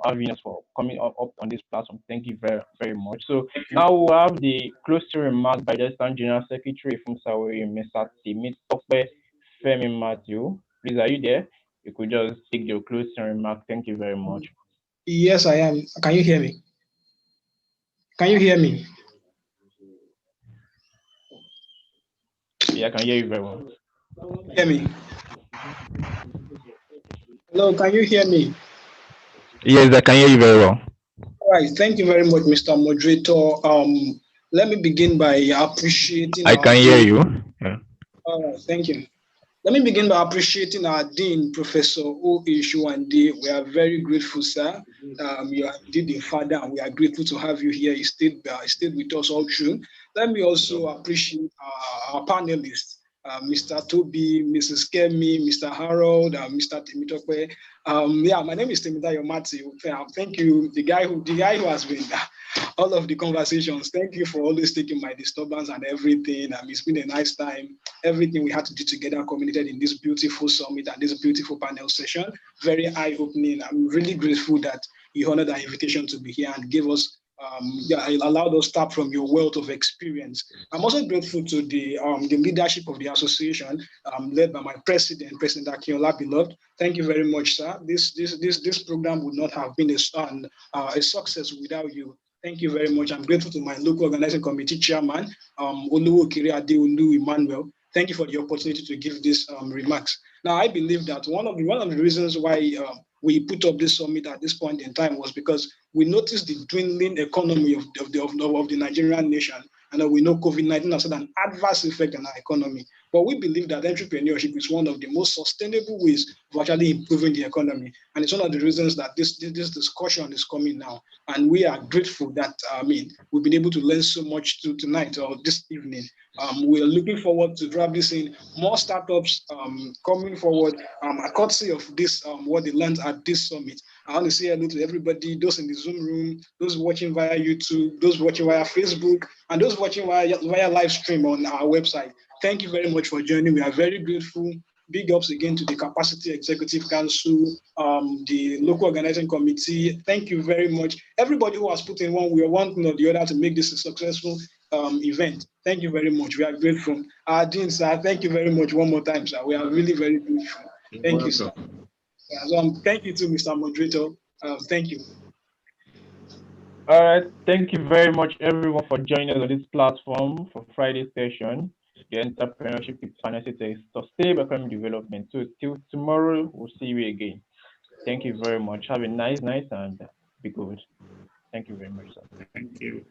having us, for coming up on this platform. Thank you very, very much. So now we'll have the closing remarks by the Assistant General Secretary IFUMSA, Mr. Temitope Femi Matthew. Please, are you there? You could just take your closing remark. Thank you very much. Yes, I am. Can you hear me? Can you hear me? Yeah, I can hear you very well. Hear me? Hello, can you hear me? Yes, I can hear you very well. All right, thank you very much, Mr. Moderator. Let me begin by appreciating. I can hear you. Yeah. All right, thank you. Let me begin by appreciating our Dean, Professor O. Ishuande. We are very grateful, sir. You are indeed a father, and we are grateful to have you here. You stayed with us all through. Let me also appreciate our panelists, Mr. Toby, Mrs. Kemi, Mr. Harold, Mr. Temitope. My name is Temitayo Matthew. Thank you, the guy who has been all of the conversations. Thank you for always taking my disturbance and everything. It's been a nice time. Everything we had to do together culminated in this beautiful summit and this beautiful panel session. Very eye-opening. I'm really grateful that you honored our invitation to be here and gave us allowed us to tap from your wealth of experience. I'm also grateful to the leadership of the association, led by my President Akinola Beloved. Thank you very much, sir. This program would not have been a success without you. Thank you very much. I'm grateful to my local organizing committee chairman, Oluwo Kiri Adeolu Emmanuel. Thank you for the opportunity to give these remarks. Now, I believe that one of the reasons why we put up this summit at this point in time was because we noticed the dwindling economy of the Nigerian nation, and we know COVID-19 has had an adverse effect on our economy. But we believe that entrepreneurship is one of the most sustainable ways of actually improving the economy. And it's one of the reasons that this discussion is coming now. And we are grateful that, we've been able to learn so much tonight or this evening. We're looking forward to probably seeing more startups coming forward, courtesy of this, what they learned at this summit. I want to say hello to everybody, those in the Zoom room, those watching via YouTube, those watching via Facebook, and those watching via live stream on our website. Thank you very much for joining. We are very grateful. Big ups again to the Capacity Executive Council, the local organizing committee. Thank you very much. Everybody who has put in one way or one thing or the other to make this a successful event. Thank you very much. We are grateful. Dean, sir, thank you very much one more time, sir. We are really very grateful. Thank you, sir. Thank you to Mr. Moderator. Thank you. All right. Thank you very much, everyone, for joining us on this platform for Friday's session. The Entrepreneurship Partnership is Sustainable Economic Development. So till tomorrow, we'll see you again. Thank you very much. Have a nice night and be good. Thank you very much, sir. Thank you.